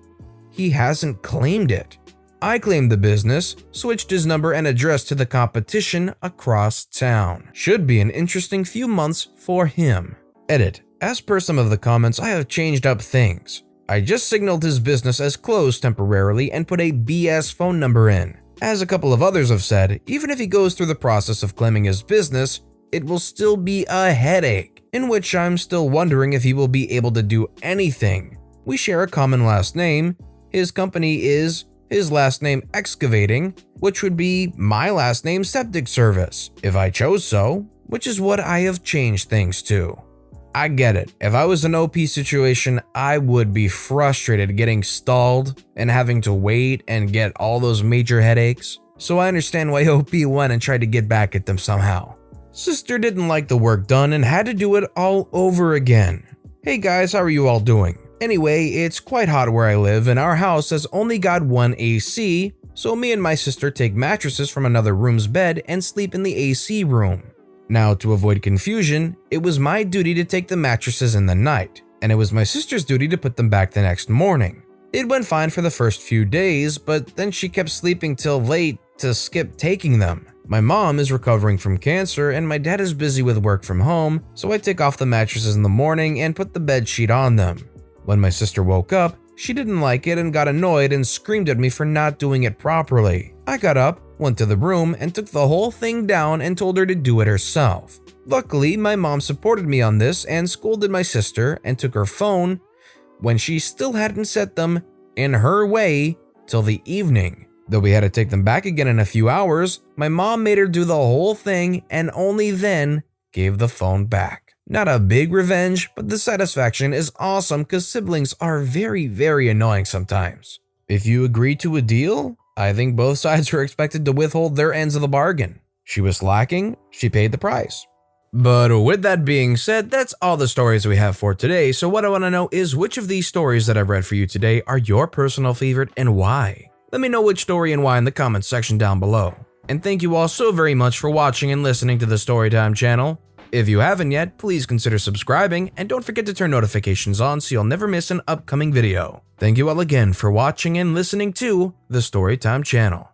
He hasn't claimed it. I claimed the business, switched his number and address to the competition across town. Should be an interesting few months for him. Edit. As per some of the comments, I have changed up things. I just signaled his business as closed temporarily and put a BS phone number in. As a couple of others have said, even if he goes through the process of claiming his business, it will still be a headache, in which I'm still wondering if he will be able to do anything. We share a common last name. His company is his last name Excavating, which would be my last name Septic Service, if I chose so, which is what I have changed things to. I get it. If I was in an OP situation, I would be frustrated getting stalled and having to wait and get all those major headaches. So I understand why OP went and tried to get back at them somehow. Sister didn't like the work done and had to do it all over again. Hey guys, how are you all doing? Anyway, it's quite hot where I live and our house has only got one AC, so me and my sister take mattresses from another room's bed and sleep in the AC room. Now, to avoid confusion, it was my duty to take the mattresses in the night, and it was my sister's duty to put them back the next morning. It went fine for the first few days, but then she kept sleeping till late to skip taking them. My mom is recovering from cancer and my dad is busy with work from home, so I take off the mattresses in the morning and put the bed sheet on them. When my sister woke up, she didn't like it and got annoyed and screamed at me for not doing it properly. I got up, went to the room, and took the whole thing down and told her to do it herself. Luckily, my mom supported me on this and scolded my sister and took her phone when she still hadn't set them in her way till the evening. Though we had to take them back again in a few hours, my mom made her do the whole thing and only then gave the phone back. Not a big revenge, but the satisfaction is awesome because siblings are very, very annoying sometimes. If you agree to a deal, I think both sides are expected to withhold their ends of the bargain. She was slacking, she paid the price. But with that being said, that's all the stories we have for today, so what I want to know is which of these stories that I've read for you today are your personal favorite and why? Let me know which story and why in the comments section down below. And thank you all so very much for watching and listening to the Storytime channel. If you haven't yet, please consider subscribing and don't forget to turn notifications on so you'll never miss an upcoming video. Thank you all again for watching and listening to the Storytime channel.